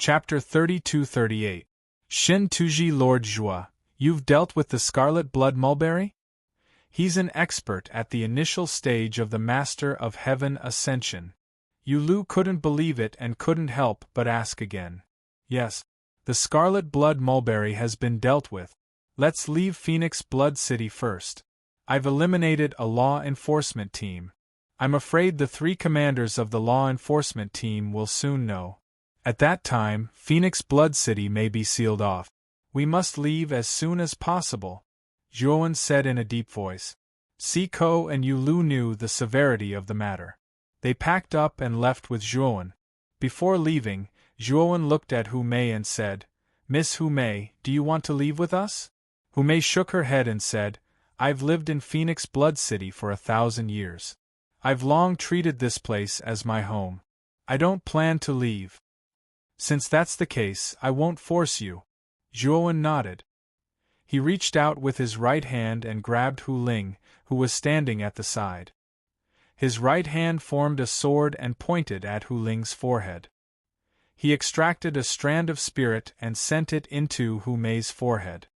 Chapter 32-38. Shin Tuji Lord Jua, you've dealt with the Scarlet Blood Mulberry? He's an expert at the initial stage of the Master of Heaven Ascension. Yulu couldn't believe it and couldn't help but ask again. Yes, the Scarlet Blood Mulberry has been dealt with. Let's leave Phoenix Blood City first. I've eliminated a law enforcement team. I'm afraid the 3 commanders of the law enforcement team will soon know. At that time, Phoenix Blood City may be sealed off. We must leave as soon as possible, Zhuowen said in a deep voice. Siko and Yulu knew the severity of the matter. They packed up and left with Zhuowen. Before leaving, Zhuowen looked at Hu Mei and said, Miss Hu Mei, do you want to leave with us? Hu Mei shook her head and said, I've lived in Phoenix Blood City for 1,000 years. I've long treated this place as my home. I don't plan to leave. Since that's the case, I won't force you. Zhuowen nodded. He reached out with his right hand and grabbed Hu Ling, who was standing at the side. His right hand formed a sword and pointed at Hu Ling's forehead. He extracted a strand of spirit and sent it into Hu Mei's forehead.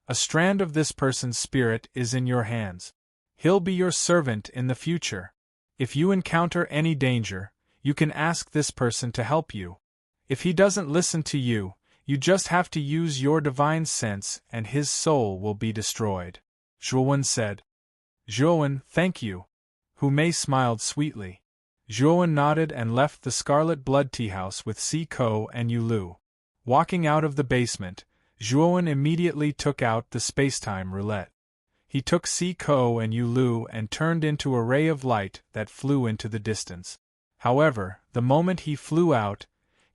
A strand of this person's spirit is in your hands. He'll be your servant in the future. If you encounter any danger, you can ask this person to help you. If he doesn't listen to you, you just have to use your divine sense and his soul will be destroyed, Zhuowen said. Zhuowen, thank you. Hu Mei smiled sweetly. Zhuowen nodded and left the Scarlet Blood Tea House with Siko and Yulu. Walking out of the basement, Zhuowen immediately took out the spacetime roulette. He took Siko and Yulu and turned into a ray of light that flew into the distance. However, the moment he flew out,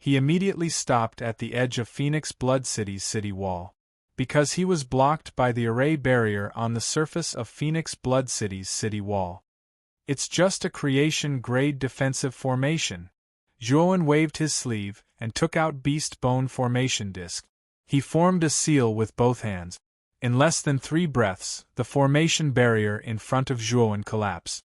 he immediately stopped at the edge of Phoenix Blood City's city wall. Because he was blocked by the array barrier on the surface of Phoenix Blood City's city wall. It's just a creation-grade defensive formation. Zhuowen waved his sleeve and took out Beast Bone Formation Disc. He formed a seal with both hands. In less than 3 breaths, the formation barrier in front of Zhuowen collapsed.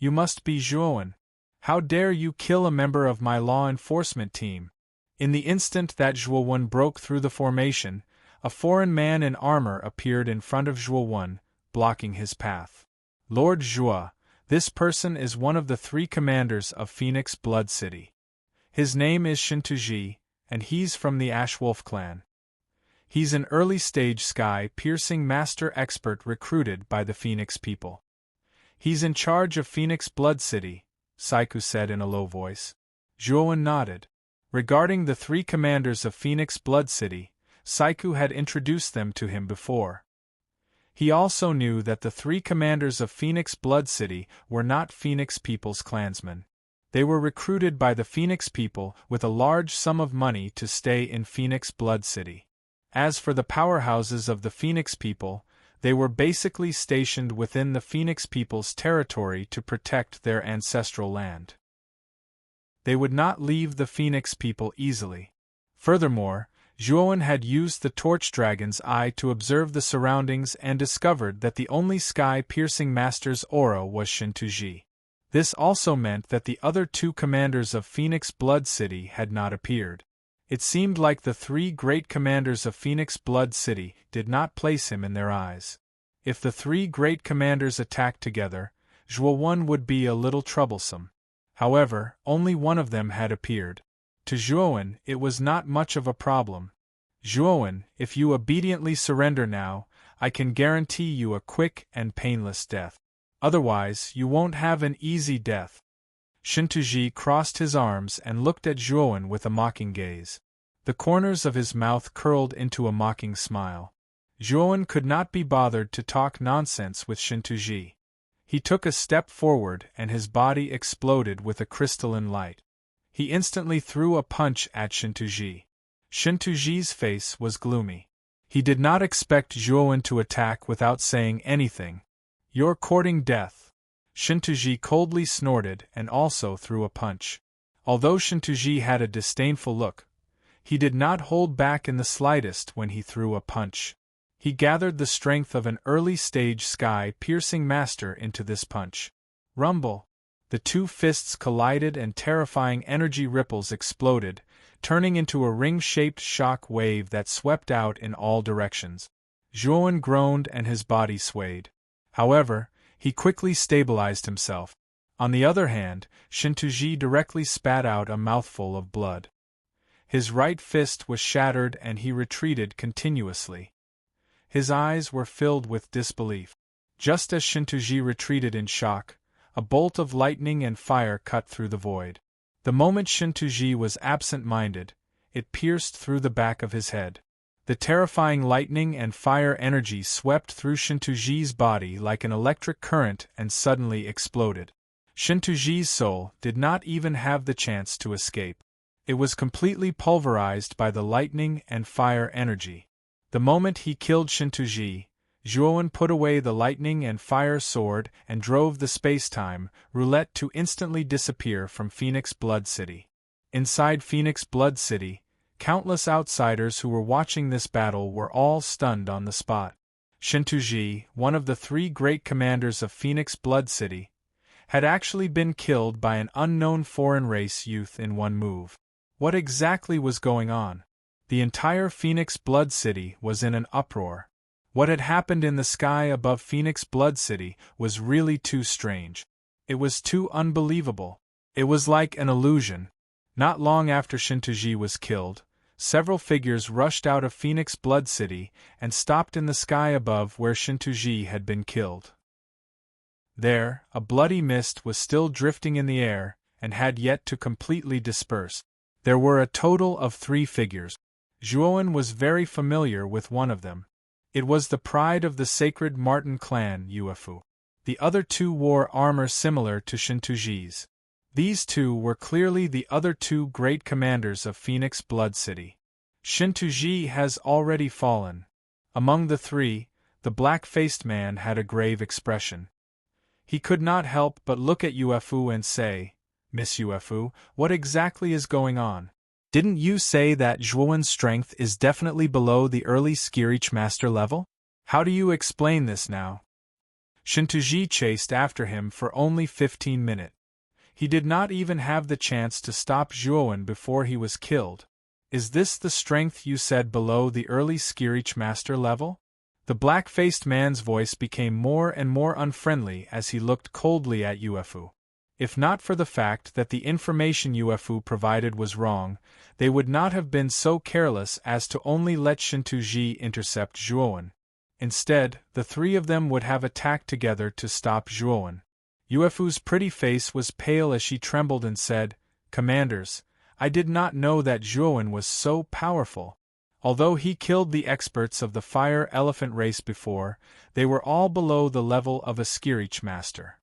You must be Zhuowen. How dare you kill a member of my law enforcement team? In the instant that Zhuowen broke through the formation, a foreign man in armor appeared in front of Zhuowen, blocking his path. Lord Zhua, this person is one of the 3 commanders of Phoenix Blood City. His name is Shintuji, and he's from the Ashwolf clan. He's an early-stage sky-piercing master expert recruited by the Phoenix people. He's in charge of Phoenix Blood City, Saiku said in a low voice. Zhuowen nodded. Regarding the 3 commanders of Phoenix Blood City, Saiku had introduced them to him before. He also knew that the 3 commanders of Phoenix Blood City were not Phoenix People's clansmen. They were recruited by the Phoenix people with a large sum of money to stay in Phoenix Blood City. As for the powerhouses of the Phoenix people, they were basically stationed within the Phoenix people's territory to protect their ancestral land. They would not leave the Phoenix people easily. Furthermore, Zhuowen had used the Torch Dragon's eye to observe the surroundings and discovered that the only sky-piercing master's aura was Shintuji. This also meant that the other 2 commanders of Phoenix Blood City had not appeared. It seemed like the 3 great commanders of Phoenix Blood City did not place him in their eyes. If the 3 great commanders attacked together, Zhuowen would be a little troublesome. However, only one of them had appeared. To Zhuowen, it was not much of a problem. Zhuowen, if you obediently surrender now, I can guarantee you a quick and painless death. Otherwise, you won't have an easy death. Shintuji crossed his arms and looked at Zhuowen with a mocking gaze. The corners of his mouth curled into a mocking smile. Zhuowen could not be bothered to talk nonsense with Shintuji. He took a step forward and his body exploded with a crystalline light. He instantly threw a punch at Shintuji. Shintuji's face was gloomy. He did not expect Zhuowen to attack without saying anything. You're courting death. Shintuji coldly snorted and also threw a punch. Although Shintuji had a disdainful look, he did not hold back in the slightest when he threw a punch. He gathered the strength of an early-stage sky-piercing master into this punch. Rumble! The 2 fists collided and terrifying energy ripples exploded, turning into a ring-shaped shock wave that swept out in all directions. Zhuowen groaned and his body swayed. However, he quickly stabilized himself. On the other hand, Shintuji directly spat out a mouthful of blood. His right fist was shattered and he retreated continuously. His eyes were filled with disbelief. Just as Shintuji retreated in shock, a bolt of lightning and fire cut through the void. The moment Shintuji was absent-minded, it pierced through the back of his head. The terrifying lightning and fire energy swept through Shintuji's body like an electric current and suddenly exploded. Shintuji's soul did not even have the chance to escape. It was completely pulverized by the lightning and fire energy. The moment he killed Shintuji, Zhuowen put away the lightning and fire sword and drove the space-time roulette to instantly disappear from Phoenix Blood City. Inside Phoenix Blood City, countless outsiders who were watching this battle were all stunned on the spot. Shintuji, one of the 3 great commanders of Phoenix Blood City, had actually been killed by an unknown foreign race youth in one move. What exactly was going on? The entire Phoenix Blood City was in an uproar. What had happened in the sky above Phoenix Blood City was really too strange. It was too unbelievable. It was like an illusion. Not long after Shintuji was killed, several figures rushed out of Phoenix Blood City and stopped in the sky above where Shintuji had been killed. There, a bloody mist was still drifting in the air and had yet to completely disperse. There were a total of 3 figures. Zhuowen was very familiar with one of them. It was the pride of the sacred Martin clan, Yuefu. The other 2 wore armor similar to Shintuji's. These 2 were clearly the other 2 great commanders of Phoenix Blood City. Shintuji has already fallen. Among the 3, the black-faced man had a grave expression. He could not help but look at Yuefu and say, "Miss Yuefu, what exactly is going on? Didn't you say that Zhuowen's strength is definitely below the early Skirich Master level? How do you explain this now?" Shintuji chased after him for only 15 minutes. He did not even have the chance to stop Zhuowen before he was killed. Is this the strength you said below the early Skirich Master level? The black-faced man's voice became more and more unfriendly as he looked coldly at Yuefu. If not for the fact that the information Yuefu provided was wrong, they would not have been so careless as to only let Shintuji intercept Zhuowen. Instead, the 3 of them would have attacked together to stop Zhuowen. Yuefu's pretty face was pale as she trembled and said, "Commanders, I did not know that Zhuowen was so powerful. Although he killed the experts of the fire elephant race before, they were all below the level of a Skirich Master.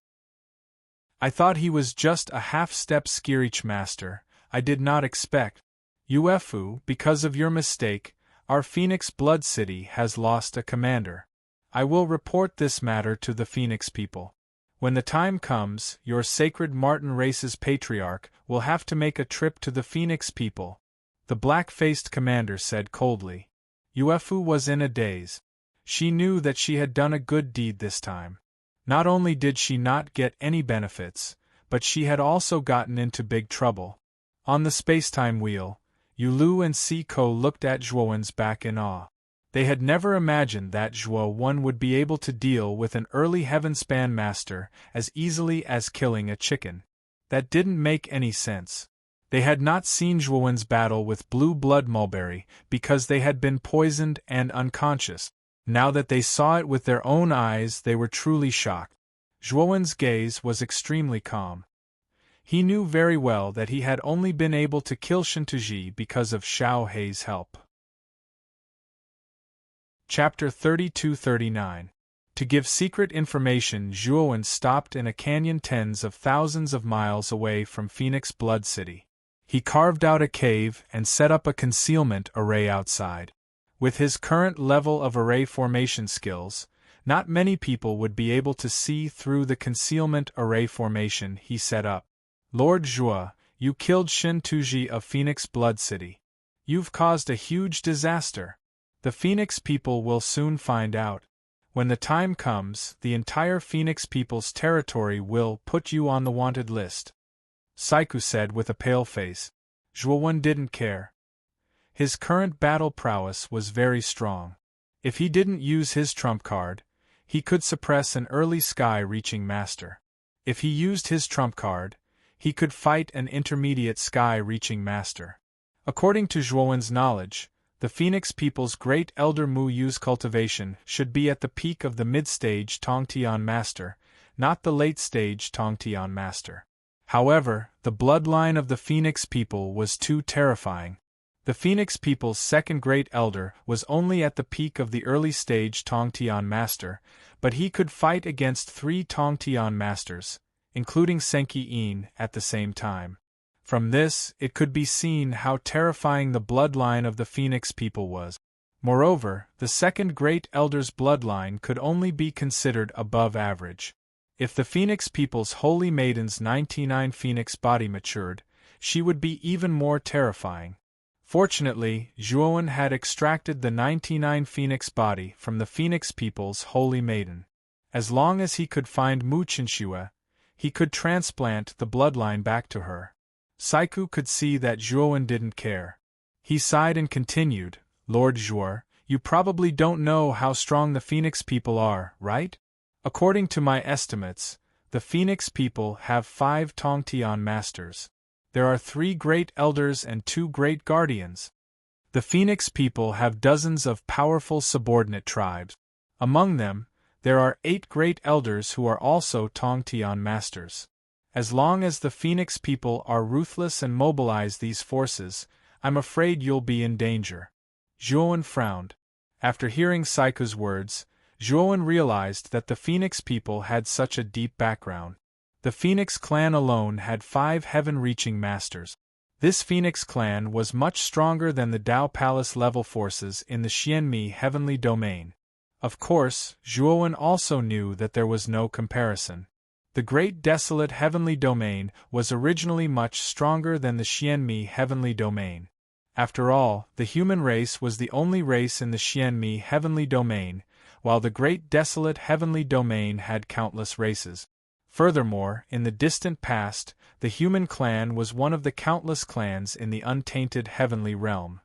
I thought he was just a half-step Skirich Master. I did not expect. Yuefu, because of your mistake, our Phoenix Blood City has lost a commander. I will report this matter to the Phoenix people. When the time comes, your sacred Martin race's patriarch will have to make a trip to the Phoenix people," the black-faced commander said coldly. Yuefu was in a daze. She knew that she had done a good deed this time. Not only did she not get any benefits, but she had also gotten into big trouble. On the spacetime wheel, Yulu and Siko looked at Zhuowen's back in awe. They had never imagined that Zhuowen would be able to deal with an early Heavenspan master as easily as killing a chicken. That didn't make any sense. They had not seen Zhuowen's battle with Blue Blood Mulberry because they had been poisoned and unconscious. Now that they saw it with their own eyes, they were truly shocked. Zhuowen's gaze was extremely calm. He knew very well that he had only been able to kill Shintuji because of Xiao Hei's help. Chapter 32-39. To give secret information, Zhuowen stopped in a canyon tens of thousands of miles away from Phoenix Blood City. He carved out a cave and set up a concealment array outside. With his current level of array formation skills, not many people would be able to see through the concealment array formation he set up. Lord Zhuo, you killed Shintuji of Phoenix Blood City. You've caused a huge disaster. The Phoenix people will soon find out. When the time comes, the entire Phoenix people's territory will put you on the wanted list. Saiku said with a pale face. Zhuowen didn't care. His current battle prowess was very strong. If he didn't use his trump card, he could suppress an early sky-reaching master. If he used his trump card, he could fight an intermediate sky-reaching master. According to Zhuowen's knowledge, the Phoenix people's great elder Mu Yu's cultivation should be at the peak of the mid-stage Tongtian master, not the late-stage Tongtian master. However, the bloodline of the Phoenix people was too terrifying. The Phoenix people's second great elder was only at the peak of the early-stage Tongtian master, but he could fight against 3 Tongtian masters, including Senki Yin, at the same time. From this, it could be seen how terrifying the bloodline of the Phoenix people was. Moreover, the second great elder's bloodline could only be considered above average. If the Phoenix people's holy maiden's 99 Phoenix body matured, she would be even more terrifying. Fortunately, Zhuowen had extracted the 99 Phoenix body from the Phoenix people's holy maiden. As long as he could find Mu Qinxue, he could transplant the bloodline back to her. Saiku could see that Zhuowen didn't care. He sighed and continued, "Lord Zhuo, you probably don't know how strong the Phoenix people are, right? According to my estimates, the Phoenix people have 5 Tongtian masters. There are 3 great elders and 2 great guardians. The Phoenix people have dozens of powerful subordinate tribes. Among them, there are 8 great elders who are also Tongtian masters. As long as the Phoenix people are ruthless and mobilize these forces, I'm afraid you'll be in danger." Zhuowen frowned. After hearing Saiku's words, Zhuowen realized that the Phoenix people had such a deep background. The Phoenix clan alone had 5 heaven-reaching masters. This Phoenix clan was much stronger than the Dao Palace level forces in the Xianmi heavenly domain. Of course, Zhuowen also knew that there was no comparison. The Great Desolate Heavenly Domain was originally much stronger than the Xianmi Heavenly Domain. After all, the human race was the only race in the Xianmi Heavenly Domain, while the Great Desolate Heavenly Domain had countless races. Furthermore, in the distant past, the human clan was one of the countless clans in the untainted heavenly realm.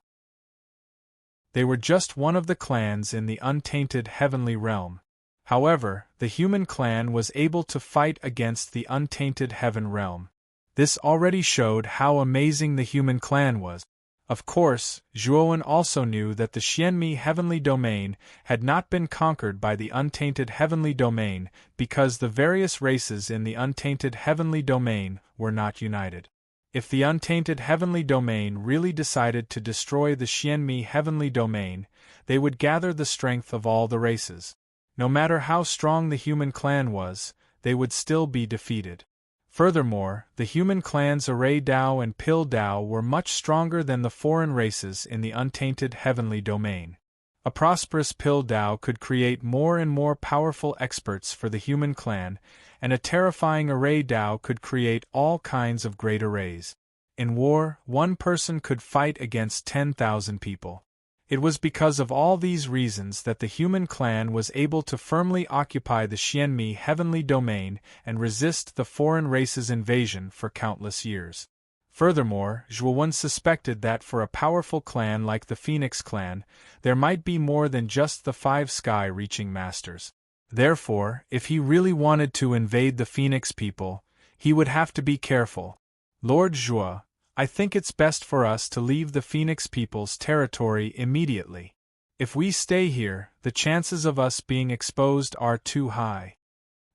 They were just one of the clans in the untainted heavenly realm. However, the human clan was able to fight against the untainted heaven realm. This already showed how amazing the human clan was. Of course, Zhuowen also knew that the Xianmi heavenly domain had not been conquered by the untainted heavenly domain because the various races in the untainted heavenly domain were not united. If the untainted heavenly domain really decided to destroy the Xianmi heavenly domain, they would gather the strength of all the races. No matter how strong the human clan was, they would still be defeated. Furthermore, the human clans Array Dao and Pil Dao were much stronger than the foreign races in the untainted heavenly domain. A prosperous Pil Dao could create more and more powerful experts for the human clan, and a terrifying Array Dao could create all kinds of great arrays. In war, one person could fight against 10,000 people. It was because of all these reasons that the human clan was able to firmly occupy the Xianmi heavenly domain and resist the foreign race's invasion for countless years. Furthermore, Zhuowen suspected that for a powerful clan like the Phoenix clan, there might be more than just the 5 sky-reaching masters. Therefore, if he really wanted to invade the Phoenix people, he would have to be careful. "Lord Zhuo, I think it's best for us to leave the Phoenix people's territory immediately. If we stay here, the chances of us being exposed are too high,"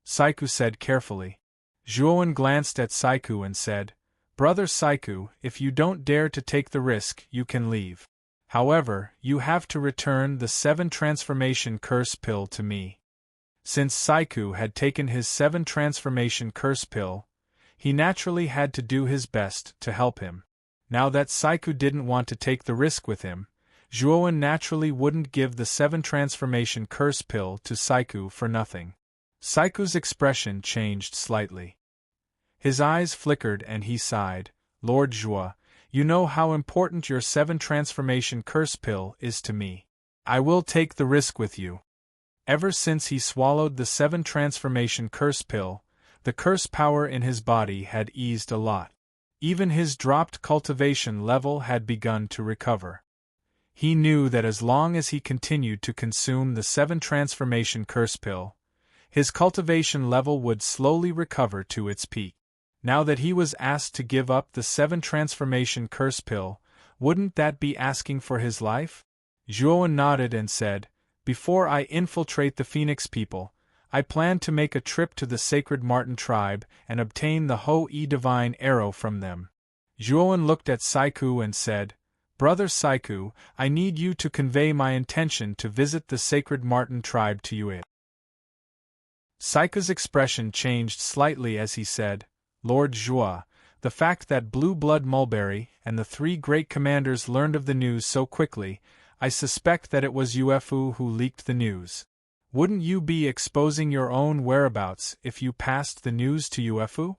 Saiku said carefully. Zhuowen glanced at Saiku and said, "Brother Saiku, if you don't dare to take the risk, you can leave. However, you have to return the 7 transformation curse pill to me." Since Saiku had taken his 7 transformation curse pill, he naturally had to do his best to help him. Now that Saiku didn't want to take the risk with him, Zhuowen naturally wouldn't give the 7 transformation curse pill to Saiku for nothing. Saiku's expression changed slightly. His eyes flickered and he sighed, "Lord Zhuo, you know how important your 7 transformation curse pill is to me. I will take the risk with you." Ever since he swallowed the 7 transformation curse pill, the curse power in his body had eased a lot. Even his dropped cultivation level had begun to recover. He knew that as long as he continued to consume the 7 transformation curse pill, his cultivation level would slowly recover to its peak. Now that he was asked to give up the 7 transformation curse pill, wouldn't that be asking for his life? Zhuowen nodded and said, "Before I infiltrate the Phoenix people, I plan to make a trip to the Sacred Marten tribe and obtain the Ho-E Divine Arrow from them." Zhuowen looked at Saiku and said, "Brother Saiku, I need you to convey my intention to visit the Sacred Marten tribe to you." Saiku's expression changed slightly as he said, "Lord Zhua, the fact that Blue Blood Mulberry and the 3 great commanders learned of the news so quickly, I suspect that it was Ufu who leaked the news. Wouldn't you be exposing your own whereabouts if you passed the news to Ufu?"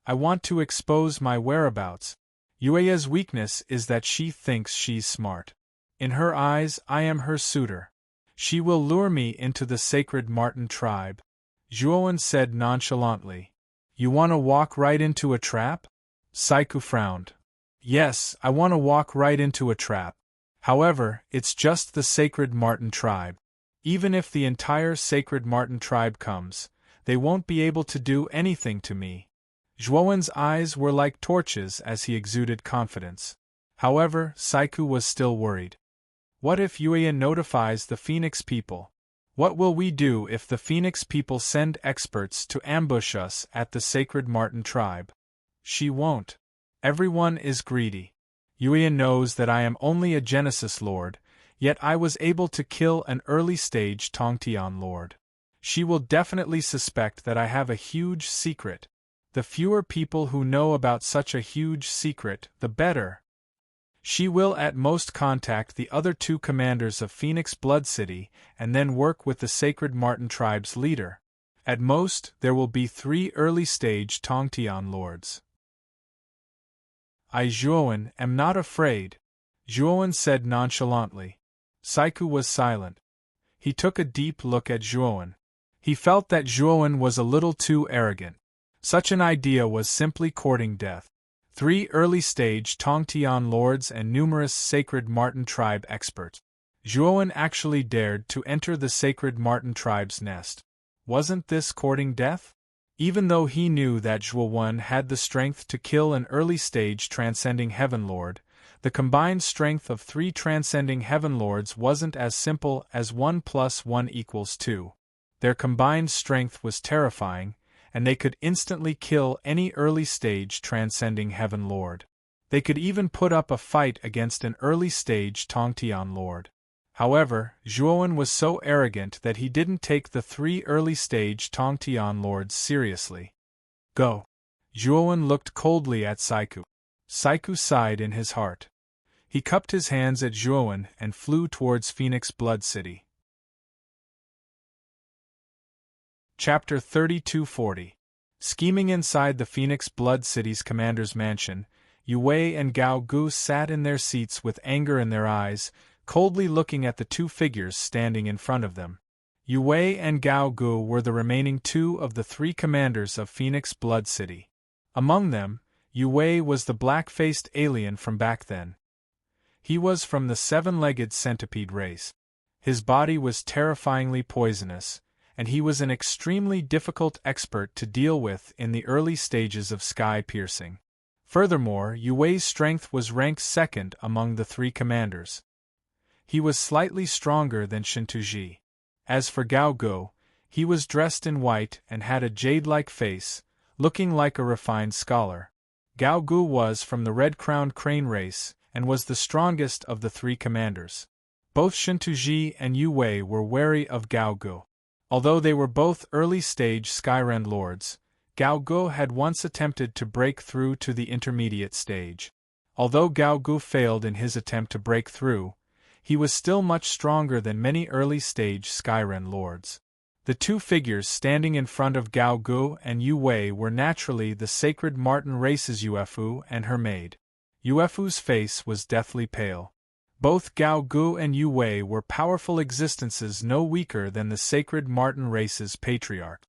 "I want to expose my whereabouts. Yueya's weakness is that she thinks she's smart. In her eyes, I am her suitor. She will lure me into the Sacred Marten tribe," Zhuowen said nonchalantly. "You want to walk right into a trap?" Saiku frowned. "Yes, I want to walk right into a trap. However, it's just the Sacred Marten tribe. Even if the entire Sacred Marten tribe comes, they won't be able to do anything to me." Zhuowen's eyes were like torches as he exuded confidence. However, Saiku was still worried. "What if Yueya notifies the Phoenix people? What will we do if the Phoenix people send experts to ambush us at the Sacred Marten tribe?" "She won't. Everyone is greedy. Yueya knows that I am only a Genesis Lord, yet I was able to kill an early-stage Tongtian Lord. She will definitely suspect that I have a huge secret. The fewer people who know about such a huge secret, the better. She will at most contact the other 2 commanders of Phoenix Blood City and then work with the Sacred Marten tribe's leader. At most, there will be 3 early-stage Tongtian lords." "I, Zhuowen, am not afraid," Zhuowen said nonchalantly. Saiku was silent. He took a deep look at Zhuowen. He felt that Zhuowen was a little too arrogant. Such an idea was simply courting death. 3 early-stage Tongtian lords and numerous Sacred Marten tribe experts. Zhuowen actually dared to enter the Sacred Marten tribe's nest. Wasn't this courting death? Even though he knew that Zhuowen had the strength to kill an early-stage Transcending Heaven Lord, the combined strength of 3 Transcending Heaven Lords wasn't as simple as 1 + 1 = 2. Their combined strength was terrifying, and they could instantly kill any early-stage Transcending Heaven Lord. They could even put up a fight against an early-stage Tongtian Lord. However, Zhuowen was so arrogant that he didn't take the 3 early-stage Tongtian Lords seriously. "Go." Zhuowen looked coldly at Saiku. Saiku sighed in his heart. He cupped his hands at Zhuowen and flew towards Phoenix Blood City. Chapter 3240. Scheming inside the Phoenix Blood City's commander's mansion, Yu Wei and Gao Gu sat in their seats with anger in their eyes, coldly looking at the 2 figures standing in front of them. Yu Wei and Gao Gu were the remaining 2 of the 3 commanders of Phoenix Blood City. Among them, Yu Wei was the black-faced alien from back then. He was from the 7-legged centipede race. His body was terrifyingly poisonous, and he was an extremely difficult expert to deal with in the early stages of sky piercing. Furthermore, Yu Wei's strength was ranked 2nd among the 3 commanders. He was slightly stronger than Shintuji. As for Gao Gu, he was dressed in white and had a jade-like face, looking like a refined scholar. Gao Gu was from the red-crowned crane race and was the strongest of the 3 commanders. Both Shintuji and Yu Wei were wary of Gao Gu. Although they were both early-stage Skyrend lords, Gao Gu had once attempted to break through to the intermediate stage. Although Gao Gu failed in his attempt to break through, he was still much stronger than many early-stage Skyrend lords. The 2 figures standing in front of Gao Gu and Yu Wei were naturally the Sacred Marten race's Ufu and her maid. Ufu's face was deathly pale. Both Gao Gu and Yu Wei were powerful existences no weaker than the Sacred Marten race's patriarch.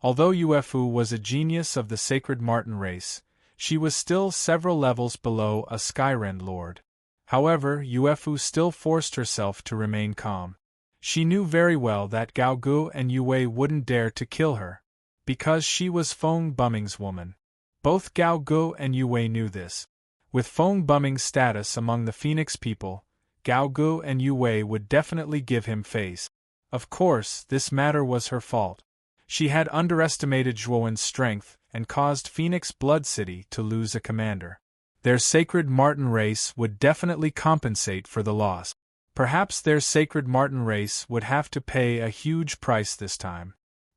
Although Ufu was a genius of the Sacred Marten race, she was still several levels below a Skyrend Lord. However, Yuefu still forced herself to remain calm. She knew very well that Gao Gu and Yue wouldn't dare to kill her, because she was Feng Buming's woman. Both Gao Gu and Yue knew this. With Feng Buming's status among the Phoenix people, Gao Gu and Yue would definitely give him face. Of course, this matter was her fault. She had underestimated Zhuowen's strength and caused Phoenix Blood City to lose a commander. Their sacred Marten race would definitely compensate for the loss. Perhaps their sacred Marten race would have to pay a huge price this time.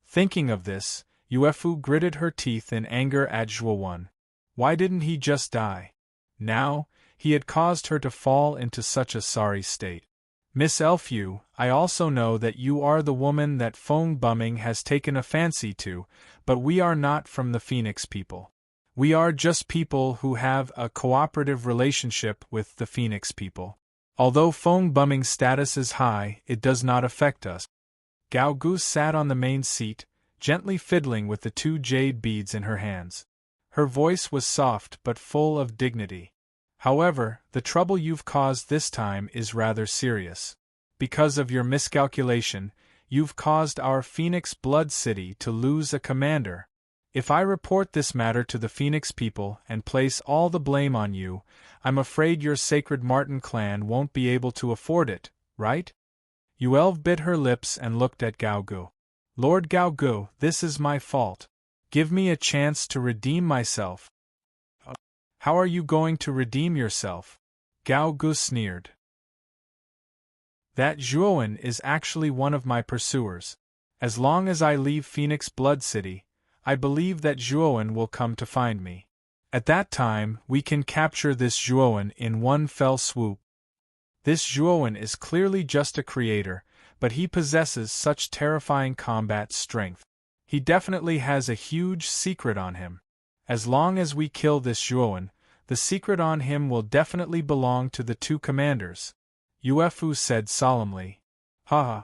Thinking of this, Yuefu gritted her teeth in anger at Zhuowen. Why didn't he just die? Now, he had caused her to fall into such a sorry state. Miss Elfu, I also know that you are the woman that Feng Buming has taken a fancy to, but we are not from the Phoenix people. We are just people who have a cooperative relationship with the Phoenix people. Although Feng Buming's status is high, it does not affect us. Gao Gu sat on the main seat, gently fiddling with the 2 jade beads in her hands. Her voice was soft but full of dignity. However, the trouble you've caused this time is rather serious. Because of your miscalculation, you've caused our Phoenix Blood City to lose a commander. If I report this matter to the Phoenix people and place all the blame on you, I'm afraid your sacred Marten clan won't be able to afford it, right? Yuelv bit her lips and looked at Gao Gu. Lord Gao Gu, this is my fault. Give me a chance to redeem myself. How are you going to redeem yourself? Gao Gu sneered. That Zhuowen is actually one of my pursuers. As long as I leave Phoenix Blood City, I believe that Zhuowen will come to find me. At that time, we can capture this Zhuowen in one fell swoop. This Zhuowen is clearly just a creator, but he possesses such terrifying combat strength. He definitely has a huge secret on him. As long as we kill this Zhuowen, the secret on him will definitely belong to the 2 commanders. Yuefu said solemnly. Haha.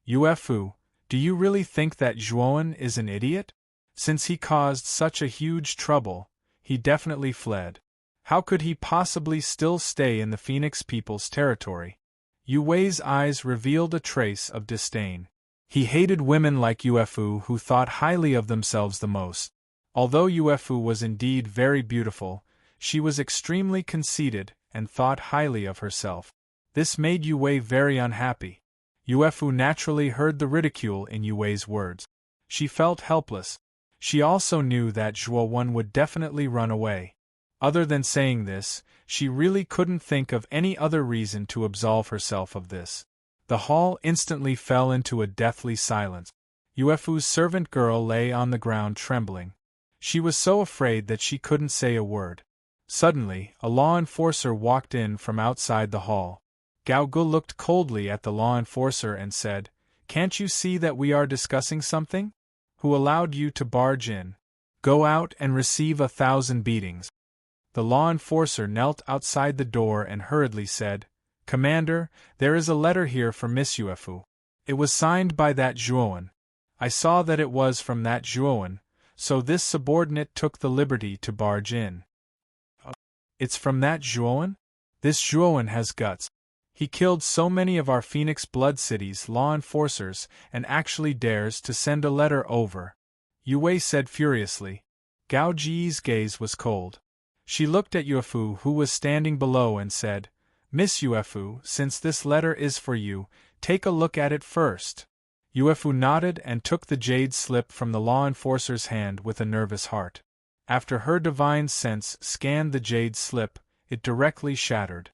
Yuefu, do you really think that Zhuowen is an idiot? Since he caused such a huge trouble, he definitely fled. How could he possibly still stay in the Phoenix people's territory? Yue's eyes revealed a trace of disdain. He hated women like Yuefu who thought highly of themselves the most. Although Yuefu was indeed very beautiful, she was extremely conceited and thought highly of herself. This made Yue very unhappy. Yuefu naturally heard the ridicule in Yue's words. She felt helpless. She also knew that Zhuowen would definitely run away. Other than saying this, she really couldn't think of any other reason to absolve herself of this. The hall instantly fell into a deathly silence. Yuefu's servant girl lay on the ground trembling. She was so afraid that she couldn't say a word. Suddenly, a law enforcer walked in from outside the hall. Gao Gu looked coldly at the law enforcer and said, "Can't you see that we are discussing something? Who allowed you to barge in? Go out and receive 1,000 beatings." The law enforcer knelt outside the door and hurriedly said, "Commander, there is a letter here for Miss Yuefu. It was signed by that Zhuowen. I saw that it was from that Zhuowen, so this subordinate took the liberty to barge in." "It's from that Zhuowen? This Zhuowen has guts. He killed so many of our Phoenix Blood City's law enforcers and actually dares to send a letter over," Yue said furiously. Gao Ji's gaze was cold. She looked at Yuefu who was standing below and said, "Miss Yuefu, since this letter is for you, take a look at it first." Yuefu nodded and took the jade slip from the law enforcer's hand with a nervous heart. After her divine sense scanned the jade slip, it directly shattered.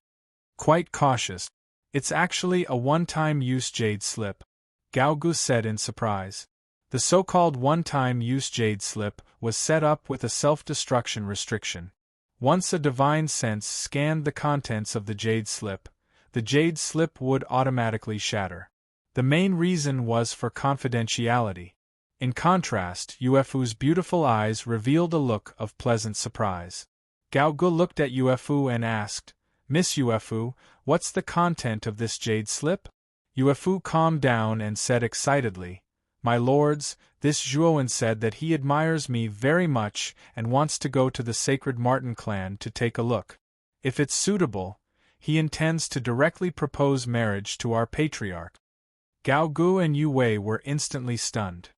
"Quite cautious. It's actually a one-time use jade slip," Gao Gu said in surprise. The so-called one-time use jade slip was set up with a self-destruction restriction. Once a divine sense scanned the contents of the jade slip would automatically shatter. The main reason was for confidentiality. In contrast, Yuefu's beautiful eyes revealed a look of pleasant surprise. Gao Gu looked at Yuefu and asked, "Miss Yuefu, what's the content of this jade slip?" Yuefu calmed down and said excitedly, "My lords, this Zhuowen said that he admires me very much and wants to go to the sacred Marten clan to take a look. If it's suitable, He intends to directly propose marriage to our patriarch. Gao Gu and Yu Wei were instantly stunned.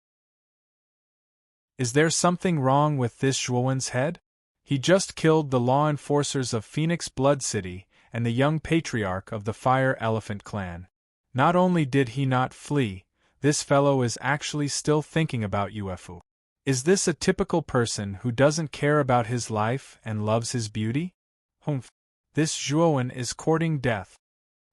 Is there something wrong with this Zhuowen's head? He just killed the law enforcers of Phoenix Blood City and the young patriarch of the Fire Elephant clan. Not only did he not flee, this fellow is actually still thinking about UFO. Is this a typical person who doesn't care about his life and loves his beauty? Humph. This Zhuowen is courting death.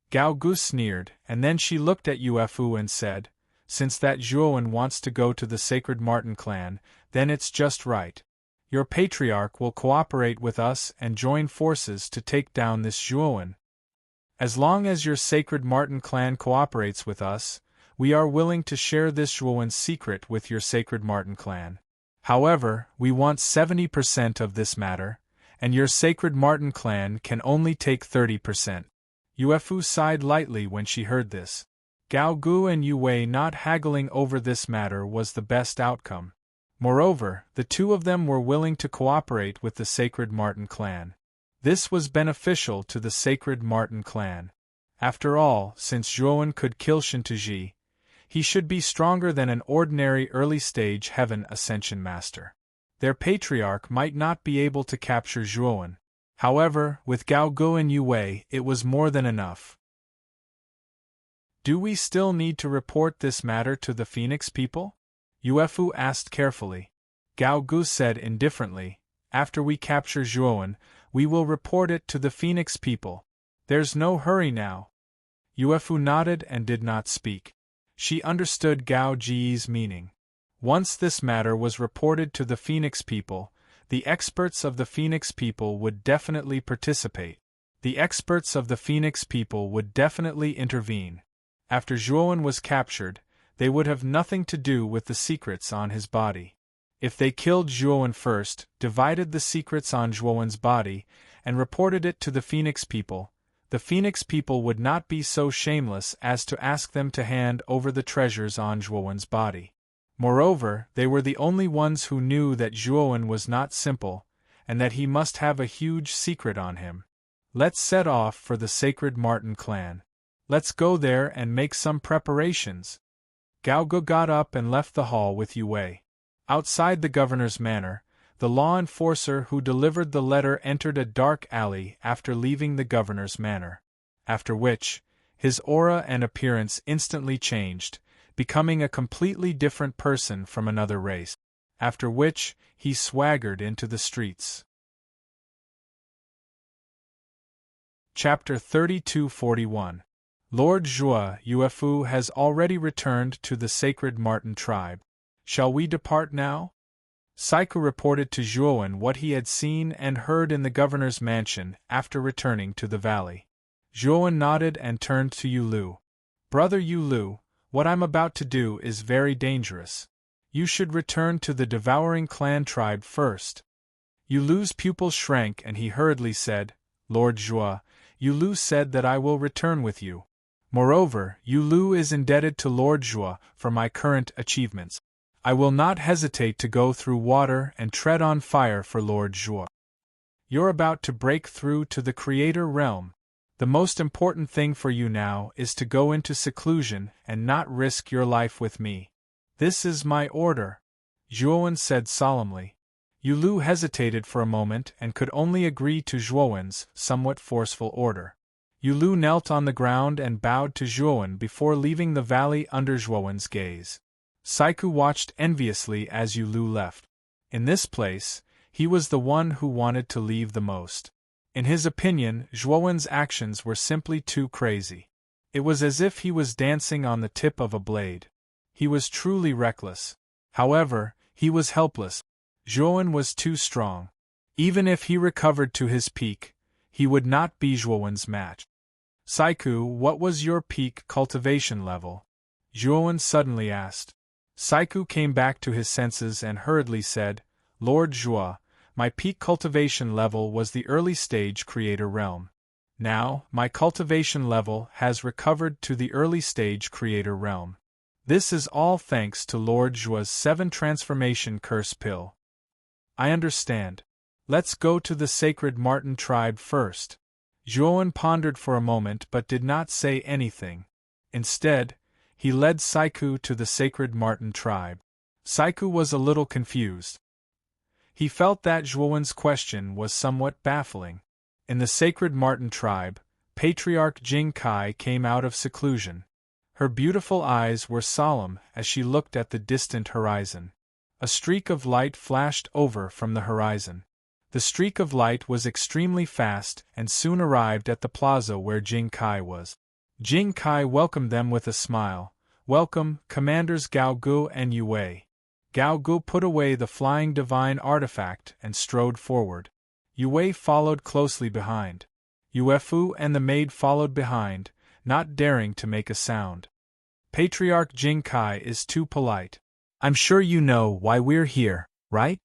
Gao Gu sneered, and then she looked at UFO and said, since that Zhuowen wants to go to the Sacred Marten clan, then it's just right. Your patriarch will cooperate with us and join forces to take down this Zhuowen. As long as your Sacred Marten clan cooperates with us, we are willing to share this Zhuowen's secret with your Sacred Marten clan. However, we want 70% of this matter, and your Sacred Marten clan can only take 30%. UFO sighed lightly when she heard this. Gao Gu and Yu Wei not haggling over this matter was the best outcome. Moreover, the two of them were willing to cooperate with the Sacred Marten clan. This was beneficial to the Sacred Marten clan. After all, since Zhuowen could kill Shintuji, he should be stronger than an ordinary early-stage Heaven Ascension Master. Their patriarch might not be able to capture Zhuowen. However, with Gao Gu and Yu Wei, it was more than enough. Do we still need to report this matter to the Phoenix people? UFO asked carefully. Gao Gu said indifferently, after we capture Zhuowen, we will report it to the Phoenix people. There's no hurry now. UFO nodded and did not speak. She understood Gao Ji's meaning. Once this matter was reported to the Phoenix people, the experts of the Phoenix people would definitely participate. The experts of the Phoenix people would definitely intervene. After Zhuowen was captured, they would have nothing to do with the secrets on his body. If they killed Zhuowen first, divided the secrets on Zhuowen's body, and reported it to the Phoenix people, the Phoenix people would not be so shameless as to ask them to hand over the treasures on Zhuowen's body. Moreover, they were the only ones who knew that Zhuowen was not simple, and that he must have a huge secret on him. Let's set off for the Sacred Marten clan. Let's go there and make some preparations. Gao Gu got up and left the hall with Yu Wei. Outside the governor's manor, the law enforcer who delivered the letter entered a dark alley after leaving the governor's manor. After which, his aura and appearance instantly changed, becoming a completely different person from another race. After which, he swaggered into the streets. Chapter 3241. Lord Zhua Yuefu has already returned to the Sacred Marten tribe. Shall we depart now? Saiku reported to Zhuowen what he had seen and heard in the governor's mansion after returning to the valley. Zhuowen nodded and turned to Yu Lu. Brother Yu Lu, what I'm about to do is very dangerous. You should return to the devouring clan tribe first. Yu Lu's pupils shrank and he hurriedly said, Lord Zhua, Yu Lu said that I will return with you. Moreover, Yu Lu is indebted to Lord Zhua for my current achievements. I will not hesitate to go through water and tread on fire for Lord Zhua. You're about to break through to the Creator realm. The most important thing for you now is to go into seclusion and not risk your life with me. This is my order, Zhuowen said solemnly. Yu Lu hesitated for a moment and could only agree to Zhuowen's somewhat forceful order. Yu Lu knelt on the ground and bowed to Zhuowen before leaving the valley under Zhuowen's gaze. Saiku watched enviously as Yu Lu left. In this place, he was the one who wanted to leave the most. In his opinion, Zhuowen's actions were simply too crazy. It was as if he was dancing on the tip of a blade. He was truly reckless. However, he was helpless. Zhuowen was too strong. Even if he recovered to his peak, he would not be Zhuowen's match. Saiku, what was your peak cultivation level? Zhuowen suddenly asked. Saiku came back to his senses and hurriedly said, Lord Zhua, my peak cultivation level was the early stage creator realm. Now, my cultivation level has recovered to the early stage creator realm. This is all thanks to Lord Zhua's 7 transformation curse pill. I understand. Let's go to the Sacred Marten tribe first. Zhuowen pondered for a moment but did not say anything. Instead, he led Saiku to the sacred Marten tribe. Saiku was a little confused. He felt that Zhuowen's question was somewhat baffling. In the sacred Marten tribe, Patriarch Jing Kai came out of seclusion. Her beautiful eyes were solemn as she looked at the distant horizon. A streak of light flashed over from the horizon. The streak of light was extremely fast and soon arrived at the plaza where Jing Kai was. Jing Kai welcomed them with a smile. "Welcome, Commanders Gao Gu and Yu Wei." Gao Gu put away the flying divine artifact and strode forward. Yu Wei followed closely behind. Yuefu and the maid followed behind, not daring to make a sound. Patriarch Jing Kai is too polite. "I'm sure you know why we're here, right?"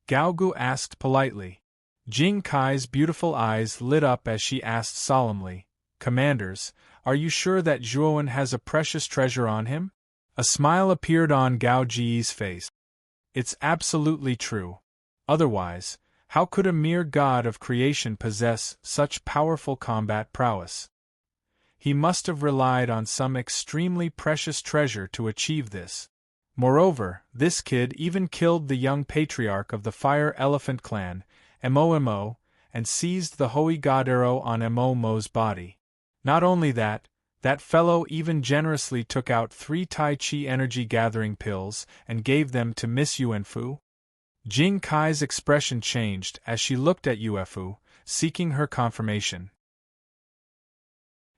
Gao Gu asked politely. Jing Kai's beautiful eyes lit up as she asked solemnly, "Commanders, are you sure that Zhuowen has a precious treasure on him?" A smile appeared on Gao Ji's face. "It's absolutely true. Otherwise, how could a mere god of creation possess such powerful combat prowess? He must have relied on some extremely precious treasure to achieve this. Moreover, this kid even killed the young patriarch of the Fire Elephant clan, Mo, and seized the Hoi God arrow on Mo's body. Not only that, that fellow even generously took out 3 Tai Chi energy-gathering pills and gave them to Miss Yuanfu." Jing Kai's expression changed as she looked at Yuefu, seeking her confirmation.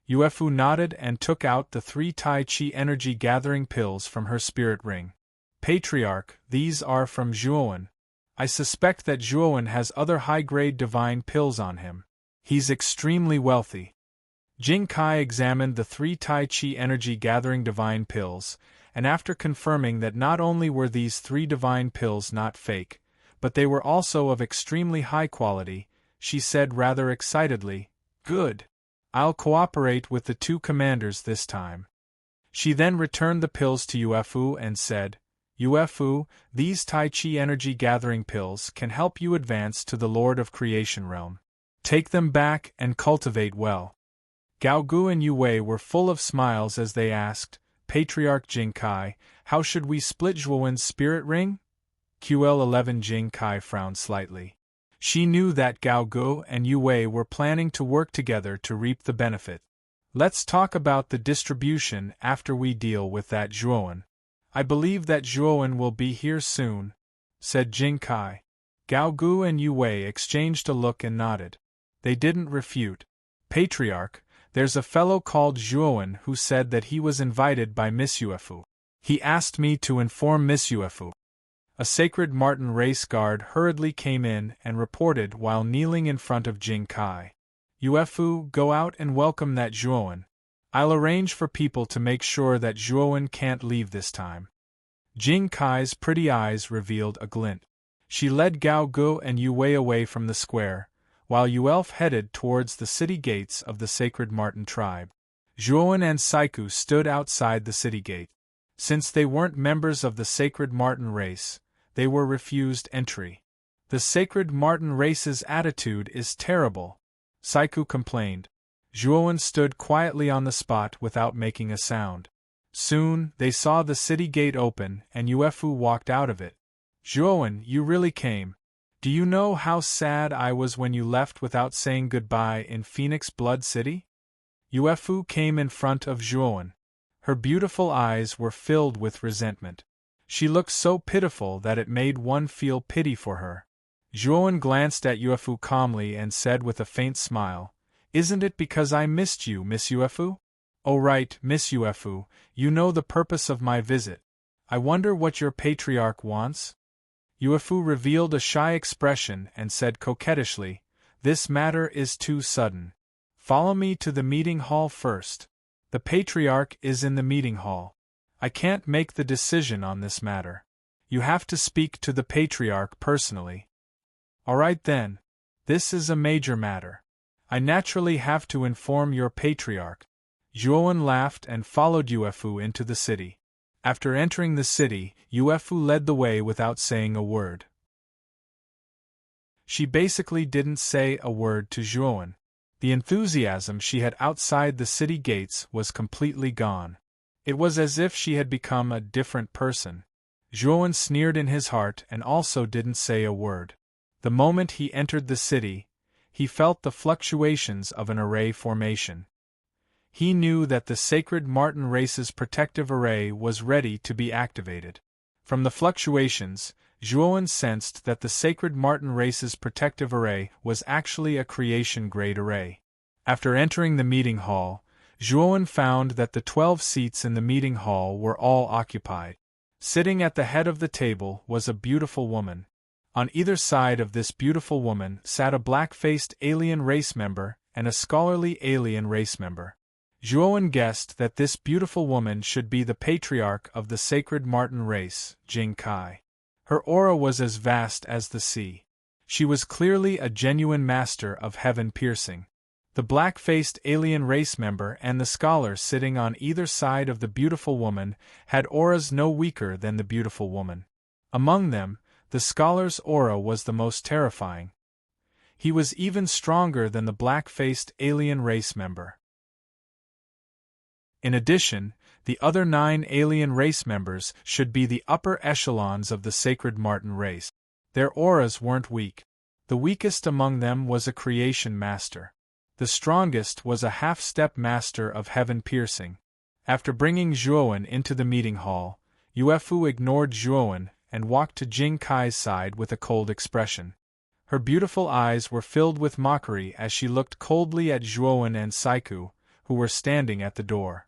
Yuefu nodded and took out the 3 Tai Chi energy-gathering pills from her spirit ring. "Patriarch, these are from Zhuowen. I suspect that Zhuowen has other high-grade divine pills on him. He's extremely wealthy." Jing Kai examined the 3 Tai Chi energy-gathering divine pills, and after confirming that not only were these 3 divine pills not fake, but they were also of extremely high quality, she said rather excitedly, "Good. I'll cooperate with the 2 commanders this time." She then returned the pills to Yuefu and said, "Yuefu, these Tai Chi energy-gathering pills can help you advance to the Lord of Creation realm. Take them back and cultivate well." Gao Gu and Yu Wei were full of smiles as they asked, "Patriarch Jing Kai, how should we split Zhuowen's spirit ring?" QL11 Jing Kai frowned slightly. She knew that Gao Gu and Yu Wei were planning to work together to reap the benefit. "Let's talk about the distribution after we deal with that Zhuowen. I believe that Zhuowen will be here soon," said Jing Kai. Gao Gu and Yu Wei exchanged a look and nodded. They didn't refute. "Patriarch, there's a fellow called Zhuowen who said that he was invited by Miss Yuefu. He asked me to inform Miss Yuefu." A sacred Marten race guard hurriedly came in and reported while kneeling in front of Jing Kai. "Yuefu, go out and welcome that Zhuowen. I'll arrange for people to make sure that Zhuowen can't leave this time." Jing Kai's pretty eyes revealed a glint. She led Gao Gu and Yu Wei away from the square, while Yuelf headed towards the city gates of the sacred Marten tribe. Zhuowen and Saiku stood outside the city gate. Since they weren't members of the sacred Marten race, they were refused entry. "The sacred Marten race's attitude is terrible," Saiku complained. Zhuowen stood quietly on the spot without making a sound. Soon, they saw the city gate open and Yuefu walked out of it. "Zhuowen, you really came. Do you know how sad I was when you left without saying goodbye in Phoenix Blood City?" Yuefu came in front of Zhuowen. Her beautiful eyes were filled with resentment. She looked so pitiful that it made one feel pity for her. Zhuowen glanced at Yuefu calmly and said with a faint smile, "Isn't it because I missed you, Miss Yuefu?" "Oh right, Miss Yuefu, you know the purpose of my visit. I wonder what your patriarch wants?" Yuefu revealed a shy expression and said coquettishly, "This matter is too sudden. Follow me to the meeting hall first. The patriarch is in the meeting hall. I can't make the decision on this matter. You have to speak to the patriarch personally." "All right then. This is a major matter. I naturally have to inform your patriarch." Zhuowen laughed and followed Yuefu into the city. After entering the city, Yuefu led the way without saying a word. She basically didn't say a word to Zhuowen. The enthusiasm she had outside the city gates was completely gone. It was as if she had become a different person. Zhuowen sneered in his heart and also didn't say a word. The moment he entered the city, he felt the fluctuations of an array formation. He knew that the sacred Marten race's protective array was ready to be activated. From the fluctuations, Zhuowen sensed that the sacred Marten race's protective array was actually a creation-grade array. After entering the meeting hall, Zhuowen found that the 12 seats in the meeting hall were all occupied. Sitting at the head of the table was a beautiful woman. On either side of this beautiful woman sat a black-faced alien race member and a scholarly alien race member. Zhuowen guessed that this beautiful woman should be the patriarch of the sacred Marten race, Jing Kai. Her aura was as vast as the sea. She was clearly a genuine master of heaven piercing. The black-faced alien race member and the scholar sitting on either side of the beautiful woman had auras no weaker than the beautiful woman. Among them, the scholar's aura was the most terrifying. He was even stronger than the black-faced alien race member. In addition, the other 9 alien race members should be the upper echelons of the sacred Marten race. Their auras weren't weak. The weakest among them was a creation master. The strongest was a half-step master of heaven piercing. After bringing Zhuowen into the meeting hall, Yuefu ignored Zhuowen and walked to Jing Kai's side with a cold expression. Her beautiful eyes were filled with mockery as she looked coldly at Zhuowen and Saiku, who were standing at the door.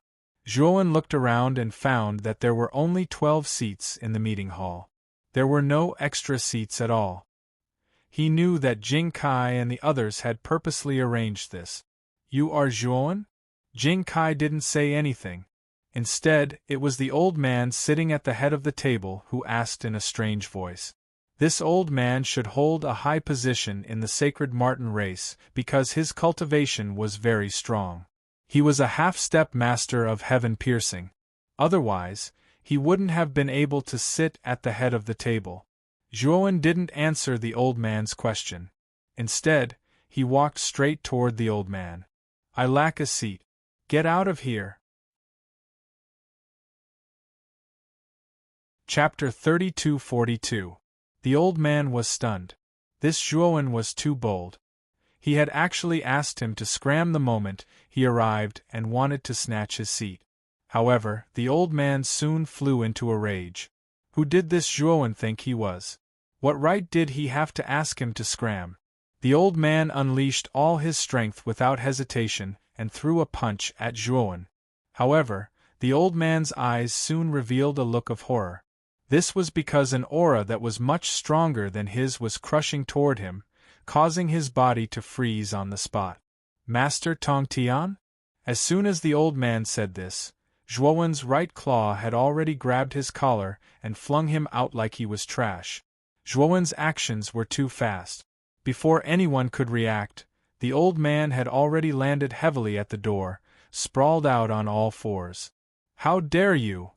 Zhuowen looked around and found that there were only 12 seats in the meeting hall. There were no extra seats at all. He knew that Jing Kai and the others had purposely arranged this. "You are Zhuowen?" Jing Kai didn't say anything. Instead, it was the old man sitting at the head of the table who asked in a strange voice. This old man should hold a high position in the sacred Marten race because his cultivation was very strong. He was a half-step master of heaven piercing. Otherwise, he wouldn't have been able to sit at the head of the table. Zhuowen didn't answer the old man's question. Instead, he walked straight toward the old man. "I lack a seat. Get out of here." Chapter 32-42. The old man was stunned. This Zhuowen was too bold. He had actually asked him to scram the moment he arrived and wanted to snatch his seat. However, the old man soon flew into a rage. Who did this Zhuowen think he was? What right did he have to ask him to scram? The old man unleashed all his strength without hesitation and threw a punch at Zhuowen. However, the old man's eyes soon revealed a look of horror. This was because an aura that was much stronger than his was crushing toward him, causing his body to freeze on the spot. "Master Tong Tian?" As soon as the old man said this, Zhuowen's right claw had already grabbed his collar and flung him out like he was trash. Zhuowen's actions were too fast. Before anyone could react, the old man had already landed heavily at the door, sprawled out on all fours. "How dare you!"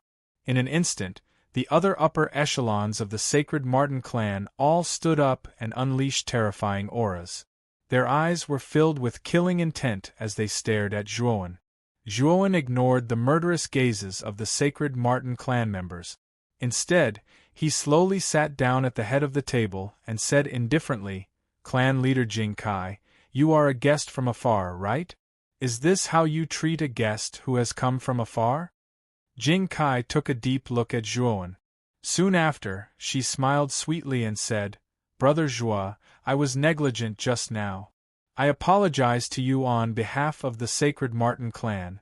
In an instant, the other upper echelons of the sacred Marten clan all stood up and unleashed terrifying auras. Their eyes were filled with killing intent as they stared at Zhuowen. Zhuowen ignored the murderous gazes of the sacred Marten clan members. Instead, he slowly sat down at the head of the table and said indifferently, "Clan leader Jing Kai, you are a guest from afar, right? Is this how you treat a guest who has come from afar?" Jing Kai took a deep look at Zhuowen. Soon after, she smiled sweetly and said, "Brother Zhua, I was negligent just now. I apologize to you on behalf of the sacred Marten clan."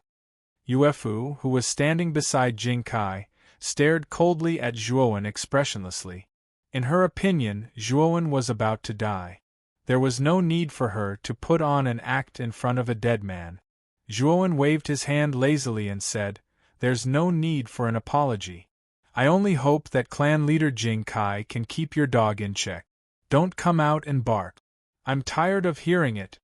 Yuefu, who was standing beside Jing Kai, stared coldly at Zhuowen expressionlessly. In her opinion, Zhuowen was about to die. There was no need for her to put on an act in front of a dead man. Zhuowen waved his hand lazily and said, "There's no need for an apology. I only hope that clan leader Jing Kai can keep your dog in check. Don't come out and bark. I'm tired of hearing it."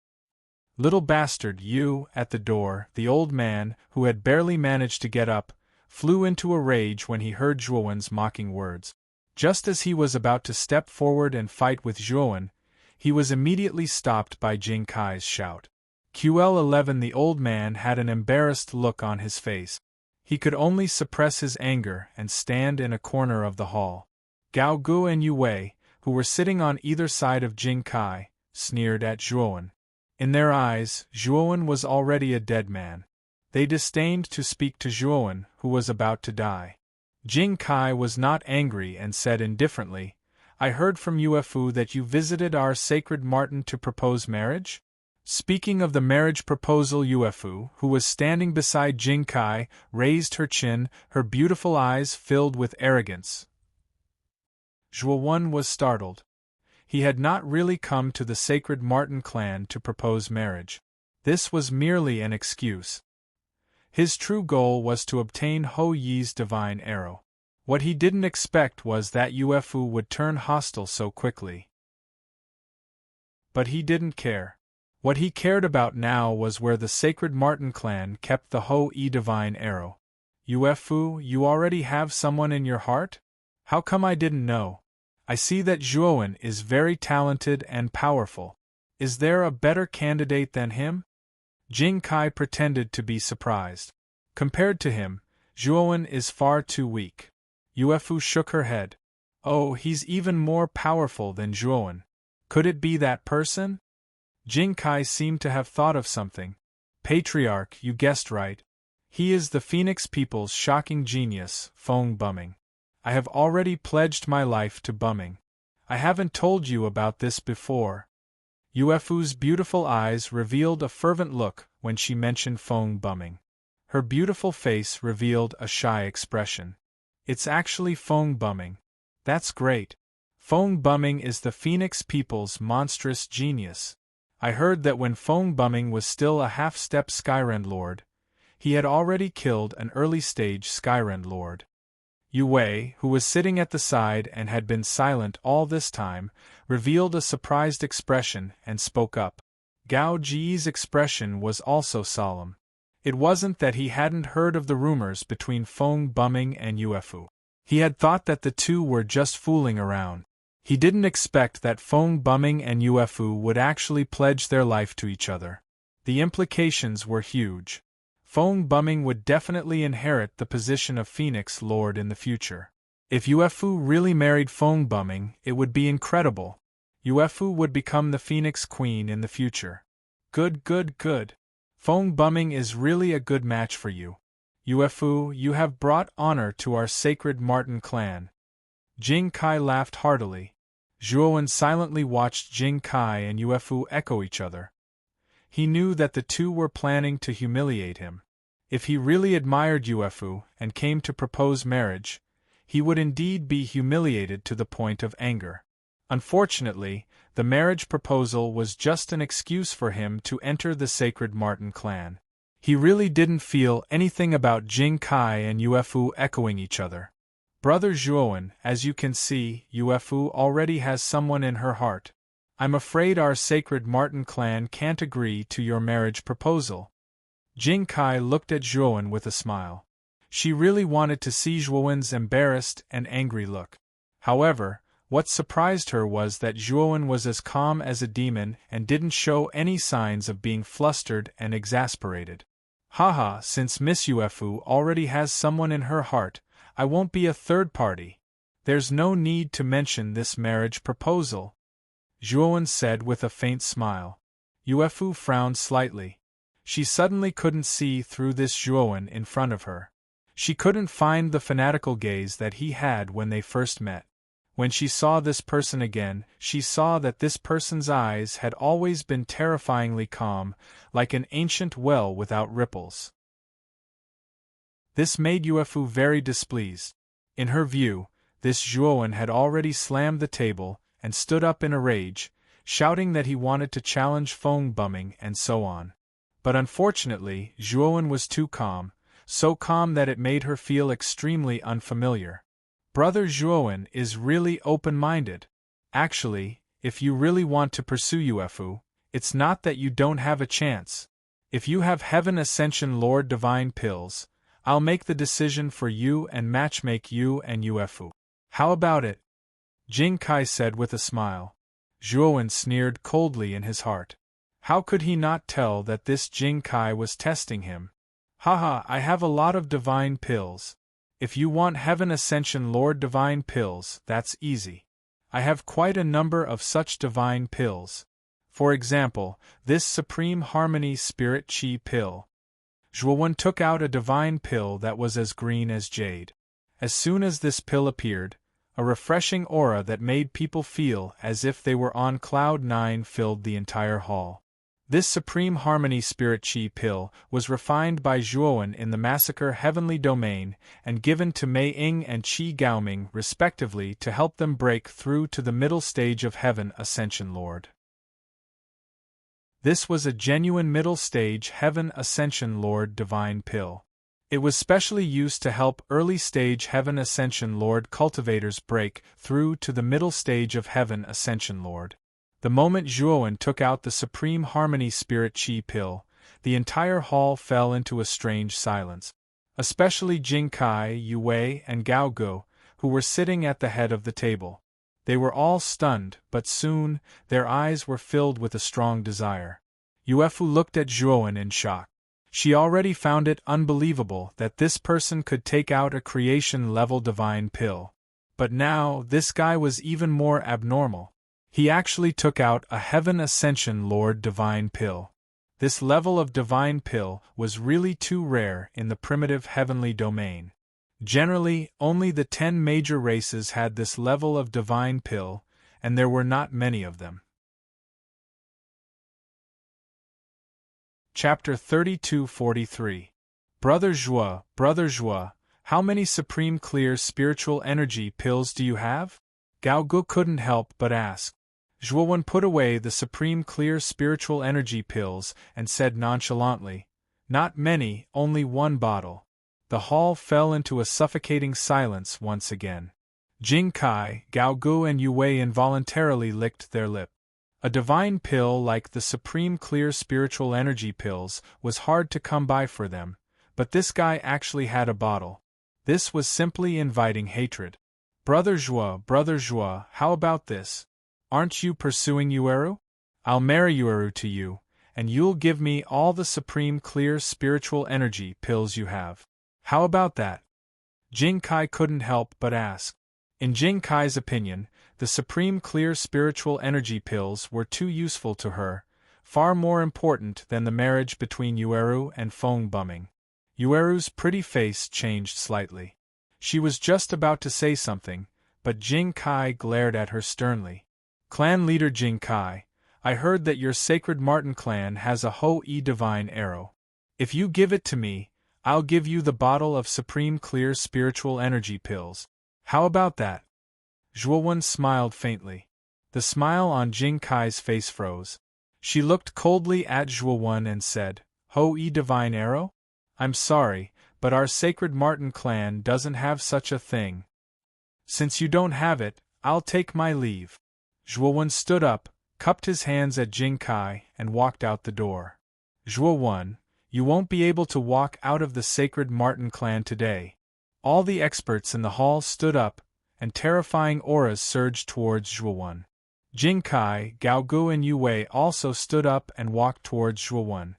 "Little bastard, you!" At the door, the old man, who had barely managed to get up, flew into a rage when he heard Zhuowen's mocking words. Just as he was about to step forward and fight with Zhuowen, he was immediately stopped by Jing Kai's shout. QL11. The old man had an embarrassed look on his face. He could only suppress his anger and stand in a corner of the hall. Gao Gu and Yu Wei, who were sitting on either side of Jing Kai, sneered at Zhuowen. In their eyes, Zhuowen was already a dead man. They disdained to speak to Zhuowen, who was about to die. Jing Kai was not angry and said indifferently, "I heard from Yuefu that you visited our sacred Martin to propose marriage?" Speaking of the marriage proposal, Yuefu, who was standing beside Jing Kai, raised her chin, her beautiful eyes filled with arrogance. Zhuowen was startled. He had not really come to the sacred Martin clan to propose marriage. This was merely an excuse. His true goal was to obtain Ho Yi's divine arrow. What he didn't expect was that Yuefu would turn hostile so quickly. But he didn't care. What he cared about now was where the sacred Martin clan kept the Ho Yi divine arrow. "Yuefu, you already have someone in your heart? How come I didn't know? I see that Zhuowen is very talented and powerful. Is there a better candidate than him?" Jing Kai pretended to be surprised. Compared to him, Zhuowen is far too weak. Yuefu shook her head. "Oh, he's even more powerful than Zhuowen. Could it be that person?" Jing Kai seemed to have thought of something. "Patriarch, you guessed right. He is the Phoenix people's shocking genius, Feng Bumming. I have already pledged my life to Bumming. I haven't told you about this before." Yuefu's beautiful eyes revealed a fervent look when she mentioned Feng Bumming. Her beautiful face revealed a shy expression. "It's actually Feng Bumming. That's great. Feng Bumming is the Phoenix people's monstrous genius. I heard that when Feng Bumming was still a half-step Skyrend Lord, he had already killed an early-stage Skyrend Lord." Yu Wei, who was sitting at the side and had been silent all this time, revealed a surprised expression and spoke up. Gao Ji's expression was also solemn. It wasn't that he hadn't heard of the rumors between Feng Bumming and Yuefu. He had thought that the two were just fooling around. He didn't expect that Feng Bumming and Yuefu would actually pledge their life to each other. The implications were huge. Feng Bumming would definitely inherit the position of Phoenix Lord in the future. If Yuefu really married Feng Bumming, it would be incredible. Yuefu would become the Phoenix Queen in the future. Good. Feng Bumming is really a good match for you. Yuefu, you have brought honor to our sacred Martin clan. Jing Kai laughed heartily. Zhuowen silently watched Jing Kai and Yuefu echo each other. He knew that the two were planning to humiliate him. If he really admired Yuefu and came to propose marriage, he would indeed be humiliated to the point of anger. Unfortunately, the marriage proposal was just an excuse for him to enter the sacred Martin clan. He really didn't feel anything about Jing Kai and Yuefu echoing each other. "Brother Zhuowen, as you can see, Yuefu already has someone in her heart. I'm afraid our sacred Martin clan can't agree to your marriage proposal." Jing Kai looked at Zhuowen with a smile. She really wanted to see Zhuowen's embarrassed and angry look. However, what surprised her was that Zhuowen was as calm as a demon and didn't show any signs of being flustered and exasperated. "Haha, since Miss Yuefu already has someone in her heart, I won't be a third party. There's no need to mention this marriage proposal," Zhuowen said with a faint smile. Yuefu frowned slightly. She suddenly couldn't see through this Zhuowen in front of her. She couldn't find the fanatical gaze that he had when they first met. When she saw this person again, she saw that this person's eyes had always been terrifyingly calm, like an ancient well without ripples. This made Yuefu very displeased. In her view, this Zhuowen had already slammed the table and stood up in a rage, shouting that he wanted to challenge Feng Bumming and so on. But unfortunately, Zhuowen was too calm, so calm that it made her feel extremely unfamiliar. Brother Zhuowen is really open-minded. Actually, if you really want to pursue Yuefu, it's not that you don't have a chance. If you have Heaven Ascension Lord Divine Pills, I'll make the decision for you and matchmake you and Yuefu. How about it? Jing Kai said with a smile. Zhuowen sneered coldly in his heart. How could he not tell that this Jing Kai was testing him? Haha, I have a lot of divine pills. If you want Heaven Ascension Lord divine pills, that's easy. I have quite a number of such divine pills. For example, this Supreme Harmony Spirit Chi pill. Zhuowen took out a divine pill that was as green as jade. As soon as this pill appeared, a refreshing aura that made people feel as if they were on cloud nine filled the entire hall. This Supreme Harmony Spirit Chi pill was refined by Zhuowen in the Massacre Heavenly Domain and given to Mei Ying and Qi Gaoming respectively to help them break through to the middle stage of Heaven Ascension Lord. This was a genuine middle stage Heaven Ascension Lord divine pill. It was specially used to help early stage Heaven Ascension Lord cultivators break through to the middle stage of Heaven Ascension Lord. The moment Zhuowen took out the Supreme Harmony Spirit Chi pill, the entire hall fell into a strange silence. Especially Jing Kai, Yu Wei, and Gao Gu, who were sitting at the head of the table. They were all stunned, but soon, their eyes were filled with a strong desire. Yuefu looked at Zhuowen in shock. She already found it unbelievable that this person could take out a creation-level divine pill. But now, this guy was even more abnormal. He actually took out a Heaven Ascension Lord divine pill. This level of divine pill was really too rare in the primitive heavenly domain. Generally, only the 10 major races had this level of divine pill, and there were not many of them. Chapter 32-43. Brother Zhuo, how many supreme clear spiritual energy pills do you have? Gao Gu couldn't help but ask. Zhuowen put away the supreme clear spiritual energy pills and said nonchalantly, "Not many, only 1 bottle." The hall fell into a suffocating silence once again. Jing Kai, Gao Gu and Yu Wei involuntarily licked their lip. A divine pill like the supreme clear spiritual energy pills was hard to come by for them, but this guy actually had a bottle. This was simply inviting hatred. Brother Zhuo, how about this? Aren't you pursuing Yueru? I'll marry Yueru to you, and you'll give me all the supreme clear spiritual energy pills you have. How about that? Jing Kai couldn't help but ask. In Jing Kai's opinion, the supreme clear spiritual energy pills were too useful to her, far more important than the marriage between Yueru and Feng Bumming. Yueru's pretty face changed slightly. She was just about to say something, but Jing Kai glared at her sternly. Clan leader Jing Kai, I heard that your Sacred Marten clan has a Ho-E divine arrow. If you give it to me, I'll give you the bottle of supreme clear spiritual energy pills. How about that? Zhuowen smiled faintly. The smile on Jing Kai's face froze. She looked coldly at Zhuowen and said, Ho-E divine arrow? I'm sorry, but our Sacred Marten clan doesn't have such a thing. Since you don't have it, I'll take my leave. Zhuowen stood up, cupped his hands at Jing Kai, and walked out the door. Zhuowen, you won't be able to walk out of the Sacred Marten clan today. All the experts in the hall stood up, and terrifying auras surged towards Zhuowen. Jing Kai, Gao Gu and Yu Wei also stood up and walked towards Zhuowen.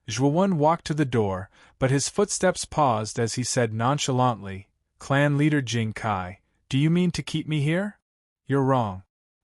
Zhuowen walked to the door, but his footsteps paused as he said nonchalantly, Clan leader Jing Kai, do you mean to keep me here? You're wrong.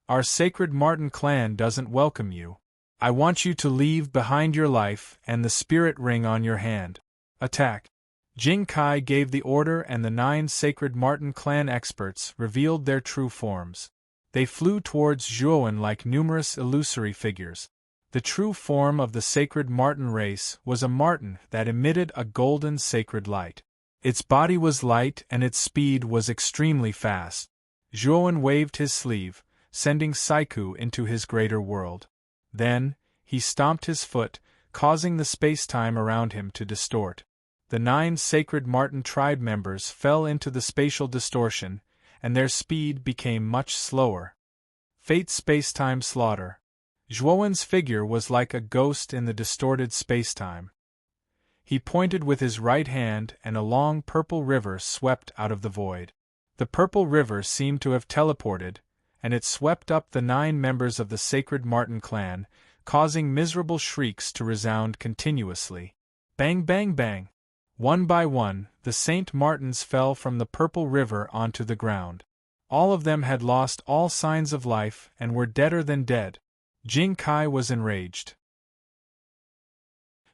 Our Sacred Marten clan doesn't welcome you. I want you to leave behind your life and the spirit ring on your hand. Attack. Jing Kai gave the order and the 9 Sacred Marten clan experts revealed their true forms. They flew towards Zhuowen like numerous illusory figures. The true form of the Sacred Marten race was a marten that emitted a golden sacred light. Its body was light and its speed was extremely fast. Zhuowen waved his sleeve, sending Saiku into his greater world. Then, he stomped his foot, causing the space-time around him to distort. The 9 Sacred Marten tribe members fell into the spatial distortion, and their speed became much slower. Fate space-time slaughter. Zhuowen's figure was like a ghost in the distorted space-time. He pointed with his right hand and a long purple river swept out of the void. The purple river seemed to have teleported, and it swept up the 9 members of the Sacred Marten clan, causing miserable shrieks to resound continuously. Bang bang bang! One by one, the Saint Martins fell from the purple river onto the ground. All of them had lost all signs of life and were deader than dead. Jing Kai was enraged.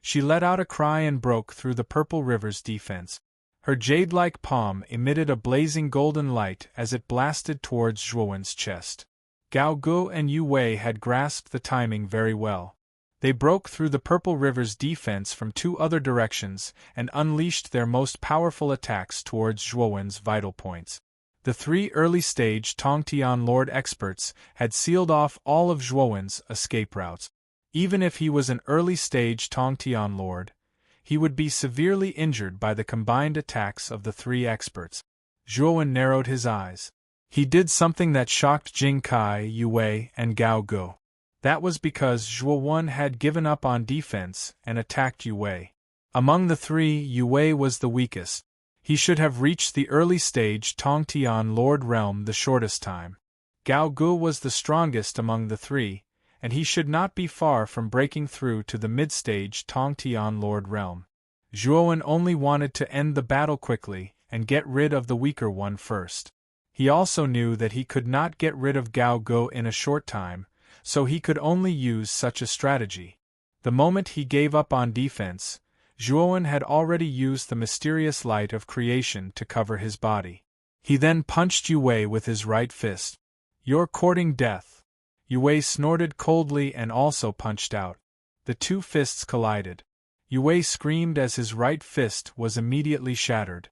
She let out a cry and broke through the purple river's defense. Her jade-like palm emitted a blazing golden light as it blasted towards Zhuowen's chest. Gao Gu and Yu Wei had grasped the timing very well. They broke through the purple river's defense from two other directions and unleashed their most powerful attacks towards Zhuowen's vital points. The three early-stage Tongtian Lord experts had sealed off all of Zhuowen's escape routes. Even if he was an early-stage Tongtian Lord, he would be severely injured by the combined attacks of the three experts. Zhuowen narrowed his eyes. He did something that shocked Jing Kai, Yu Wei, and Gao Gu. That was because Zhuowen had given up on defense and attacked Yu Wei. Among the three, Yu Wei was the weakest. He should have reached the early-stage Tongtian Lord realm the shortest time. Gao Gu was the strongest among the three, and he should not be far from breaking through to the mid-stage Tongtian Lord realm. Zhuowen only wanted to end the battle quickly and get rid of the weaker one first. He also knew that he could not get rid of Gao Gu in a short time, so he could only use such a strategy. The moment he gave up on defense, Zhuowen had already used the mysterious light of creation to cover his body. He then punched Yu Wei with his right fist. "You're courting death." Yu Wei snorted coldly and also punched out. The two fists collided. Yu Wei screamed as his right fist was immediately shattered.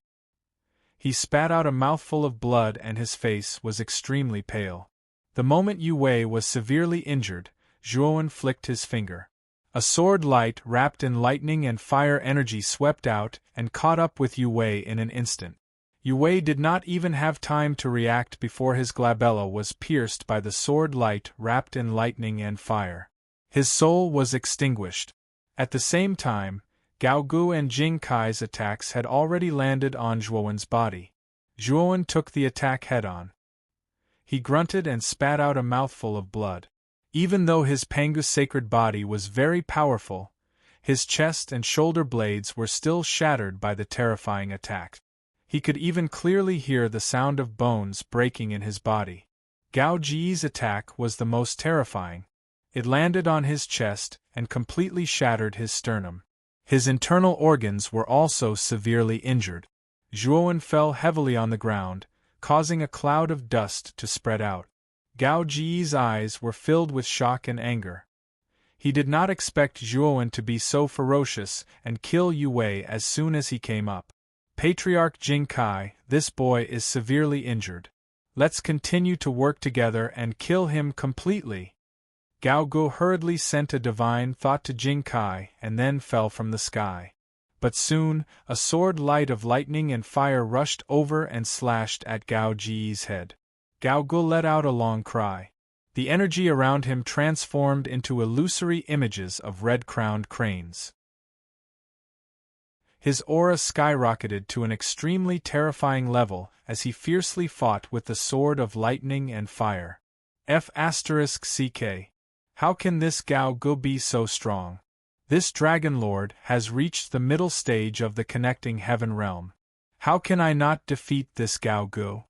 He spat out a mouthful of blood and his face was extremely pale. The moment Yu Wei was severely injured, Zhuowen flicked his finger. A sword light wrapped in lightning and fire energy swept out and caught up with Yu Wei in an instant. Yu Wei did not even have time to react before his glabella was pierced by the sword light wrapped in lightning and fire. His soul was extinguished. At the same time, Gao Gu and Jing Kai's attacks had already landed on Zhuowen's body. Zhuowen took the attack head-on. He grunted and spat out a mouthful of blood. Even though his Pangu's sacred body was very powerful, his chest and shoulder blades were still shattered by the terrifying attack. He could even clearly hear the sound of bones breaking in his body. Gao Ji's attack was the most terrifying. It landed on his chest and completely shattered his sternum. His internal organs were also severely injured. Zhuowen fell heavily on the ground, causing a cloud of dust to spread out. Gao Ji's eyes were filled with shock and anger. He did not expect Zhuowen to be so ferocious and kill Yu Wei as soon as he came up. "Patriarch Jing Kai, this boy is severely injured. Let's continue to work together and kill him completely." Gao Gu hurriedly sent a divine thought to Jing Kai and then fell from the sky. But soon, a sword light of lightning and fire rushed over and slashed at Gao Ji's head. Gao Gu let out a long cry. The energy around him transformed into illusory images of red-crowned cranes. His aura skyrocketed to an extremely terrifying level as he fiercely fought with the sword of lightning and fire. F***ck. How can this Gao Gu be so strong? This Dragon Lord has reached the middle stage of the connecting heaven realm. How can I not defeat this Gao Gu?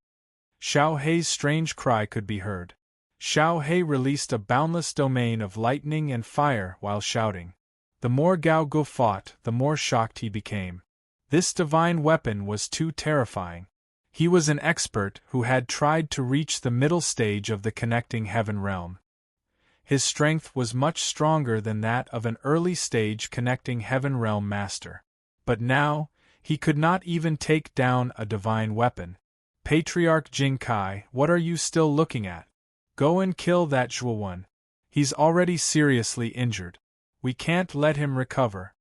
Xiao Hei's strange cry could be heard. Xiao Hei released a boundless domain of lightning and fire while shouting. The more Gao Gu fought, the more shocked he became. This divine weapon was too terrifying. He was an expert who had tried to reach the middle stage of the connecting heaven realm. His strength was much stronger than that of an early-stage connecting heaven realm master. But now, he could not even take down a divine weapon. "Patriarch Jing Kai, what are you still looking at? Go and kill that Zhuowen. He's already seriously injured. We can't let him recover,"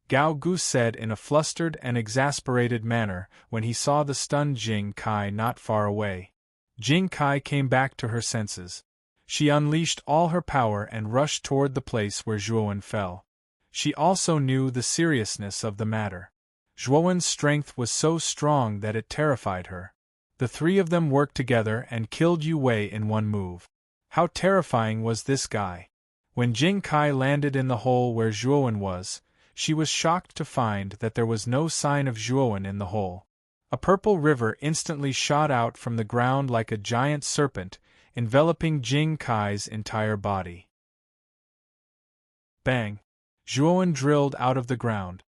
Gao Gu said in a flustered and exasperated manner when he saw the stunned Jing Kai not far away. Jing Kai came back to her senses. She unleashed all her power and rushed toward the place where Zhuowen fell. She also knew the seriousness of the matter. Zhuowen's strength was so strong that it terrified her. The three of them worked together and killed Yu Wei in one move. How terrifying was this guy? When Jing Kai landed in the hole where Zhuowen was, she was shocked to find that there was no sign of Zhuowen in the hole. A purple river instantly shot out from the ground like a giant serpent, enveloping Jing Kai's entire body. Bang! Zhuowen drilled out of the ground.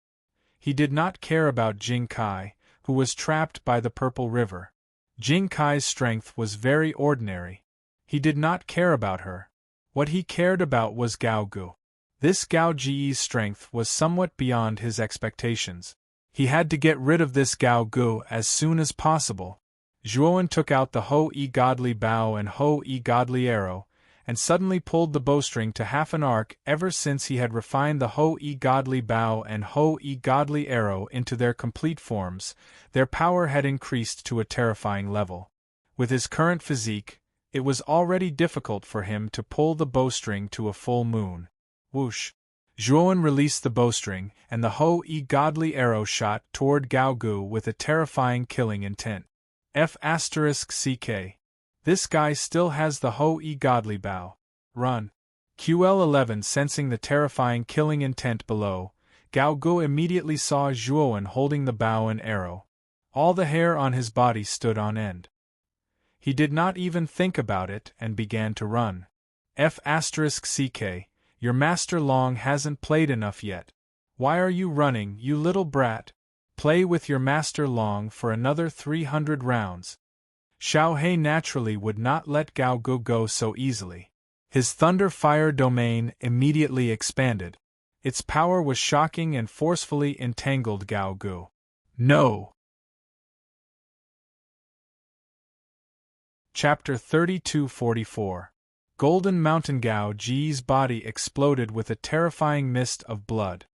He did not care about Jing Kai, who was trapped by the purple river. Jing Kai's strength was very ordinary. He did not care about her. What he cared about was Gao Gu. This Gao Ji's strength was somewhat beyond his expectations. He had to get rid of this Gao Gu as soon as possible. Zhuowen took out the Ho-E Godly Bow and Ho-E Godly Arrow, and suddenly pulled the bowstring to half an arc. Ever since he had refined the Ho-E Godly Bow and Ho-E Godly Arrow into their complete forms, their power had increased to a terrifying level. With his current physique, it was already difficult for him to pull the bowstring to a full moon. Whoosh! Zhuowen released the bowstring, and the Ho-E Godly Arrow shot toward Gao Gu with a terrifying killing intent. F***CK. This guy still has the Ho-E Godly Bow. Run! QL11 sensing the terrifying killing intent below, Gao Gu immediately saw Zhuowen holding the bow and arrow. All the hair on his body stood on end. He did not even think about it and began to run. F***CK. Your Master Long hasn't played enough yet. Why are you running, you little brat? Play with your Master Long for another 300 rounds. Xiao He naturally would not let Gao Gu go so easily. His Thunder Fire domain immediately expanded. Its power was shocking and forcefully entangled Gao Gu. No! Chapter 3244. Golden Mountain. Gao Ji's body exploded with a terrifying mist of blood.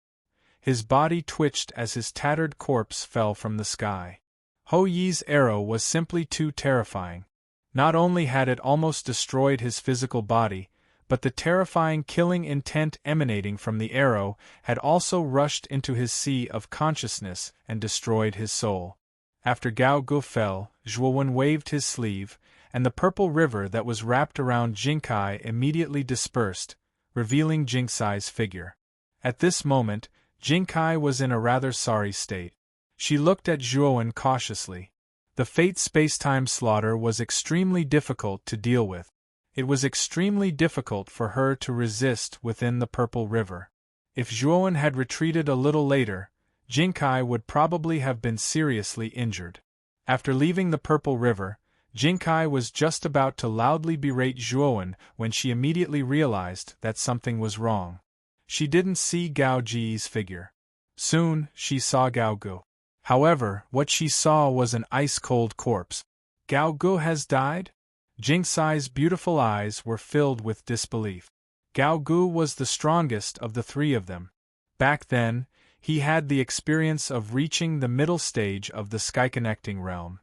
His body twitched as his tattered corpse fell from the sky. Ho Yi's arrow was simply too terrifying. Not only had it almost destroyed his physical body, but the terrifying killing intent emanating from the arrow had also rushed into his sea of consciousness and destroyed his soul. After Gao Gu fell, Zhuowen waved his sleeve, and the purple river that was wrapped around Jing Kai immediately dispersed, revealing Jing Sai's figure. At this moment, Jing Kai was in a rather sorry state. She looked at Zhuowen cautiously. The Fate Spacetime slaughter was extremely difficult to deal with. It was extremely difficult for her to resist within the purple river. If Zhuowen had retreated a little later, Jing Kai would probably have been seriously injured. After leaving the purple river, Jing Kai was just about to loudly berate Zhuowen when she immediately realized that something was wrong. She didn't see Gao Ji's figure. Soon, she saw Gao Gu. However, what she saw was an ice-cold corpse. Gao Gu has died? Jing Sai's beautiful eyes were filled with disbelief. Gao Gu was the strongest of the three of them. Back then, he had the experience of reaching the middle stage of the sky-connecting realm.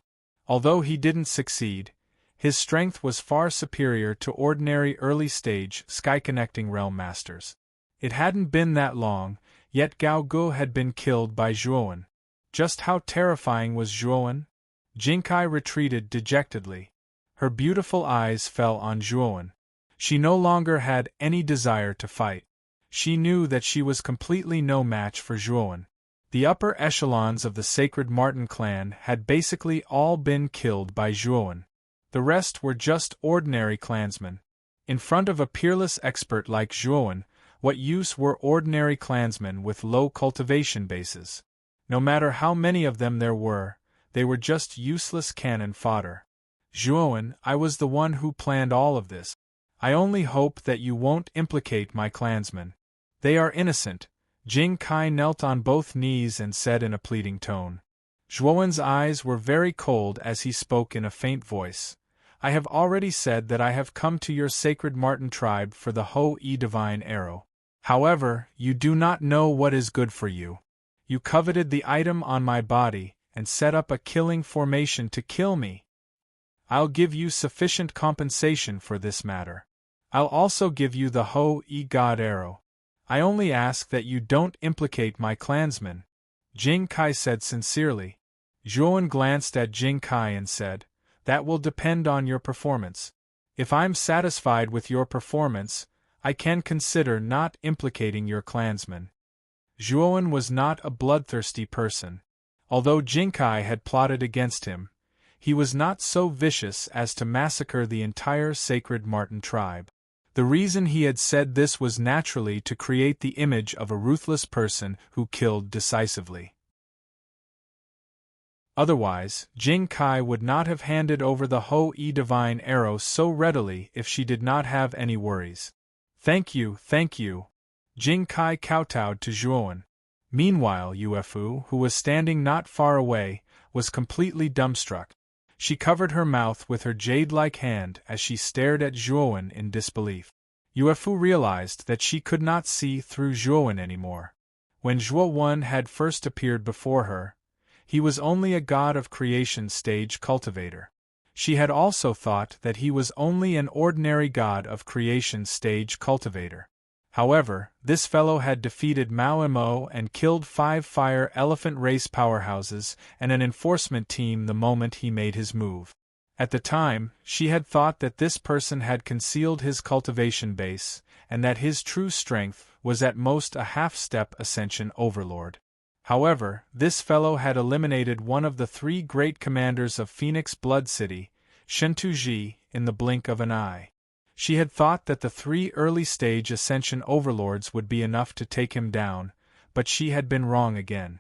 Although he didn't succeed, his strength was far superior to ordinary early-stage sky-connecting realm masters. It hadn't been that long, yet Gao Gu had been killed by Zhuowen. Just how terrifying was Zhuowen? Jing Kai retreated dejectedly. Her beautiful eyes fell on Zhuowen. She no longer had any desire to fight. She knew that she was completely no match for Zhuowen. The upper echelons of the Sacred Marten clan had basically all been killed by Zhuowen. The rest were just ordinary clansmen. In front of a peerless expert like Zhuowen, what use were ordinary clansmen with low cultivation bases? No matter how many of them there were, they were just useless cannon fodder. Zhuowen, I was the one who planned all of this. I only hope that you won't implicate my clansmen. They are innocent. Jing Kai knelt on both knees and said in a pleading tone. Zhuowen's eyes were very cold as he spoke in a faint voice. I have already said that I have come to your Sacred Marten tribe for the Ho-E Divine Arrow. However, you do not know what is good for you. You coveted the item on my body, and set up a killing formation to kill me. I'll give you sufficient compensation for this matter. I'll also give you the Ho-E God Arrow. I only ask that you don't implicate my clansmen. Jing Kai said sincerely. Zhuowen glanced at Jing Kai and said, that will depend on your performance. If I'm satisfied with your performance, I can consider not implicating your clansmen. Zhuowen was not a bloodthirsty person. Although Jinkai had plotted against him, he was not so vicious as to massacre the entire Sacred Marten tribe. The reason he had said this was naturally to create the image of a ruthless person who killed decisively. Otherwise, Jing Kai would not have handed over the Ho-E divine arrow so readily if she did not have any worries. Thank you, thank you. Jing Kai kowtowed to Zhuowen. Meanwhile, Yuefu, who was standing not far away, was completely dumbstruck. She covered her mouth with her jade-like hand as she stared at Zhuowen in disbelief. Yuefu realized that she could not see through Zhuowen anymore. When Zhuowen had first appeared before her, he was only a god of creation stage cultivator. She had also thought that he was only an ordinary god of creation stage cultivator. However, this fellow had defeated Mao Mo and killed 5 fire elephant race powerhouses and an enforcement team the moment he made his move. At the time, she had thought that this person had concealed his cultivation base, and that his true strength was at most a half-step ascension overlord. However, this fellow had eliminated one of the 3 great commanders of Phoenix Blood City, Shentuji, in the blink of an eye. She had thought that the 3 early-stage ascension overlords would be enough to take him down, but she had been wrong again.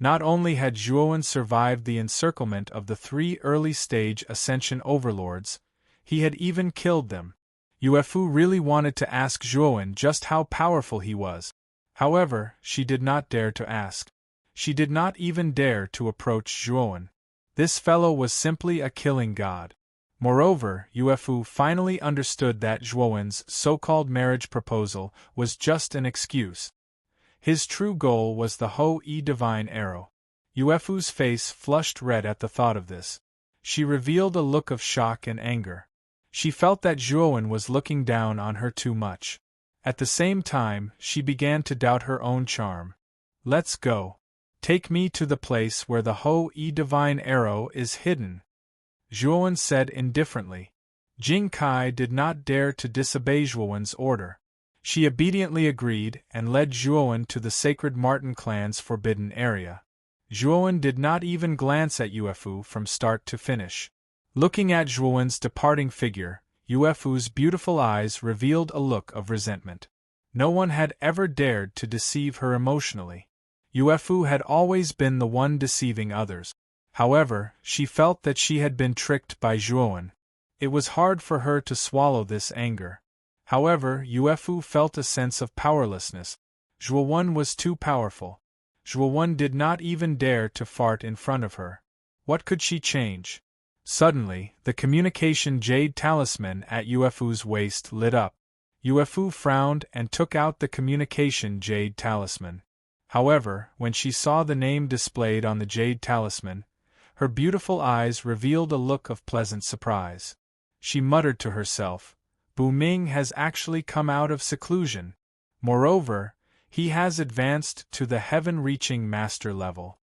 Not only had Zhuowen survived the encirclement of the 3 early-stage ascension overlords, he had even killed them. Yuefu really wanted to ask Zhuowen just how powerful he was. However, she did not dare to ask. She did not even dare to approach Zhuowen. This fellow was simply a killing god. Moreover, Yuefu finally understood that Zhuowen's so-called marriage proposal was just an excuse. His true goal was the Ho-E divine arrow. Yuefu's face flushed red at the thought of this. She revealed a look of shock and anger. She felt that Zhuowen was looking down on her too much. At the same time, she began to doubt her own charm. Let's go. Take me to the place where the Ho-E divine arrow is hidden, Zhuowen said indifferently. Jing Kai did not dare to disobey Zhuowen's order. She obediently agreed and led Zhuowen to the Sacred Marten clan's forbidden area. Zhuowen did not even glance at Yuefu from start to finish. Looking at Zhuowen's departing figure, Yuefu's beautiful eyes revealed a look of resentment. No one had ever dared to deceive her emotionally. Yuefu had always been the one deceiving others. However, she felt that she had been tricked by Zhuowen. It was hard for her to swallow this anger. However, Yuefu felt a sense of powerlessness. Zhuowen was too powerful. Zhuowen did not even dare to fart in front of her. What could she change? Suddenly, the communication jade talisman at Yuefu's waist lit up. Yuefu frowned and took out the communication jade talisman. However, when she saw the name displayed on the jade talisman, her beautiful eyes revealed a look of pleasant surprise. She muttered to herself, Bu Ming has actually come out of seclusion. Moreover, he has advanced to the heaven-reaching master level.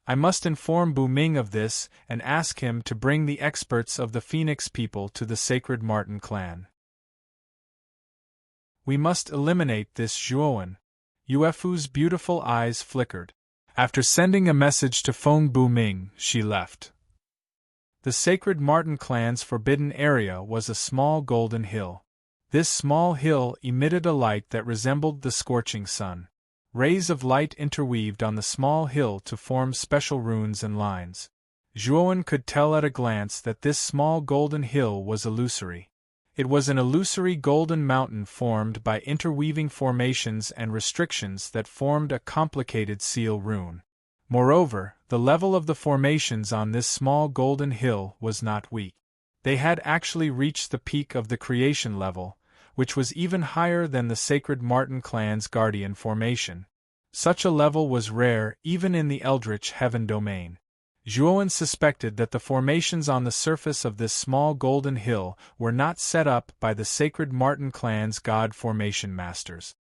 I must inform Bu Ming of this and ask him to bring the experts of the Phoenix people to the Sacred Marten clan. We must eliminate this Zhuowen. Yuefu's beautiful eyes flickered. After sending a message to Feng Bu Ming, she left. The Sacred Marten clan's forbidden area was a small golden hill. This small hill emitted a light that resembled the scorching sun. Rays of light interweaved on the small hill to form special runes and lines. Zhuowen could tell at a glance that this small golden hill was illusory. It was an illusory golden mountain formed by interweaving formations and restrictions that formed a complicated seal rune. Moreover, the level of the formations on this small golden hill was not weak. They had actually reached the peak of the creation level, which was even higher than the Sacred Marten clan's guardian formation. Such a level was rare even in the Eldritch Heaven domain. Zhuowen suspected that the formations on the surface of this small golden hill were not set up by the Sacred Marten clan's god formation masters.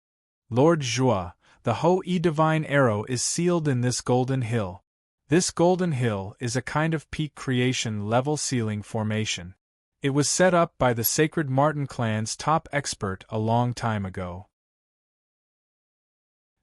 Lord Zhua, the Ho-E divine arrow is sealed in this golden hill. This golden hill is a kind of peak creation level sealing formation. It was set up by the Sacred Marten clan's top expert a long time ago.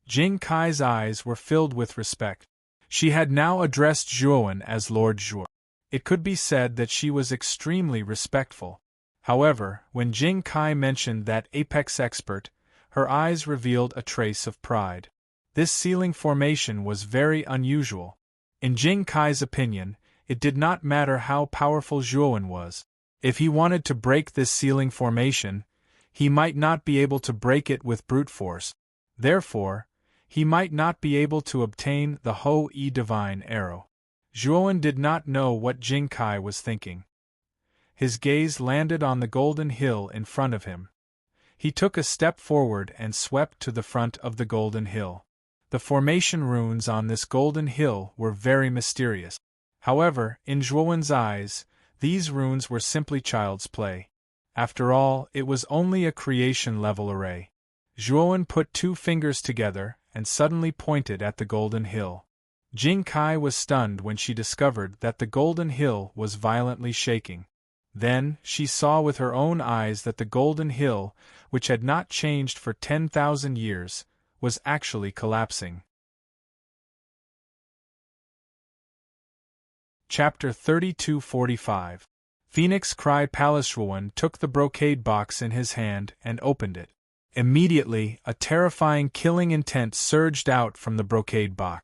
Jing Kai's eyes were filled with respect. She had now addressed Zhuowen as Lord Zhuo. It could be said that she was extremely respectful. However, when Jing Kai mentioned that apex expert, her eyes revealed a trace of pride. This sealing formation was very unusual. In Jing Kai's opinion, it did not matter how powerful Zhuowen was. If he wanted to break this sealing formation, he might not be able to break it with brute force. Therefore, he might not be able to obtain the Ho-E Divine Arrow. Zhuowen did not know what Jing Kai was thinking. His gaze landed on the golden hill in front of him. He took a step forward and swept to the front of the golden hill. The formation runes on this golden hill were very mysterious. However, in Zhuowen's eyes, these runes were simply child's play. After all, it was only a creation-level array. Zhuowen put two fingers together and suddenly pointed at the golden hill. Jing Kai was stunned when she discovered that the golden hill was violently shaking. Then, she saw with her own eyes that the golden hill, which had not changed for 10,000 years, was actually collapsing. Chapter 3245. Phoenix Cry Palace. Zhuowen took the brocade box in his hand and opened it. Immediately, a terrifying killing intent surged out from the brocade box.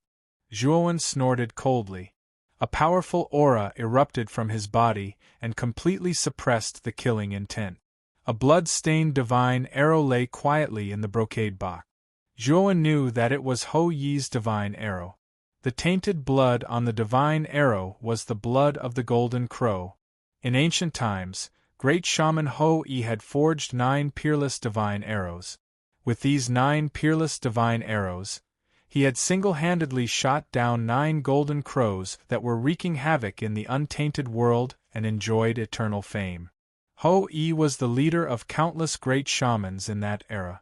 Zhuowen snorted coldly. A powerful aura erupted from his body and completely suppressed the killing intent. A blood-stained divine arrow lay quietly in the brocade box. Zhuowen knew that it was Ho-Yi's divine arrow. The tainted blood on the divine arrow was the blood of the Golden Crow. In ancient times, great shaman Ho-Yi had forged 9 peerless divine arrows. With these 9 peerless divine arrows, he had single-handedly shot down 9 golden crows that were wreaking havoc in the untainted world and enjoyed eternal fame. Ho-Yi was the leader of countless great shamans in that era.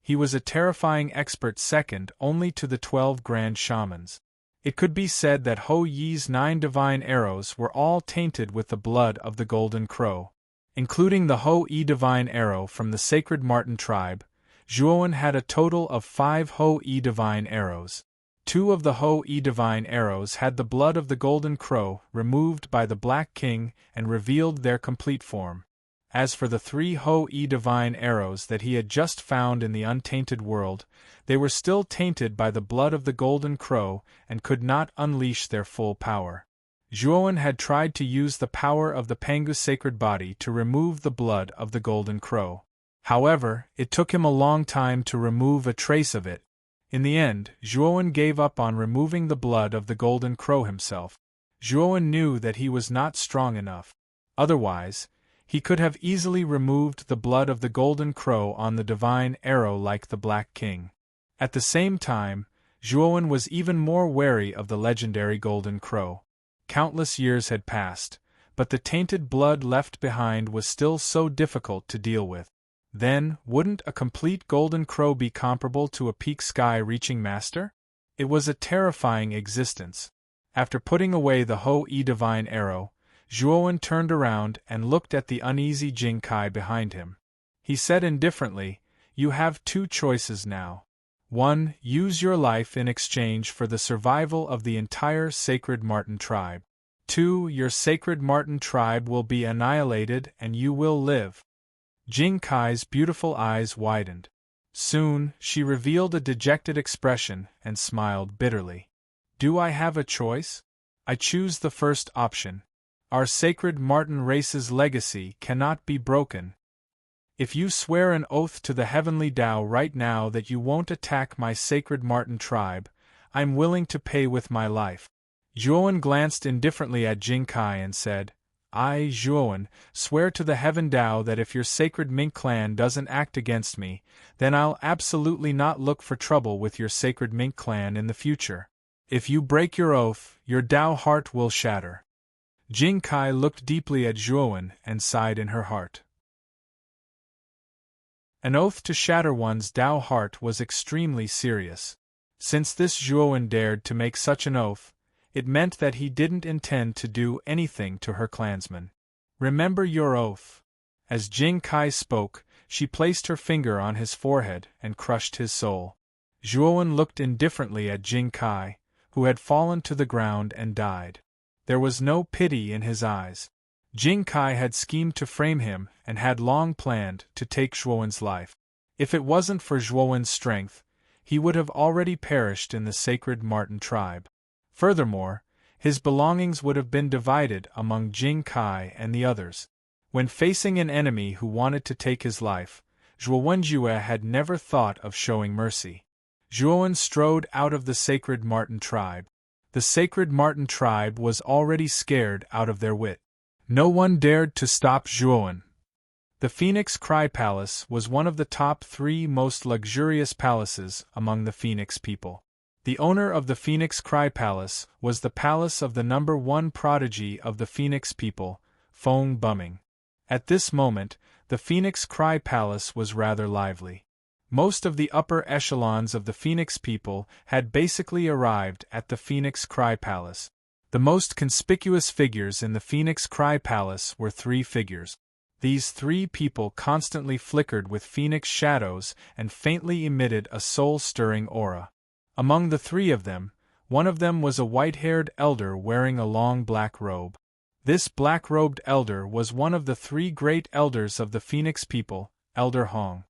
He was a terrifying expert second only to the 12 grand shamans. It could be said that Ho-Yi's 9 divine arrows were all tainted with the blood of the Golden Crow. Including the Ho-Yi divine arrow from the Sacred Marten tribe, Zhuowen had a total of 5 Ho-Yi divine arrows. 2 of the Ho-Yi divine arrows had the blood of the Golden Crow removed by the Black King and revealed their complete form. As for the 3 Ho-Yi divine arrows that he had just found in the untainted world, they were still tainted by the blood of the Golden Crow and could not unleash their full power. Zhuowen had tried to use the power of the Pangu sacred body to remove the blood of the Golden Crow. However, it took him a long time to remove a trace of it. In the end, Zhuowen gave up on removing the blood of the Golden Crow himself. Zhuowen knew that he was not strong enough. Otherwise, he could have easily removed the blood of the Golden Crow on the divine arrow like the Black King. At the same time, Zhuowen was even more wary of the legendary Golden Crow. Countless years had passed, but the tainted blood left behind was still so difficult to deal with. Then, wouldn't a complete Golden Crow be comparable to a peak sky-reaching master? It was a terrifying existence. After putting away the Ho-Yi divine arrow, Zhuowen turned around and looked at the uneasy Jing Kai behind him. He said indifferently, "You have 2 choices now. 1. Use your life in exchange for the survival of the entire Sacred Marten tribe. 2. Your Sacred Marten tribe will be annihilated and you will live." Jing Kai's beautiful eyes widened. Soon, she revealed a dejected expression and smiled bitterly. "Do I have a choice? I choose the first option. Our Sacred Marten race's legacy cannot be broken. If you swear an oath to the Heavenly Tao right now that you won't attack my Sacred Marten tribe, I'm willing to pay with my life." Zhuowen glanced indifferently at Jing Kai and said, "I, Zhuowen, swear to the Heaven Tao that if your Sacred Mink clan doesn't act against me, then I'll absolutely not look for trouble with your Sacred Mink clan in the future. If you break your oath, your Tao heart will shatter." Jing Kai looked deeply at Zhuowen and sighed in her heart. An oath to shatter one's Tao heart was extremely serious. Since this Zhuowen dared to make such an oath, it meant that he didn't intend to do anything to her clansmen. Remember your oath. As Jing Kai spoke, she placed her finger on his forehead and crushed his soul. Zhuowen looked indifferently at Jing Kai, who had fallen to the ground and died. There was no pity in his eyes. Jing Kai had schemed to frame him and had long planned to take Zhuowen's life. If it wasn't for Zhuowen's strength, he would have already perished in the sacred Marten tribe. Furthermore, his belongings would have been divided among Jing Kai and the others. When facing an enemy who wanted to take his life, Zhuowenjue had never thought of showing mercy. Zhuowen strode out of the sacred Marten tribe. The sacred Marten tribe was already scared out of their wit. No one dared to stop Zhuowen. The Phoenix Cry Palace was one of the top 3 most luxurious palaces among the Phoenix people. The owner of the Phoenix Cry Palace was the palace of the #1 prodigy of the Phoenix people, Feng Bumming. At this moment, the Phoenix Cry Palace was rather lively. Most of the upper echelons of the Phoenix people had basically arrived at the Phoenix Cry Palace. The most conspicuous figures in the Phoenix Cry Palace were 3 figures. These 3 people constantly flickered with phoenix shadows and faintly emitted a soul-stirring aura. Among the 3 of them, one of them was a white-haired elder wearing a long black robe. This black-robed elder was one of the 3 great elders of the Phoenix people, Elder Hong.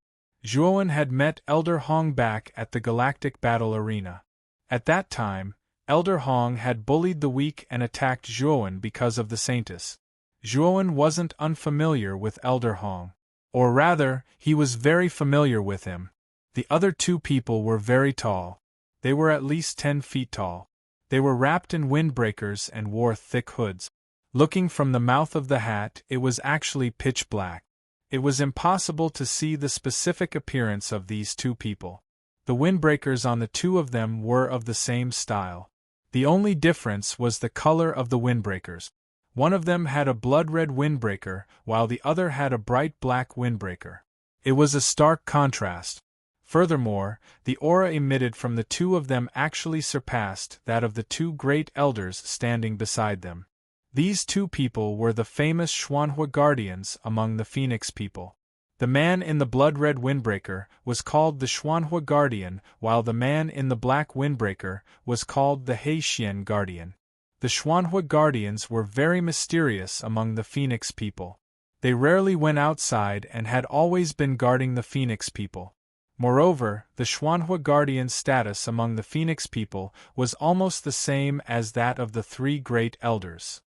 Zhuowen had met Elder Hong back at the Galactic Battle Arena. At that time, Elder Hong had bullied the weak and attacked Zhuowen because of the Saintess. Zhuowen wasn't unfamiliar with Elder Hong. Or rather, he was very familiar with him. The other 2 people were very tall. They were at least 10 feet tall. They were wrapped in windbreakers and wore thick hoods. Looking from the mouth of the hat, it was actually pitch black. It was impossible to see the specific appearance of these 2 people. The windbreakers on the 2 of them were of the same style. The only difference was the color of the windbreakers. One of them had a blood-red windbreaker, while the other had a bright black windbreaker. It was a stark contrast. Furthermore, the aura emitted from the 2 of them actually surpassed that of the 2 great elders standing beside them. These 2 people were the famous Xuanhua guardians among the Phoenix people. The man in the blood-red windbreaker was called the Xuanhua guardian, while the man in the black windbreaker was called the Heixian guardian. The Xuanhua guardians were very mysterious among the Phoenix people. They rarely went outside and had always been guarding the Phoenix people. Moreover, the Xuanhua guardian's status among the Phoenix people was almost the same as that of the 3 great elders.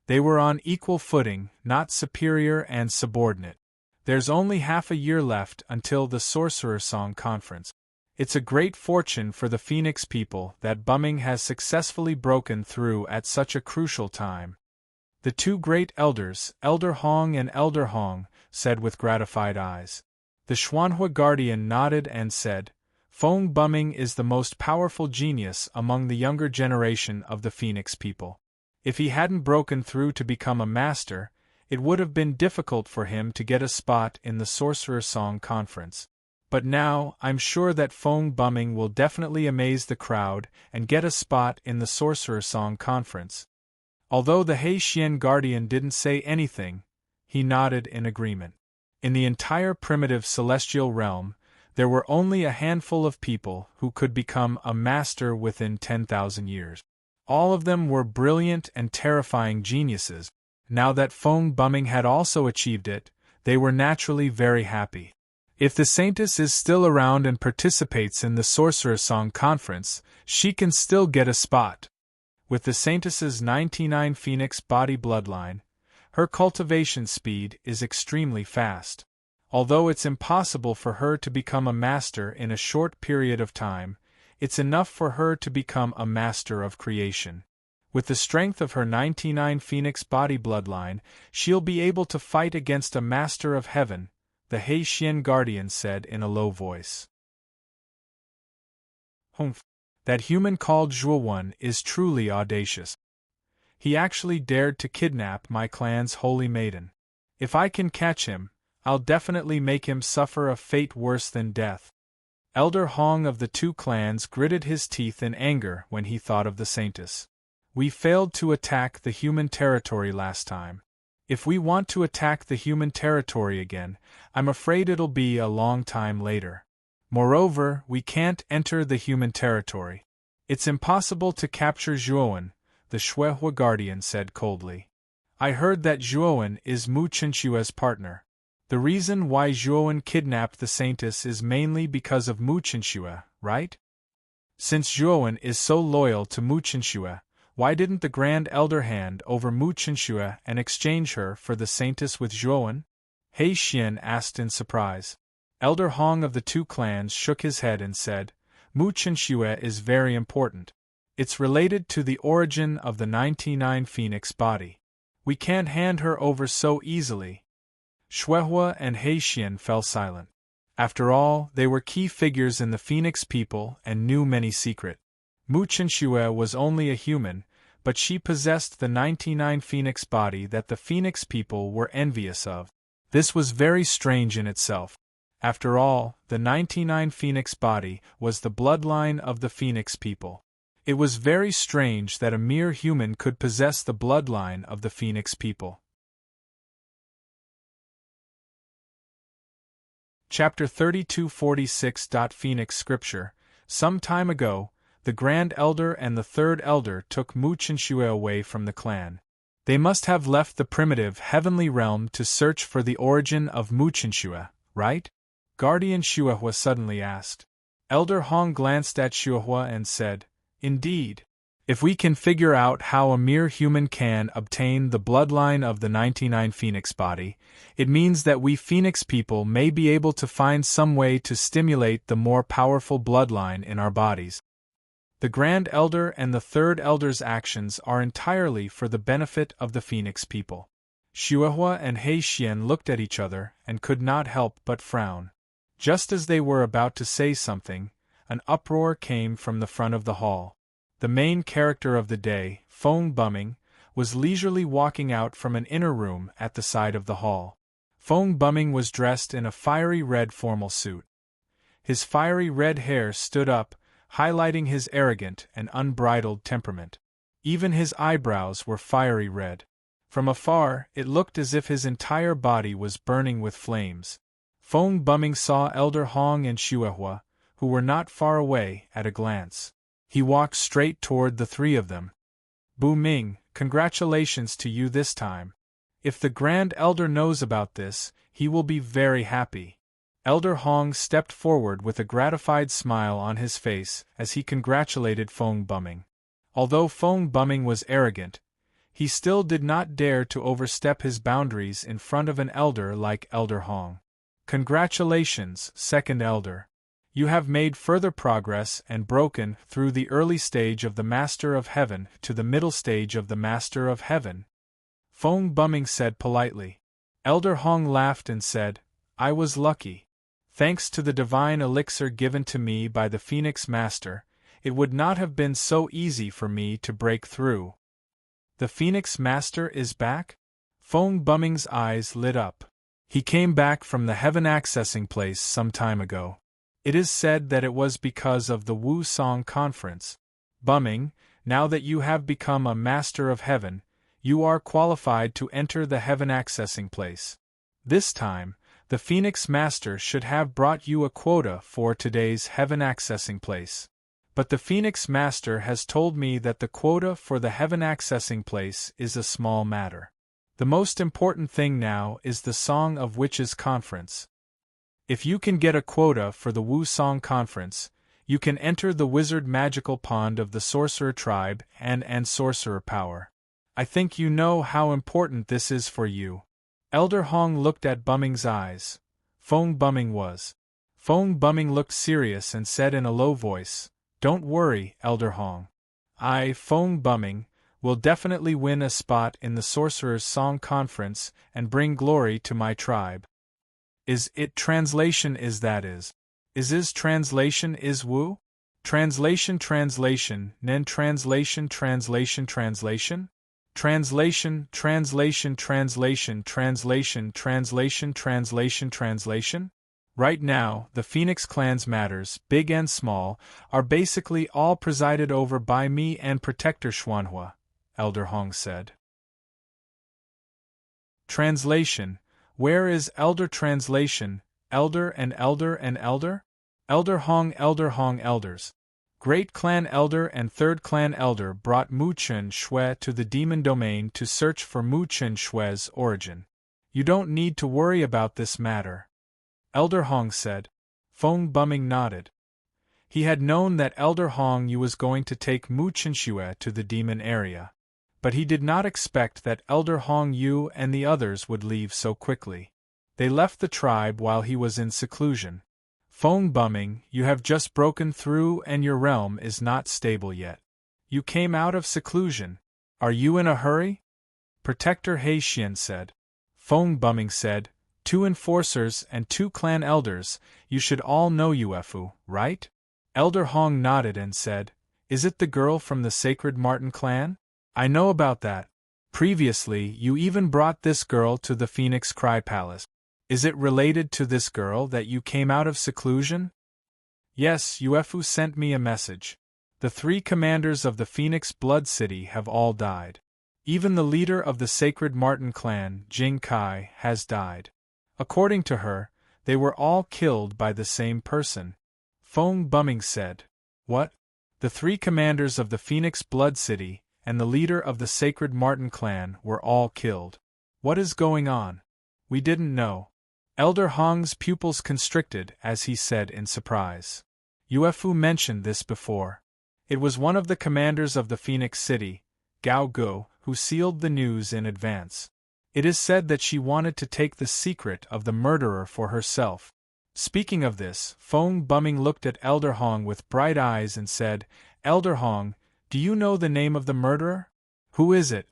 They were on equal footing, not superior and subordinate. There's only half a year left until the Sorcerer Song Conference. It's a great fortune for the Phoenix people that Bumming has successfully broken through at such a crucial time. The 2 great elders, Elder Hong and Elder Hong, said with gratified eyes. The Xuanhua guardian nodded and said, Feng Bumming is the most powerful genius among the younger generation of the Phoenix people. If he hadn't broken through to become a master, it would have been difficult for him to get a spot in the Sorcerer Song Conference. But now, I'm sure that Feng Bumming will definitely amaze the crowd and get a spot in the Sorcerer Song Conference. Although the Heixian guardian didn't say anything, he nodded in agreement. In the entire primitive celestial realm, there were only a handful of people who could become a master within 10,000 years. All of them were brilliant and terrifying geniuses. Now that Feng Bumming had also achieved it, they were naturally very happy. If the Saintess is still around and participates in the Sorcerer Song Conference, she can still get a spot. With the Saintess's 99 Phoenix body bloodline, her cultivation speed is extremely fast. Although it's impossible for her to become a master in a short period of time, it's enough for her to become a master of creation. With the strength of her 99 Phoenix body bloodline, she'll be able to fight against a master of heaven, the Heixian guardian said in a low voice. Humph. That human called Zhuowen is truly audacious. He actually dared to kidnap my clan's holy maiden. If I can catch him, I'll definitely make him suffer a fate worse than death. Elder Hong of the 2 clans gritted his teeth in anger when he thought of the Saintess. We failed to attack the human territory last time. If we want to attack the human territory again, I'm afraid it'll be a long time later. Moreover, we can't enter the human territory. It's impossible to capture Zhuowen, the Shuehua guardian said coldly. I heard that Zhuowen is Mu Qinshue's partner. The reason why Zhuowen kidnapped the Saintess is mainly because of Mu Qinshue, right? Since Zhuowen is so loyal to Mu Qinshue, why didn't the Grand Elder hand over Mu Qinshue and exchange her for the Saintess with Zhuowen? He Xian asked in surprise. Elder Hong of the two clans shook his head and said, Mu Qinshue is very important. It's related to the origin of the 99 Phoenix body. We can't hand her over so easily. Shuehua and He Xian fell silent. After all, they were key figures in the Phoenix people and knew many secrets. Mu Qinshue was only a human, but she possessed the 99 Phoenix body that the Phoenix people were envious of. This was very strange in itself. After all, the 99 Phoenix body was the bloodline of the Phoenix people. It was very strange that a mere human could possess the bloodline of the Phoenix people. Chapter 3246. Phoenix Scripture. Some time ago, the Grand Elder and the Third Elder took Mu Qinshue away from the clan. They must have left the primitive heavenly realm to search for the origin of Mu Qinshue, right? Guardian Shuehua suddenly asked. Elder Hong glanced at Shuehua and said, Indeed. If we can figure out how a mere human can obtain the bloodline of the 99 Phoenix body, it means that we Phoenix people may be able to find some way to stimulate the more powerful bloodline in our bodies. The Grand Elder and the Third Elder's actions are entirely for the benefit of the Phoenix people. Shuehua and He Xian looked at each other and could not help but frown. Just as they were about to say something, an uproar came from the front of the hall. The main character of the day, Feng Bumming, was leisurely walking out from an inner room at the side of the hall. Feng Bumming was dressed in a fiery red formal suit. His fiery red hair stood up, highlighting his arrogant and unbridled temperament. Even his eyebrows were fiery red. From afar, it looked as if his entire body was burning with flames. Feng Bumming saw Elder Hong and Shuehua, who were not far away, at a glance. He walked straight toward the three of them. Bu Ming, congratulations to you this time. If the Grand Elder knows about this, he will be very happy. Elder Hong stepped forward with a gratified smile on his face as he congratulated Feng Bumming. Although Feng Bumming was arrogant, he still did not dare to overstep his boundaries in front of an elder like Elder Hong. Congratulations, Second Elder. You have made further progress and broken through the early stage of the Master of Heaven to the middle stage of the Master of Heaven. Feng Bumming said politely. Elder Hong laughed and said, I was lucky. Thanks to the divine elixir given to me by the Phoenix Master, it would not have been so easy for me to break through. The Phoenix Master is back? Feng Bumming's eyes lit up. He came back from the heaven accessing place some time ago. It is said that it was because of the Wu Song conference. Bumming, now that you have become a Master of Heaven, you are qualified to enter the heaven accessing place. This time, the Phoenix Master should have brought you a quota for today's heaven accessing place. But the Phoenix Master has told me that the quota for the heaven accessing place is a small matter. The most important thing now is the Song of Witches conference. If you can get a quota for the Wu Song conference, you can enter the wizard magical pond of the sorcerer tribe and sorcerer power. I think you know how important this is for you. Elder Hong looked at Bumming's eyes. Feng Bumming was. Feng Bumming looked serious and said in a low voice, Don't worry, Elder Hong. I, Feng Bumming, will definitely win a spot in the Sorcerer's Song Conference and bring glory to my tribe. Is it translation is that is? Is translation is Wu? Translation nen translation translation translation? Translation translation translation translation translation translation translation? Right now, the Phoenix Clan's matters, big and small, are basically all presided over by me and Protector Xuanhua, Elder Hong said. Translation. Where is Elder translation? Elder and elder and elder? Elder Hong elders. Great Clan Elder and Third Clan Elder brought Mu Chen Shui to the demon domain to search for Mu Chen Shui's origin. You don't need to worry about this matter, Elder Hong said. Feng Bumming nodded. He had known that Elder Hong Yu was going to take Mu Chen Shui to the demon area, but he did not expect that Elder Hong Yu and the others would leave so quickly. They left the tribe while he was in seclusion. Feng Bumming, you have just broken through and your realm is not stable yet. You came out of seclusion. Are you in a hurry? Protector He Xian said. Feng Bumming said, 2 enforcers and 2 clan elders, you should all know Ufu, right? Elder Hong nodded and said, Is it the girl from the Sacred Martin clan? I know about that. Previously, you even brought this girl to the Phoenix Cry Palace. Is it related to this girl that you came out of seclusion? Yes, Ufu sent me a message. The 3 commanders of the Phoenix Blood City have all died. Even the leader of the Sacred Martin clan, Jing Kai, has died. According to her, they were all killed by the same person. Feng Bumming said. What? The 3 commanders of the Phoenix Blood City and the leader of the Sacred Martin clan were all killed. What is going on? We didn't know. Elder Hong's pupils constricted as he said in surprise. Ufu mentioned this before. It was one of the commanders of the Phoenix City, Gao Gu, who sealed the news in advance. It is said that she wanted to take the secret of the murderer for herself. Speaking of this, Feng Bumming looked at Elder Hong with bright eyes and said, Elder Hong, do you know the name of the murderer? Who is it?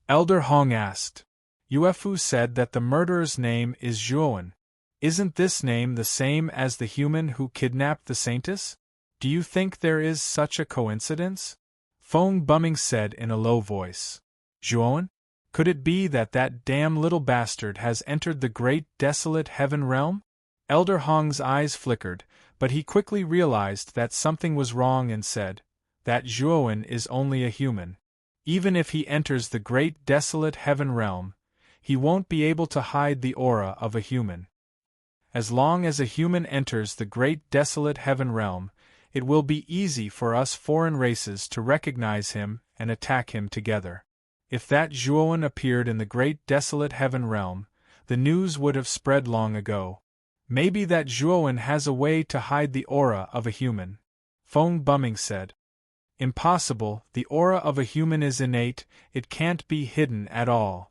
Elder Hong asked. Ufu said that the murderer's name is Zhuowen. Isn't this name the same as the human who kidnapped the saintess? Do you think there is such a coincidence? Feng Bumming said in a low voice. Zhuowen? Could it be that that damn little bastard has entered the great desolate heaven realm? Elder Hong's eyes flickered, but he quickly realized that something was wrong and said, that Zhuowen is only a human. Even if he enters the great desolate heaven realm, he won't be able to hide the aura of a human. As long as a human enters the great desolate heaven realm, it will be easy for us foreign races to recognize him and attack him together. If that Zhuowen appeared in the great desolate heaven realm, the news would have spread long ago. Maybe that Zhuowen has a way to hide the aura of a human. Feng Bumming said. Impossible, the aura of a human is innate, it can't be hidden at all.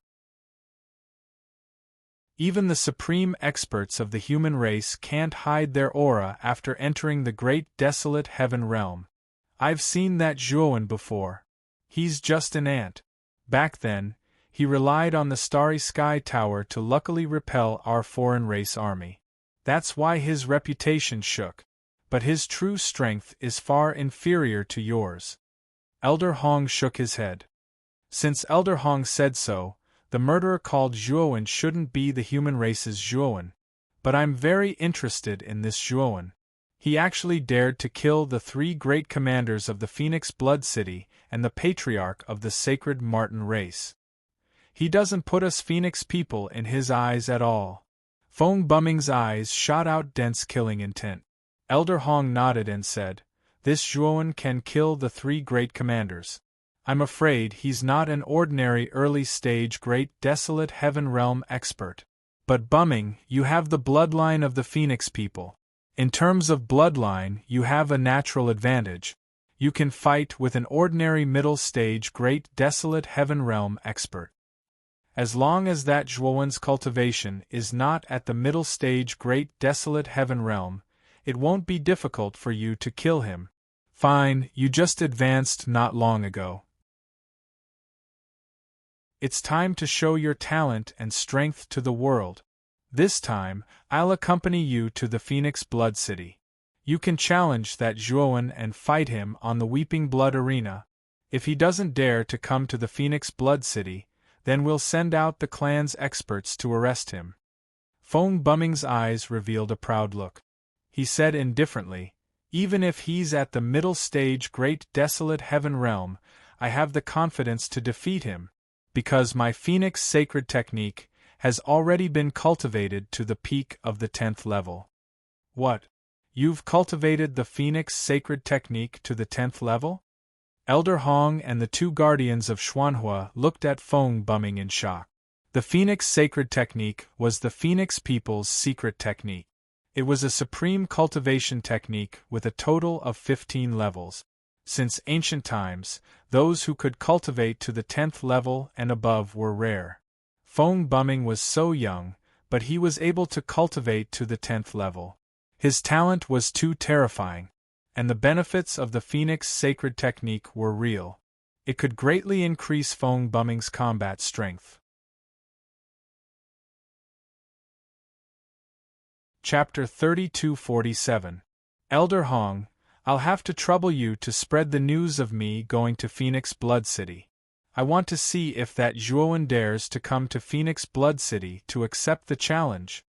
Even the supreme experts of the human race can't hide their aura after entering the great desolate heaven realm. I've seen that Zhuowen before. He's just an ant. Back then, he relied on the Starry Sky Tower to luckily repel our foreign race army. That's why his reputation shook. But his true strength is far inferior to yours. Elder Hong shook his head. Since Elder Hong said so, the murderer called Zhuowen shouldn't be the human race's Zhuowen. But I'm very interested in this Zhuowen. He actually dared to kill the 3 great commanders of the Phoenix Blood City and the patriarch of the Sacred Martin race. He doesn't put us Phoenix people in his eyes at all. Feng Bumming's eyes shot out dense killing intent. Elder Hong nodded and said, This Zhuowen can kill the 3 great commanders. I'm afraid he's not an ordinary early-stage great desolate heaven realm expert. But Bumming, you have the bloodline of the Phoenix people. In terms of bloodline, you have a natural advantage. You can fight with an ordinary middle-stage great desolate heaven realm expert. As long as that Zhuowen's cultivation is not at the middle stage great desolate heaven realm, it won't be difficult for you to kill him. Fine, you just advanced not long ago. It's time to show your talent and strength to the world. This time, I'll accompany you to the Phoenix Blood City. You can challenge that Zhuowen and fight him on the Weeping Blood Arena. If he doesn't dare to come to the Phoenix Blood City, then we'll send out the clan's experts to arrest him. Feng Bumming's eyes revealed a proud look. He said indifferently, Even if he's at the middle stage great desolate heaven realm, I have the confidence to defeat him, because my Phoenix Sacred technique has already been cultivated to the peak of the 10th level. What? You've cultivated the Phoenix Sacred technique to the 10th level? Elder Hong and the two guardians of Xuanhua looked at Feng Bumming in shock. The Phoenix Sacred technique was the Phoenix people's secret technique. It was a supreme cultivation technique with a total of 15 levels. Since ancient times, those who could cultivate to the 10th level and above were rare. Feng Bumming was so young, but he was able to cultivate to the 10th level. His talent was too terrifying, and the benefits of the Phoenix Sacred technique were real. It could greatly increase Feng Bumming's combat strength. Chapter 3247. Elder Hong, I'll have to trouble you to spread the news of me going to Phoenix Blood City. I want to see if that Zhuowen dares to come to Phoenix Blood City to accept the challenge.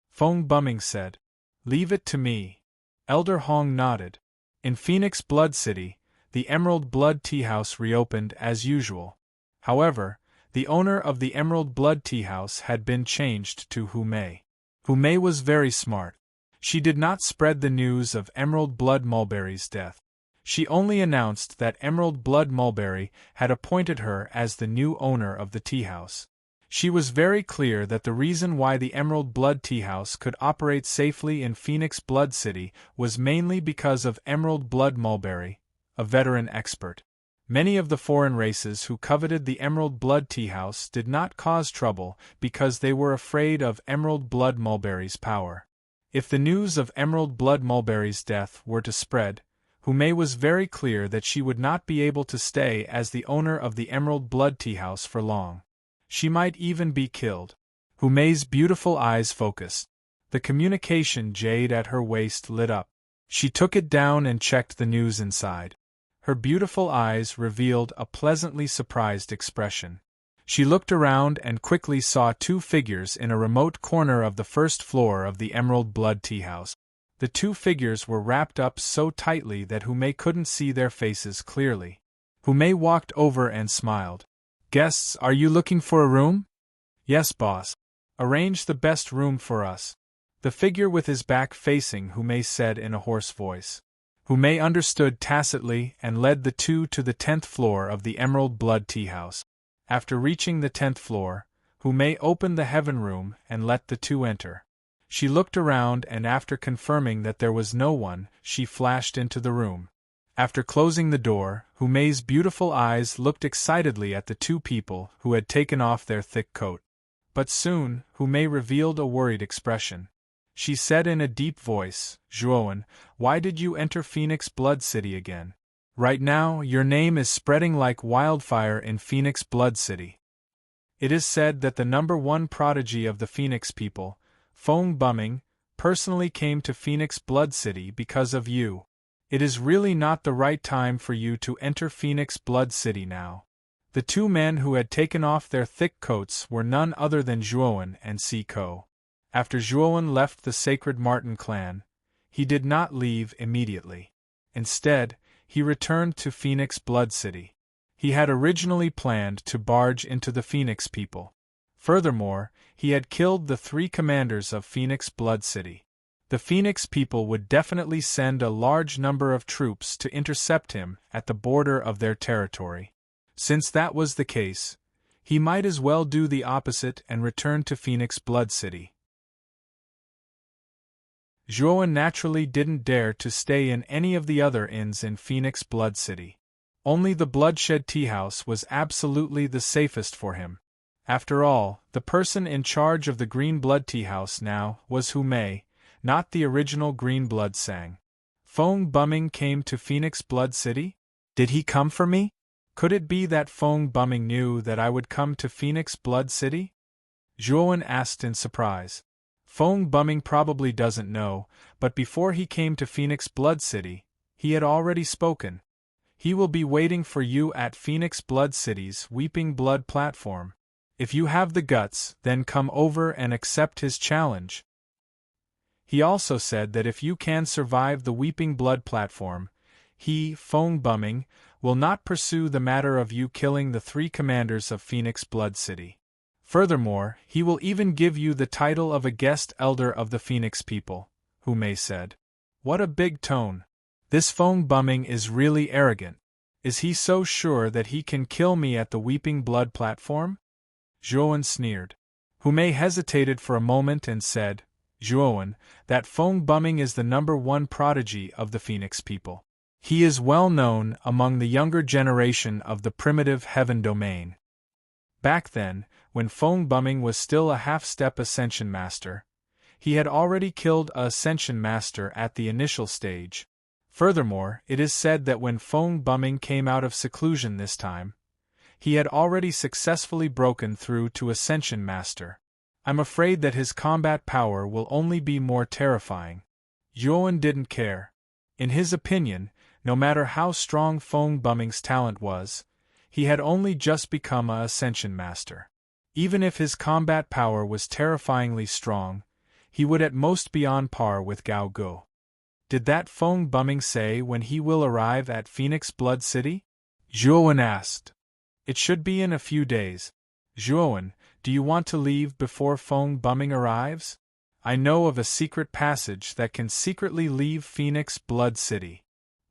Feng Bumming said. Leave it to me. Elder Hong nodded. In Phoenix Blood City, the Emerald Blood Tea House reopened as usual. However, the owner of the Emerald Blood Tea House had been changed to Hu Mei. Hu Mei was very smart. She did not spread the news of Emerald Blood Mulberry's death. She only announced that Emerald Blood Mulberry had appointed her as the new owner of the tea house. She was very clear that the reason why the Emerald Blood Tea House could operate safely in Phoenix Blood City was mainly because of Emerald Blood Mulberry, a veteran expert. Many of the foreign races who coveted the Emerald Blood Tea House did not cause trouble because they were afraid of Emerald Blood Mulberry's power. If the news of Emerald Blood Mulberry's death were to spread, Hu Mei was very clear that she would not be able to stay as the owner of the Emerald Blood Tea House for long. She might even be killed. Hu Mei's beautiful eyes focused. The communication jade at her waist lit up. She took it down and checked the news inside. Her beautiful eyes revealed a pleasantly surprised expression. She looked around and quickly saw two figures in a remote corner of the first floor of the Emerald Blood Tea House. The two figures were wrapped up so tightly that Hu Mei couldn't see their faces clearly. Hu Mei walked over and smiled. Guests, are you looking for a room? Yes, boss. Arrange the best room for us. The figure with his back facing Hu Mei said in a hoarse voice. Hu Mei understood tacitly and led the two to the 10th floor of the Emerald Blood Tea House. After reaching the 10th floor, Hu Mei opened the heaven room and let the two enter. She looked around and after confirming that there was no one, she flashed into the room. After closing the door, Hu Mei's beautiful eyes looked excitedly at the two people who had taken off their thick coat. But soon, Hu Mei revealed a worried expression. She said in a deep voice, Zhuowen, why did you enter Phoenix Blood City again? Right now, your name is spreading like wildfire in Phoenix Blood City. It is said that the #1 prodigy of the Phoenix people, Feng Bumming, personally came to Phoenix Blood City because of you. It is really not the right time for you to enter Phoenix Blood City now. The two men who had taken off their thick coats were none other than Zhuowen and Siko. After Zhuowen left the Sacred Marten clan, he did not leave immediately. Instead, he returned to Phoenix Blood City. He had originally planned to barge into the Phoenix people. Furthermore, he had killed the 3 commanders of Phoenix Blood City. The Phoenix people would definitely send a large number of troops to intercept him at the border of their territory. Since that was the case, he might as well do the opposite and return to Phoenix Blood City. Zhuowen naturally didn't dare to stay in any of the other inns in Phoenix Blood City. Only the Bloodshed Tea House was absolutely the safest for him. After all, the person in charge of the Green Blood Tea House now was Hu Mei, not the original Green Blood Sang. Feng Bumming came to Phoenix Blood City? Did he come for me? Could it be that Feng Bumming knew that I would come to Phoenix Blood City? Zhuowen asked in surprise. Feng Bumming probably doesn't know, but before he came to Phoenix Blood City, he had already spoken. He will be waiting for you at Phoenix Blood City's Weeping Blood platform. If you have the guts, then come over and accept his challenge. He also said that if you can survive the Weeping Blood platform, he, Feng Bumming, will not pursue the matter of you killing the 3 commanders of Phoenix Blood City. Furthermore, he will even give you the title of a guest elder of the Phoenix people, Hu Mei said. What a big tone. This Feng Bumming is really arrogant. Is he so sure that he can kill me at the Weeping Blood platform? Zhuowen sneered. Hu Mei hesitated for a moment and said, Zhuowen, that Feng Bumming is the #1 prodigy of the Phoenix people. He is well known among the younger generation of the primitive heaven domain. Back then, when Feng Bumming was still a half-step Ascension Master, he had already killed a Ascension Master at the initial stage. Furthermore, it is said that when Feng Bumming came out of seclusion this time, he had already successfully broken through to Ascension Master. I'm afraid that his combat power will only be more terrifying. Zhuowen didn't care. In his opinion, no matter how strong Feng Bumming's talent was, he had only just become a Ascension Master. Even if his combat power was terrifyingly strong, he would at most be on par with Gao Guo. Did that Feng Bumming say when he will arrive at Phoenix Blood City? Zhuowen asked. It should be in a few days. Zhuowen, do you want to leave before Feng Bumming arrives? I know of a secret passage that can secretly leave Phoenix Blood City.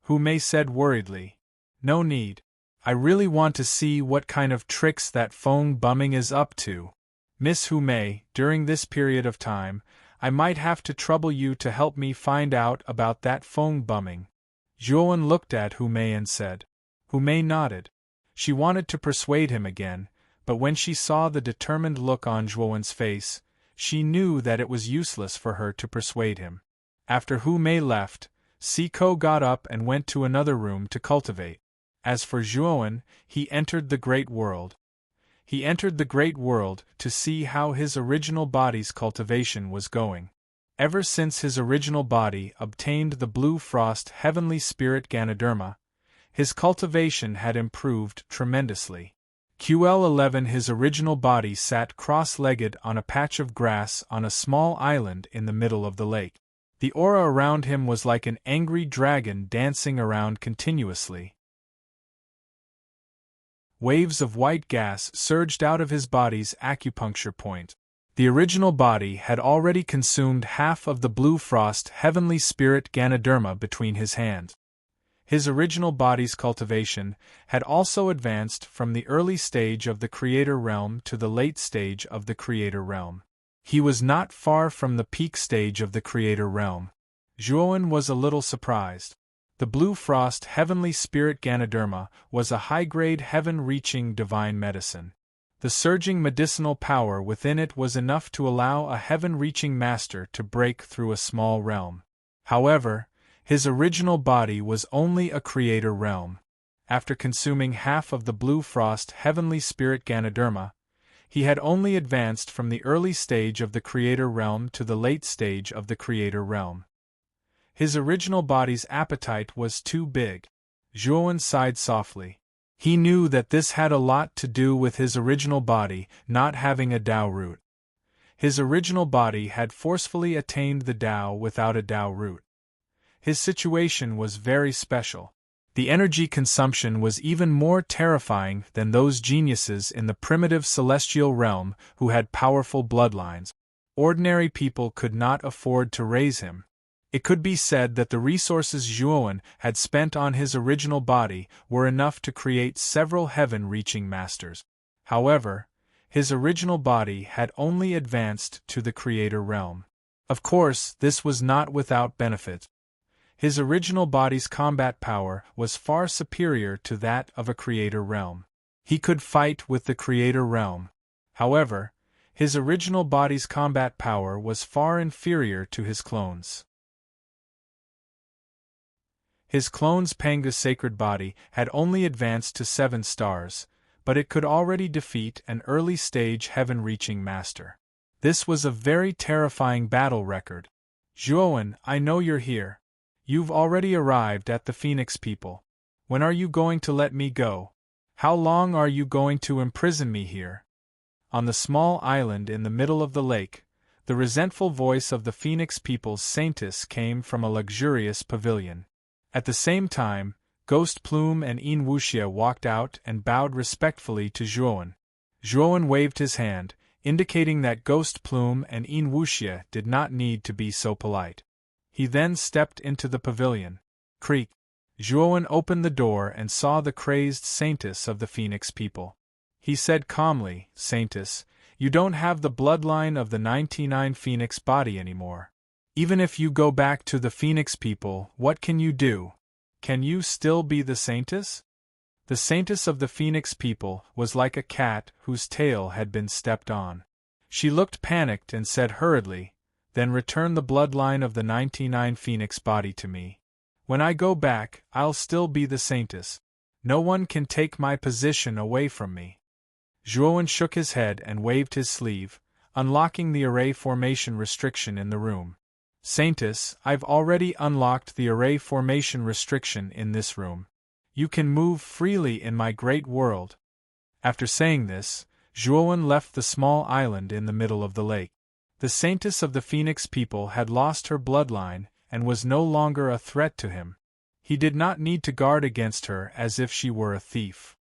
Hu Mei said worriedly. No need. I really want to see what kind of tricks that Feng Bumming is up to. Miss Hu Mei, during this period of time, I might have to trouble you to help me find out about that Feng Bumming. Zhuowen looked at Hu Mei and said. Hu Mei nodded. She wanted to persuade him again, but when she saw the determined look on Zhuowen's face, she knew that it was useless for her to persuade him. After Hu Mei left, Siko got up and went to another room to cultivate. As for Zhuowen, he entered the Great World. He entered the Great World to see how his original body's cultivation was going. Ever since his original body obtained the Blue Frost Heavenly Spirit Ganoderma, his cultivation had improved tremendously. QL11 His original body sat cross-legged on a patch of grass on a small island in the middle of the lake. The aura around him was like an angry dragon dancing around continuously. Waves of white gas surged out of his body's acupuncture point. The original body had already consumed half of the Blue Frost Heavenly Spirit Ganoderma between his hands. His original body's cultivation had also advanced from the early stage of the Creator Realm to the late stage of the Creator Realm. He was not far from the peak stage of the Creator Realm. Zhuowen was a little surprised. The Blue Frost Heavenly Spirit Ganoderma was a high-grade heaven-reaching divine medicine. The surging medicinal power within it was enough to allow a heaven-reaching master to break through a small realm. However, his original body was only a Creator Realm. After consuming half of the Blue Frost Heavenly Spirit Ganoderma, he had only advanced from the early stage of the Creator Realm to the late stage of the Creator Realm. His original body's appetite was too big. Zhuowen sighed softly. He knew that this had a lot to do with his original body not having a Dao root. His original body had forcefully attained the Dao without a Dao root. His situation was very special. The energy consumption was even more terrifying than those geniuses in the primitive celestial realm who had powerful bloodlines. Ordinary people could not afford to raise him. It could be said that the resources Zhuowen had spent on his original body were enough to create several heaven-reaching masters. However, his original body had only advanced to the Creator Realm. Of course, this was not without benefit. His original body's combat power was far superior to that of a Creator Realm. He could fight with the Creator Realm. However, his original body's combat power was far inferior to his clones. His clone's Panga's sacred body had only advanced to 7 stars, but it could already defeat an early-stage heaven-reaching master. This was a very terrifying battle record. Zhuowen, I know you're here. You've already arrived at the Phoenix people. When are you going to let me go? How long are you going to imprison me here? On the small island in the middle of the lake, the resentful voice of the Phoenix people's saintess came from a luxurious pavilion. At the same time, Ghost Plume and Yin Wuxia walked out and bowed respectfully to Zhuowen. Zhuowen waved his hand, indicating that Ghost Plume and Yin Wuxia did not need to be so polite. He then stepped into the pavilion. Creak. Zhuowen opened the door and saw the crazed Saintess of the Phoenix people. He said calmly, "Saintess, you don't have the bloodline of the 99 Phoenix body anymore. Even if you go back to the Phoenix people, what can you do? Can you still be the Saintess?" The Saintess of the Phoenix people was like a cat whose tail had been stepped on. She looked panicked and said hurriedly, "Then return the bloodline of the 99 Phoenix body to me. When I go back, I'll still be the Saintess. No one can take my position away from me." Zhuowen shook his head and waved his sleeve, unlocking the array formation restriction in the room. "Saintess, I've already unlocked the array formation restriction in this room. You can move freely in my great world." After saying this, Zhuowen left the small island in the middle of the lake. The Saintess of the Phoenix people had lost her bloodline and was no longer a threat to him. He did not need to guard against her as if she were a thief.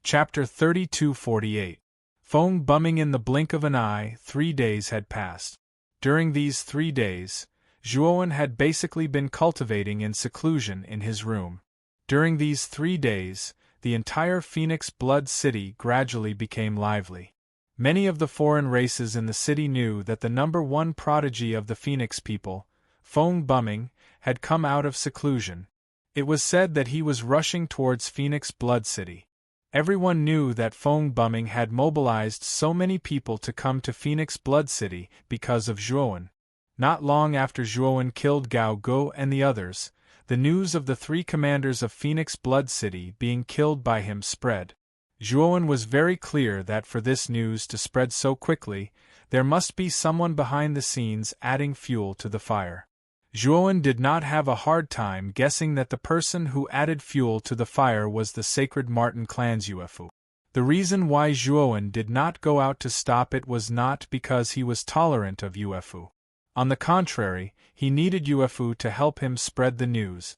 Chapter 32-48. Feng bumming in the blink of an eye. 3 days had passed. During these 3 days, Zhuowen had basically been cultivating in seclusion in his room. During these 3 days, the entire Phoenix Blood City gradually became lively. Many of the foreign races in the city knew that the #1 prodigy of the Phoenix people, Feng bumming, had come out of seclusion. It was said that he was rushing towards Phoenix Blood City. Everyone knew that Feng bumming had mobilized so many people to come to Phoenix Blood City because of Zhuowen. Not long after Zhuowen killed Gao Guo and the others, the news of the 3 commanders of Phoenix Blood City being killed by him spread. Zhuowen was very clear that for this news to spread so quickly, there must be someone behind the scenes adding fuel to the fire. Zhuowen did not have a hard time guessing that the person who added fuel to the fire was the Sacred Marten clan's UFO. The reason why Zhuowen did not go out to stop it was not because he was tolerant of UFO. On the contrary, he needed UFO to help him spread the news.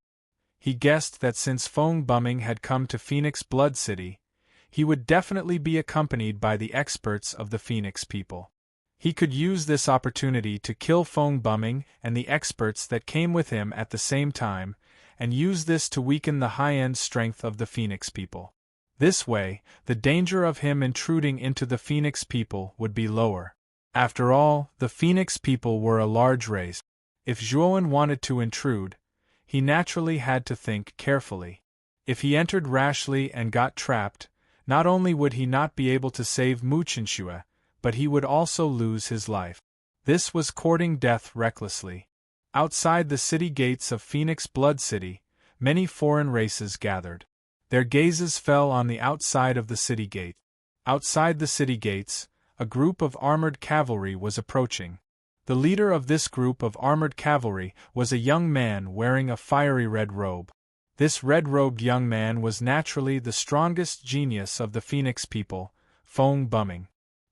He guessed that since Feng bumming had come to Phoenix Blood City, he would definitely be accompanied by the experts of the Phoenix people. He could use this opportunity to kill Feng bumming and the experts that came with him at the same time, and use this to weaken the high-end strength of the Phoenix people. This way, the danger of him intruding into the Phoenix people would be lower. After all, the Phoenix people were a large race. If Zhuowen wanted to intrude, he naturally had to think carefully. If he entered rashly and got trapped, not only would he not be able to save Mu Chinxue, but he would also lose his life. This was courting death recklessly. Outside the city gates of Phoenix Blood City, many foreign races gathered. Their gazes fell on the outside of the city gate. Outside the city gates, a group of armored cavalry was approaching. The leader of this group of armored cavalry was a young man wearing a fiery red robe. This red-robed young man was naturally the strongest genius of the Phoenix people, Feng bumming.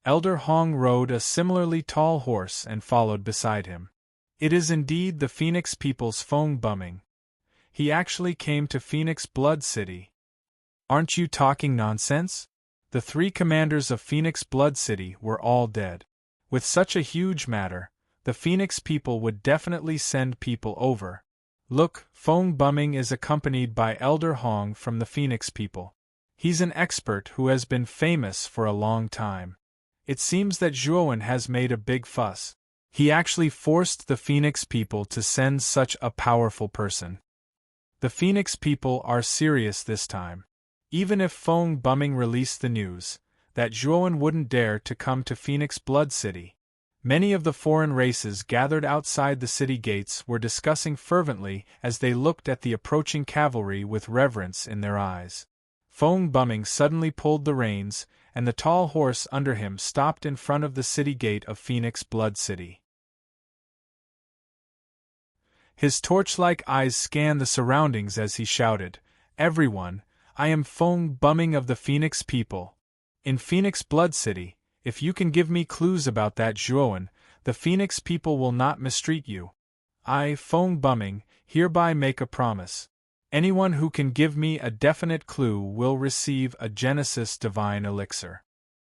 Elder Hong rode a similarly tall horse and followed beside him. It is indeed the Phoenix people's Feng bumming. He actually came to Phoenix Blood City. Aren't you talking nonsense? The 3 commanders of Phoenix Blood City were all dead. With such a huge matter, the Phoenix people would definitely send people over. Look, Feng bumming is accompanied by Elder Hong from the Phoenix people. He's an expert who has been famous for a long time. It seems that Zhuowen has made a big fuss. He actually forced the Phoenix people to send such a powerful person. The Phoenix people are serious this time. Even if Feng bumming released the news that Zhuowen wouldn't dare to come to Phoenix Blood City, many of the foreign races gathered outside the city gates were discussing fervently as they looked at the approaching cavalry with reverence in their eyes. Feng bumming suddenly pulled the reins, and the tall horse under him stopped in front of the city gate of Phoenix Blood City. His torch-like eyes scanned the surroundings as he shouted, "Everyone, I am Feng bumming of the Phoenix people. In Phoenix Blood City, if you can give me clues about that Zhuowen, the Phoenix people will not mistreat you. I, Fong Bumming, hereby make a promise. Anyone who can give me a definite clue will receive a Genesis Divine Elixir.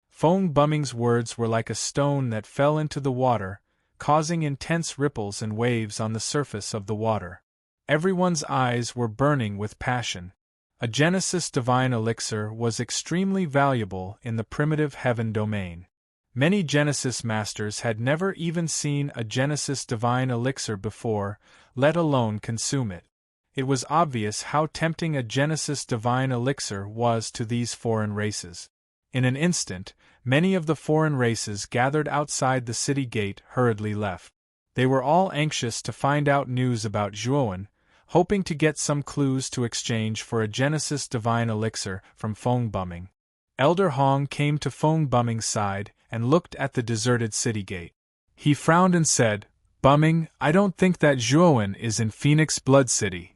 Fong Bumming's words were like a stone that fell into the water, causing intense ripples and waves on the surface of the water. Everyone's eyes were burning with passion. A Genesis Divine Elixir was extremely valuable in the primitive heaven domain. Many Genesis masters had never even seen a Genesis Divine Elixir before, let alone consume it. It was obvious how tempting a Genesis Divine Elixir was to these foreign races. In an instant, many of the foreign races gathered outside the city gate hurriedly left. They were all anxious to find out news about Zhuowen, hoping to get some clues to exchange for a Genesis Divine Elixir from Fong Bumming. Elder Hong came to Fong Bumming's side and looked at the deserted city gate. He frowned and said, "Bumming, I don't think that Zhuowen is in Phoenix Blood City."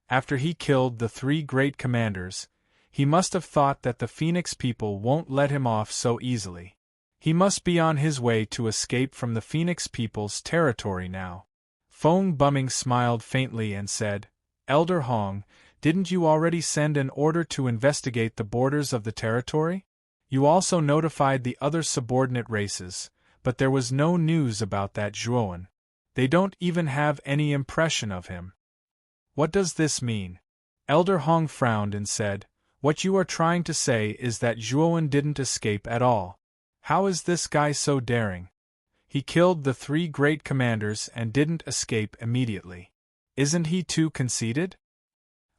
After he killed the 3 great commanders, he must have thought that the Phoenix people won't let him off so easily. He must be on his way to escape from the Phoenix people's territory now. Fong Bumming smiled faintly and said, "Elder Hong, didn't you already send an order to investigate the borders of the territory? You also notified the other subordinate races, but there was no news about that Zhuowen. They don't even have any impression of him. What does this mean?" Elder Hong frowned and said, "What you are trying to say is that Zhuowen didn't escape at all. How is this guy so daring? He killed the 3 great commanders and didn't escape immediately. Isn't he too conceited?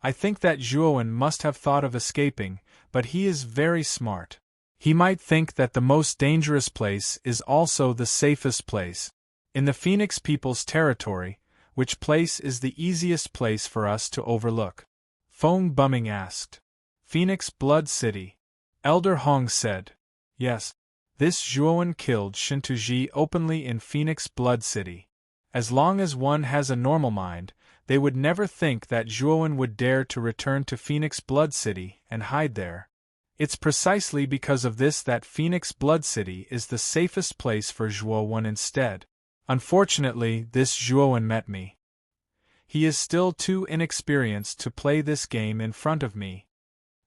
I think that Zhuowen must have thought of escaping, but he is very smart. He might think that the most dangerous place is also the safest place. In the Phoenix people's territory, which place is the easiest place for us to overlook?" Fong Bumming asked. "Phoenix Blood City." Elder Hong said. "Yes. This Zhuowen killed Shintuji openly in Phoenix Blood City. As long as one has a normal mind, they would never think that Zhuowen would dare to return to Phoenix Blood City and hide there. It's precisely because of this that Phoenix Blood City is the safest place for Zhuowen instead. Unfortunately, this Zhuowen met me. He is still too inexperienced to play this game in front of me."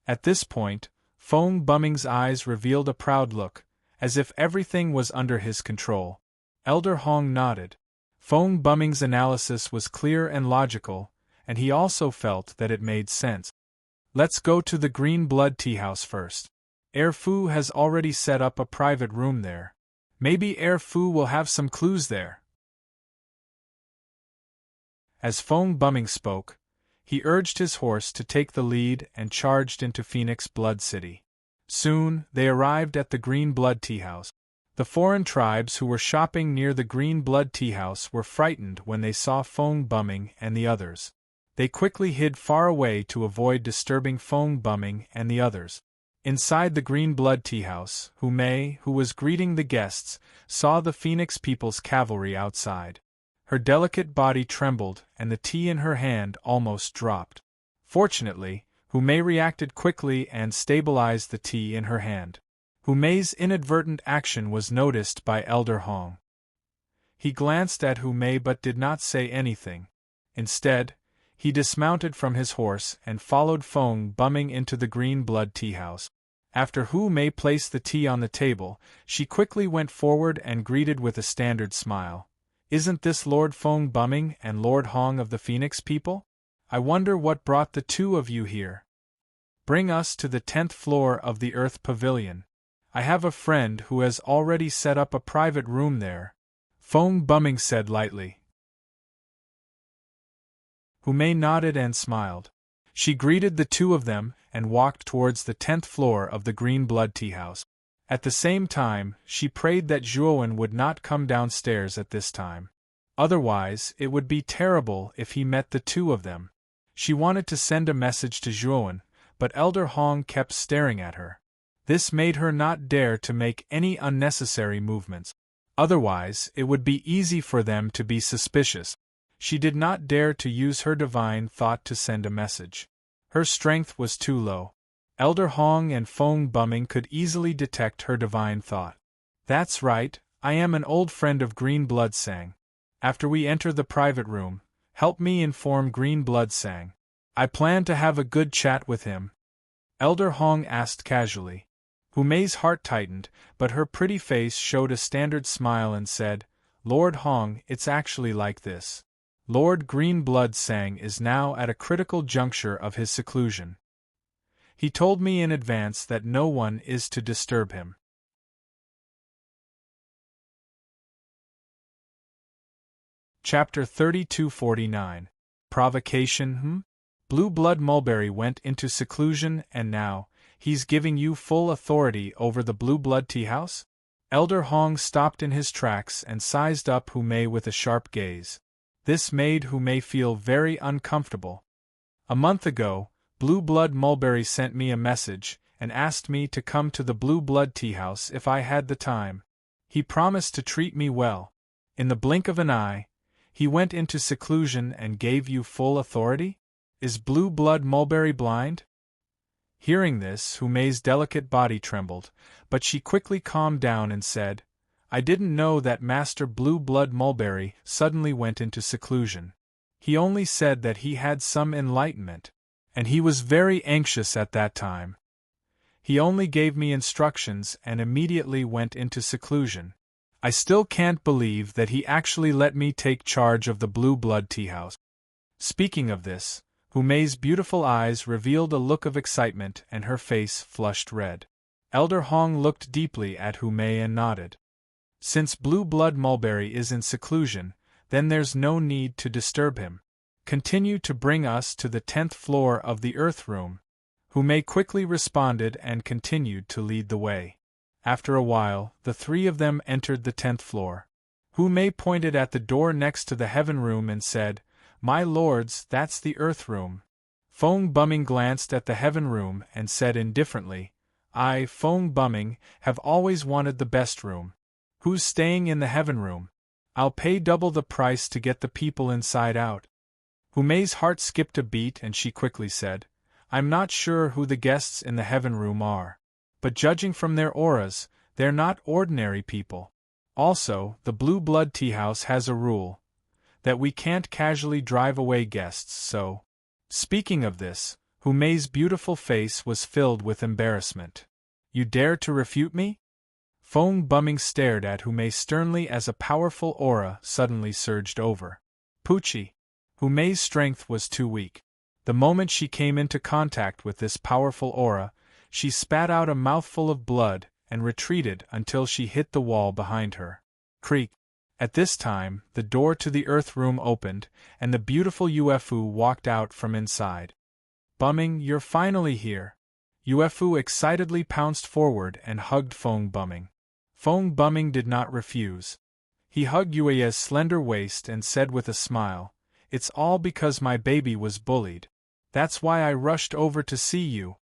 At this point, Fong Bumming's eyes revealed a proud look, as if everything was under his control. Elder Hong nodded. Fong Bumming's analysis was clear and logical, and he also felt that it made sense. "Let's go to the Green Blood Tea House first. Er Fu has already set up a private room there. Maybe Er Fu will have some clues there." As Fong Bumming spoke, he urged his horse to take the lead and charged into Phoenix Blood City. Soon, they arrived at the Green Blood Tea House. The foreign tribes who were shopping near the Green Blood Tea House were frightened when they saw Fong Bumming and the others. They quickly hid far away to avoid disturbing Fong Bumming and the others. Inside the Green Blood Tea House, Hu Mei, who was greeting the guests, saw the Phoenix people's cavalry outside. Her delicate body trembled and the tea in her hand almost dropped. Fortunately, Hu Mei reacted quickly and stabilized the tea in her hand. Hu Mei's inadvertent action was noticed by Elder Hong. He glanced at Hu Mei but did not say anything. Instead, he dismounted from his horse and followed Fong Bumming into the Green Blood Tea House. After Hu Mei placed the tea on the table, she quickly went forward and greeted with a standard smile. "Isn't this Lord Fong Bumming and Lord Hong of the Phoenix people? I wonder what brought the 2 of you here. Bring us to the 10th floor of the Earth Pavilion. I have a friend who has already set up a private room there," Fong Bumming said lightly. Hu Mei nodded and smiled. She greeted the 2 of them and walked towards the 10th floor of the Green Blood Tea House. At the same time, she prayed that Zhuowen would not come downstairs at this time. Otherwise, it would be terrible if he met the 2 of them. She wanted to send a message to Zhuowen, but Elder Hong kept staring at her. This made her not dare to make any unnecessary movements. Otherwise, it would be easy for them to be suspicious. She did not dare to use her divine thought to send a message. Her strength was too low. Elder Hong and Fong Bumming could easily detect her divine thought. "That's right, I am an old friend of Green Blood Sang. After we enter the private room, help me inform Green Blood Sang. I plan to have a good chat with him. Elder Hong asked casually. Hu Mei's heart tightened, but her pretty face showed a standard smile and said, Lord Hong, it's actually like this. Lord Green Blood Sang is now at a critical juncture of his seclusion. He told me in advance that no one is to disturb him. Chapter 3249. Provocation. Blue Blood Mulberry went into seclusion and now, he's giving you full authority over the Blue Blood Tea House? Elder Hong stopped in his tracks and sized up Hu Mei with a sharp gaze. This made Hu Mei feel very uncomfortable. A month ago, Blue Blood Mulberry sent me a message and asked me to come to the Blue Blood Tea House if I had the time. He promised to treat me well. In the blink of an eye, he went into seclusion and gave you full authority? Is Blue Blood Mulberry blind? Hearing this, Hu Mei's delicate body trembled, but she quickly calmed down and said, I didn't know that Master Blue Blood Mulberry suddenly went into seclusion. He only said that he had some enlightenment, and he was very anxious at that time. He only gave me instructions and immediately went into seclusion. I still can't believe that he actually let me take charge of the Blue Blood Tea House. Speaking of this, Hu Mei's beautiful eyes revealed a look of excitement and her face flushed red. Elder Hong looked deeply at Hu Mei and nodded. Since Blue Blood Mulberry is in seclusion, then there's no need to disturb him. Continue to bring us to the 10th floor of the Earth Room. Hu Mei quickly responded and continued to lead the way. After a while, the three of them entered the 10th floor. Hu Mei pointed at the door next to the Heaven Room and said, My lords, that's the Earth Room. Fong Bumming glanced at the Heaven Room and said indifferently, I, Fong Bumming, have always wanted the best room. Who's staying in the Heaven Room? I'll pay double the price to get the people inside out. Hu Mei's heart skipped a beat and she quickly said, I'm not sure who the guests in the Heaven Room are, but judging from their auras, they're not ordinary people. Also, the Blue Blood Tea House has a rule that we can't casually drive away guests, so. Speaking of this, Hu Mei's beautiful face was filled with embarrassment. You dare to refute me? Fong Bumming stared at Hu Mei sternly as a powerful aura suddenly surged over Poochie. Hu Mei's strength was too weak. The moment she came into contact with this powerful aura, she spat out a mouthful of blood and retreated until she hit the wall behind her. Creak. At this time, the door to the Earth Room opened, and the beautiful UFO walked out from inside. Bumming, you're finally here. UFO excitedly pounced forward and hugged Fong Bumming. Fong Bumming did not refuse. He hugged Yue's slender waist and said with a smile, It's all because my baby was bullied. That's why I rushed over to see you.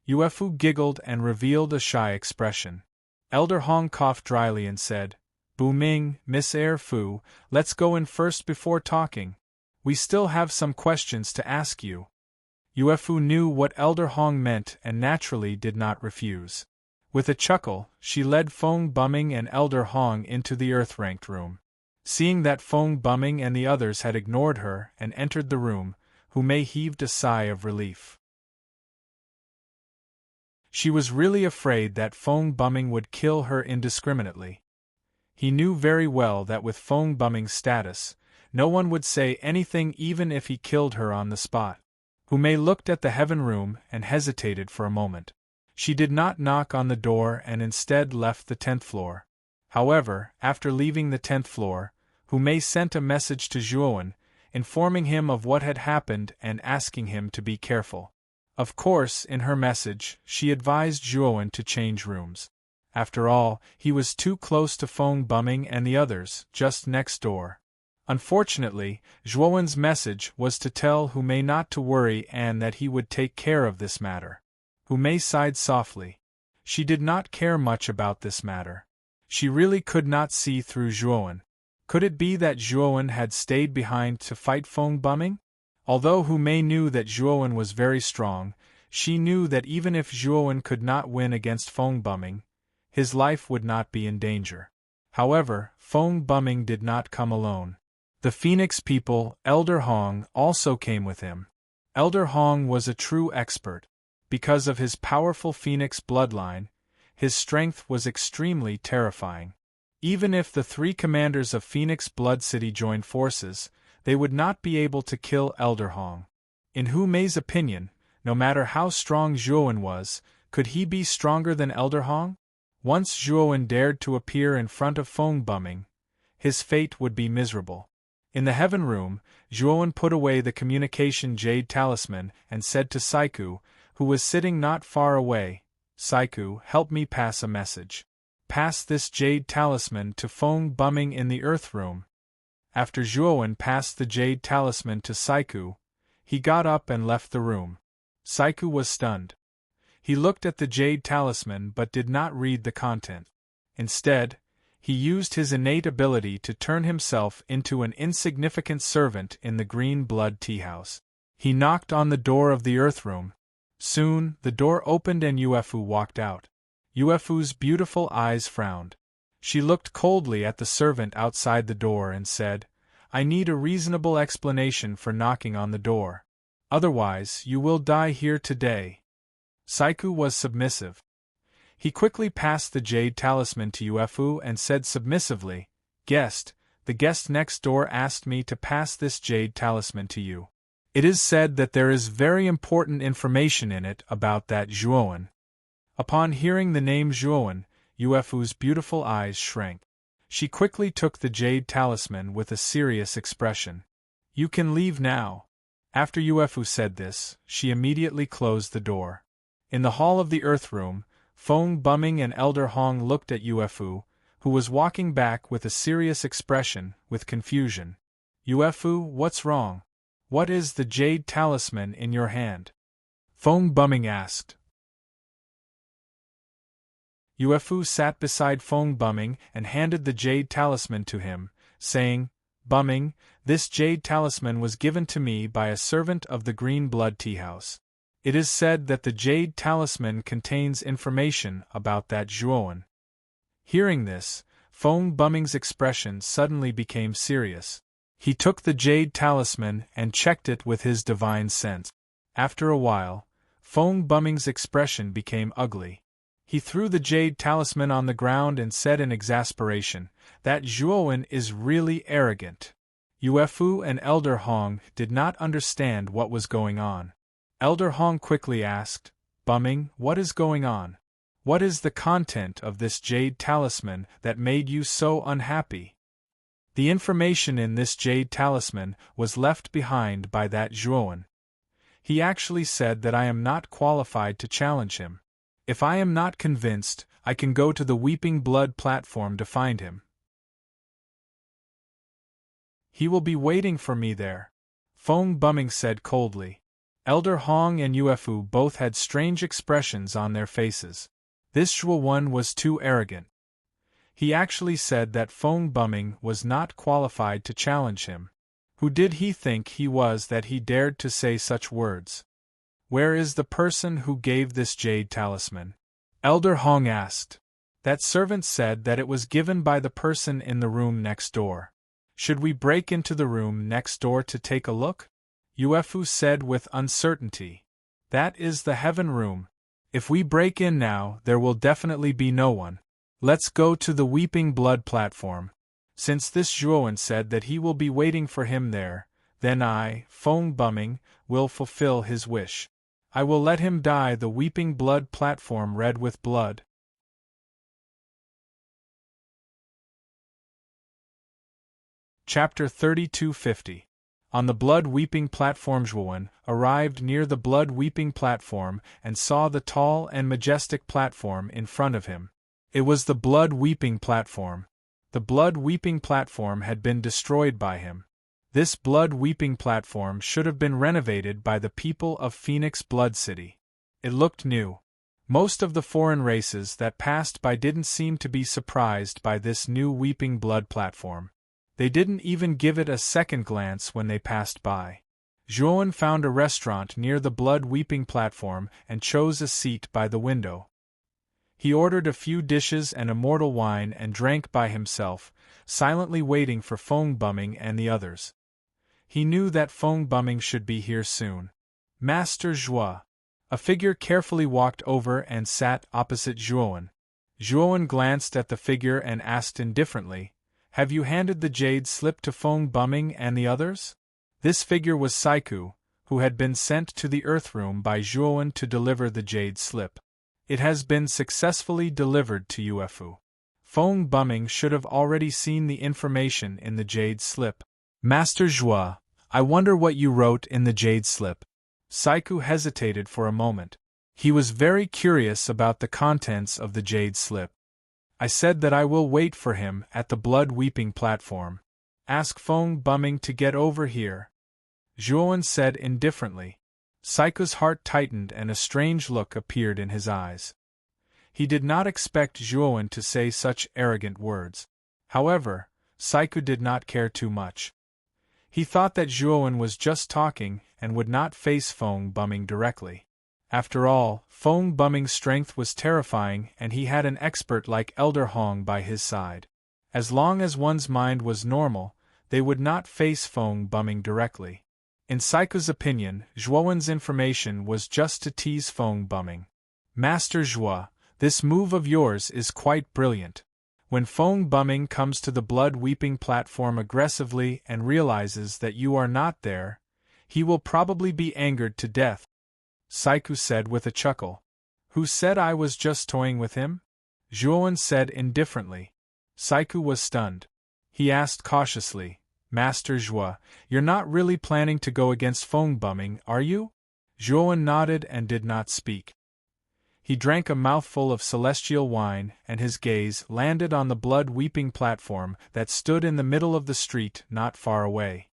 UFO giggled and revealed a shy expression. Elder Hong coughed dryly and said, Bu Ming, Miss Air Fu, let's go in first before talking. We still have some questions to ask you. UFO knew what Elder Hong meant and naturally did not refuse. With a chuckle, she led Fong Bumming and Elder Hong into the Earth-ranked room. Seeing that Fong Bumming and the others had ignored her and entered the room, Hu Mei heaved a sigh of relief. She was really afraid that Fong Bumming would kill her indiscriminately. He knew very well that with Fong Bumming's status, no one would say anything even if he killed her on the spot. Hu Mei looked at the Heaven Room and hesitated for a moment. She did not knock on the door and instead left the 10th floor. However, after leaving the 10th floor, Hu Mei sent a message to Zhuowen, informing him of what had happened and asking him to be careful. Of course, in her message, she advised Zhuowen to change rooms. After all, he was too close to Fong Bumming and the others, just next door. Unfortunately, Zhuowen's message was to tell Hu Mei not to worry and that he would take care of this matter. Hu Mei sighed softly. She did not care much about this matter. She really could not see through Zhuowen. Could it be that Zhuowen had stayed behind to fight Fong Bumming? Although Hu Mei knew that Zhuowen was very strong, she knew that even if Zhuowen could not win against Fong Bumming, his life would not be in danger. However, Fong Bumming did not come alone. The Phoenix people, Elder Hong, also came with him. Elder Hong was a true expert. Because of his powerful Phoenix bloodline, his strength was extremely terrifying. Even if the 3 commanders of Phoenix Blood City joined forces, they would not be able to kill Elder Hong. In Hu Mei's opinion, no matter how strong Zhuowen was, could he be stronger than Elder Hong? Once Zhuowen dared to appear in front of Feng Bumming, his fate would be miserable. In the Heaven Room, Zhuowen put away the communication jade talisman and said to Saiku, who was sitting not far away, "Saiku, help me pass a message. Pass this jade talisman to Feng Bumming in the Earth Room." After Zhuowen passed the jade talisman to Saiku, he got up and left the room. Saiku was stunned. He looked at the jade talisman but did not read the content. Instead, he used his innate ability to turn himself into an insignificant servant in the Green Blood Tea House. He knocked on the door of the Earth Room. Soon, the door opened and Yuefu walked out. Yuefu's beautiful eyes frowned. She looked coldly at the servant outside the door and said, "I need a reasonable explanation for knocking on the door. Otherwise, you will die here today." Saiku was submissive. He quickly passed the jade talisman to Yuefu and said submissively, "Guest, the guest next door asked me to pass this jade talisman to you. It is said that there is very important information in it about that Zhuowen." Upon hearing the name Zhuowen, Yuefu's beautiful eyes shrank. She quickly took the jade talisman with a serious expression. "You can leave now." After Yuefu said this, she immediately closed the door. In the hall of the Earth Room, Feng Bumming and Elder Hong looked at Yuefu, who was walking back with a serious expression, with confusion. "Yuefu, what's wrong? What is the jade talisman in your hand?" Feng Bumming asked. Yuefu sat beside Feng Bumming and handed the jade talisman to him, saying, "Bumming, this jade talisman was given to me by a servant of the Green Blood Tea House. It is said that the jade talisman contains information about that Zhuowen." Hearing this, Feng Bumming's expression suddenly became serious. He took the jade talisman and checked it with his divine sense. After a while, Feng Bumming's expression became ugly. He threw the jade talisman on the ground and said in exasperation, "That Zhuowen is really arrogant." Yuefu and Elder Hong did not understand what was going on. Elder Hong quickly asked, "Bumming, what is going on? What is the content of this jade talisman that made you so unhappy?" "The information in this jade talisman was left behind by that Zhuowen. He actually said that I am not qualified to challenge him. If I am not convinced, I can go to the Weeping Blood platform to find him. He will be waiting for me there," Feng Bumming said coldly. Elder Hong and Yuefu both had strange expressions on their faces. This Zhuowen was too arrogant. He actually said that Feng Bumming was not qualified to challenge him. Who did he think he was that he dared to say such words? "Where is the person who gave this jade talisman?" Elder Hong asked. "That servant said that it was given by the person in the room next door. Should we break into the room next door to take a look?" Yuefu said with uncertainty. "That is the Heaven Room. If we break in now, there will definitely be no one. Let's go to the Weeping Blood platform. Since this Zhuowen said that he will be waiting for him there, then I, Feng Bumming, will fulfill his wish. I will let him die the Weeping Blood platform red with blood." Chapter 3250. On the blood-weeping platform. Zhuowen arrived near the blood-weeping platform and saw the tall and majestic platform in front of him. It was the blood-weeping platform. The blood-weeping platform had been destroyed by him. This blood-weeping platform should have been renovated by the people of Phoenix Blood City. It looked new. Most of the foreign races that passed by didn't seem to be surprised by this new Weeping Blood platform. They didn't even give it a second glance when they passed by. Zhuowen found a restaurant near the blood-weeping platform and chose a seat by the window. He ordered a few dishes and immortal wine and drank by himself, silently waiting for Fong Bumming and the others. He knew that Fong Bumming should be here soon. Master Zhuo. A figure carefully walked over and sat opposite Zhuowen. Zhuowen glanced at the figure and asked indifferently, "Have you handed the jade slip to Fong Bumming and the others?" This figure was Saiku, who had been sent to the Earth Room by Zhuowen to deliver the jade slip. It has been successfully delivered to UFU. Fong Bumming should have already seen the information in the jade slip. Master Zhuo, I wonder what you wrote in the jade slip. Saiku hesitated for a moment. He was very curious about the contents of the jade slip. I said that I will wait for him at the blood-weeping platform. Ask Fong Bumming to get over here. Zhuowen said indifferently. Saiku's heart tightened and a strange look appeared in his eyes. He did not expect Zhuowen to say such arrogant words. However, Saiku did not care too much. He thought that Zhuowen was just talking and would not face Fong Bumming directly. After all, Fong Bumming's strength was terrifying and he had an expert like Elder Hong by his side. As long as one's mind was normal, they would not face Fong Bumming directly. In Saiku's opinion, Zhuowen's information was just to tease Fong Bumming. Master Zhuo, this move of yours is quite brilliant. When Fong Bumming comes to the blood-weeping platform aggressively and realizes that you are not there, he will probably be angered to death, Saiku said with a chuckle. Who said I was just toying with him? Zhuowen said indifferently. Saiku was stunned. He asked cautiously, Master Zhuo, you're not really planning to go against Fong Bumming, are you? Zhuowen nodded and did not speak. He drank a mouthful of celestial wine and his gaze landed on the blood-weeping platform that stood in the middle of the street not far away.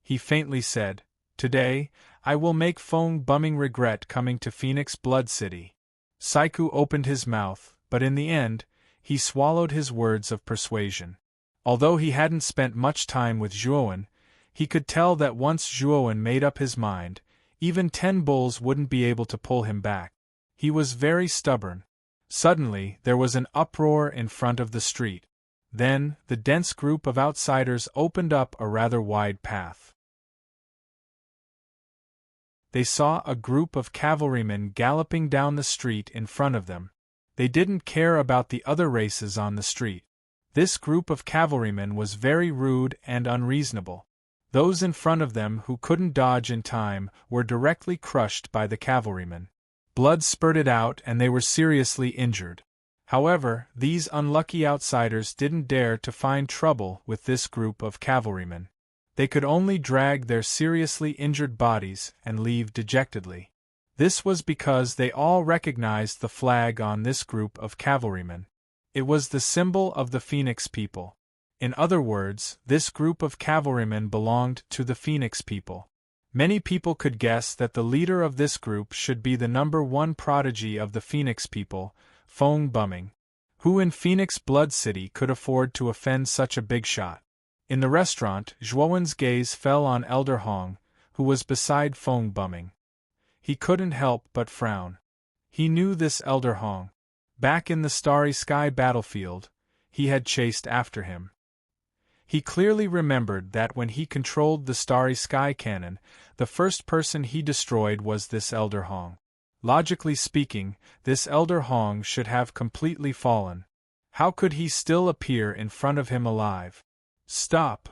He faintly said, Today, I will make Fong Bumming regret coming to Phoenix Blood City. Saiku opened his mouth, but in the end, he swallowed his words of persuasion. Although he hadn't spent much time with Zhuowen, he could tell that once Zhuowen made up his mind, even 10 bulls wouldn't be able to pull him back. He was very stubborn. Suddenly, there was an uproar in front of the street. Then, the dense group of outsiders opened up a rather wide path. They saw a group of cavalrymen galloping down the street in front of them. They didn't care about the other races on the street. This group of cavalrymen was very rude and unreasonable. Those in front of them who couldn't dodge in time were directly crushed by the cavalrymen. Blood spurted out and they were seriously injured. However, these unlucky outsiders didn't dare to find trouble with this group of cavalrymen. They could only drag their seriously injured bodies and leave dejectedly. This was because they all recognized the flag on this group of cavalrymen. It was the symbol of the Phoenix people. In other words, this group of cavalrymen belonged to the Phoenix people. Many people could guess that the leader of this group should be the #1 prodigy of the Phoenix people, Fong Bumming. Who in Phoenix Blood City could afford to offend such a big shot? In the restaurant, Zhuowen's gaze fell on Elder Hong, who was beside Fong Bumming. He couldn't help but frown. He knew this Elder Hong. Back in the Starry Sky battlefield, he had chased after him. He clearly remembered that when he controlled the Starry Sky cannon, the first person he destroyed was this Elder Hong. Logically speaking, this Elder Hong should have completely fallen. How could he still appear in front of him alive? Stop!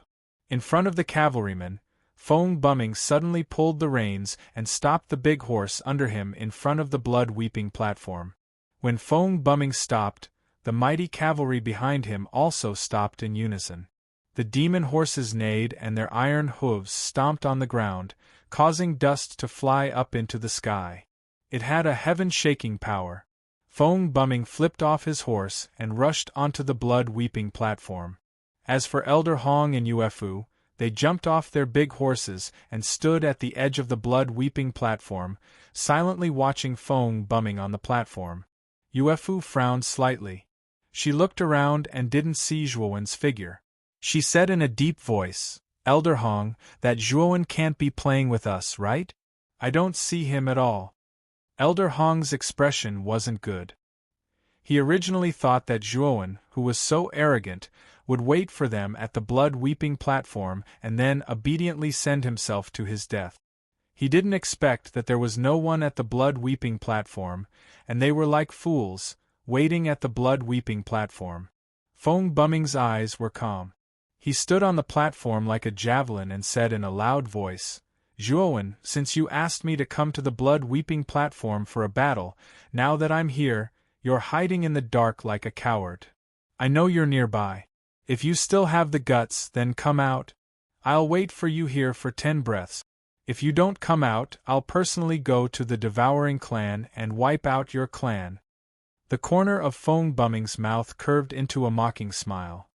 In front of the cavalryman, Fong Bumming suddenly pulled the reins and stopped the big horse under him in front of the blood-weeping platform. When Fong Bumming stopped, the mighty cavalry behind him also stopped in unison. The demon horses neighed and their iron hooves stomped on the ground, causing dust to fly up into the sky. It had a heaven-shaking power. Fong Bumming flipped off his horse and rushed onto the blood-weeping platform. As for Elder Hong and UFU, they jumped off their big horses and stood at the edge of the blood-weeping platform, silently watching Fong Bumming on the platform. UFU frowned slightly. She looked around and didn't see Zhuowen's figure. She said in a deep voice, Elder Hong, that Zhuowen can't be playing with us, right? I don't see him at all. Elder Hong's expression wasn't good. He originally thought that Zhuowen, who was so arrogant, would wait for them at the blood-weeping platform and then obediently send himself to his death. He didn't expect that there was no one at the blood-weeping platform, and they were like fools, waiting at the blood-weeping platform. Feng Buming's eyes were calm. He stood on the platform like a javelin and said in a loud voice, "Zhuowen, since you asked me to come to the blood-weeping platform for a battle, now that I'm here, you're hiding in the dark like a coward. I know you're nearby. If you still have the guts, then come out. I'll wait for you here for 10 breaths. If you don't come out, I'll personally go to the Devouring Clan and wipe out your clan." The corner of Feng Buming's mouth curved into a mocking smile.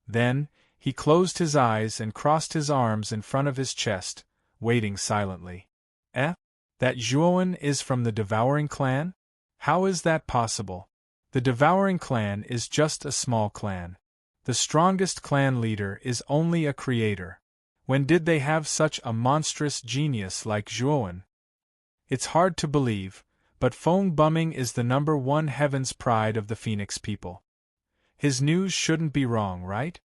Then, he closed his eyes and crossed his arms in front of his chest, waiting silently. That Zhuowen is from the Devouring Clan? How is that possible? The Devouring Clan is just a small clan. The strongest clan leader is only a creator. When did they have such a monstrous genius like Zhuowen? It's hard to believe, but Feng Buming is the #1 heaven's pride of the Phoenix people. His news shouldn't be wrong, right?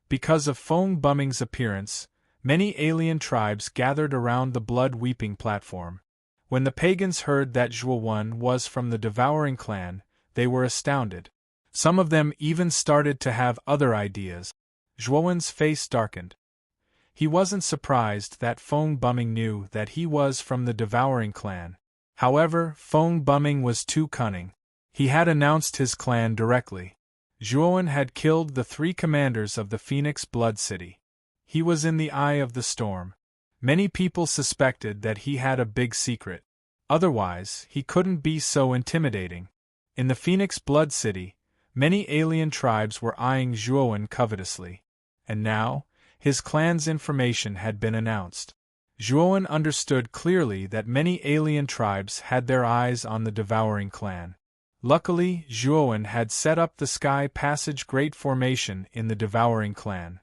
Because of Feng Buming's appearance, many alien tribes gathered around the blood-weeping platform. When the pagans heard that Zhuowen was from the Devouring Clan, they were astounded. Some of them even started to have other ideas. Zhuowen's face darkened. He wasn't surprised that Feng Buming knew that he was from the Devouring Clan. However, Feng Buming was too cunning. He had announced his clan directly. Zhuowen had killed the 3 commanders of the Phoenix Blood City. He was in the eye of the storm. Many people suspected that he had a big secret. Otherwise, he couldn't be so intimidating. In the Phoenix Blood City, many alien tribes were eyeing Zhuowen covetously. And now, his clan's information had been announced. Zhuowen understood clearly that many alien tribes had their eyes on the Devouring Clan. Luckily, Zhuowen had set up the Sky Passage Great Formation in the Devouring Clan.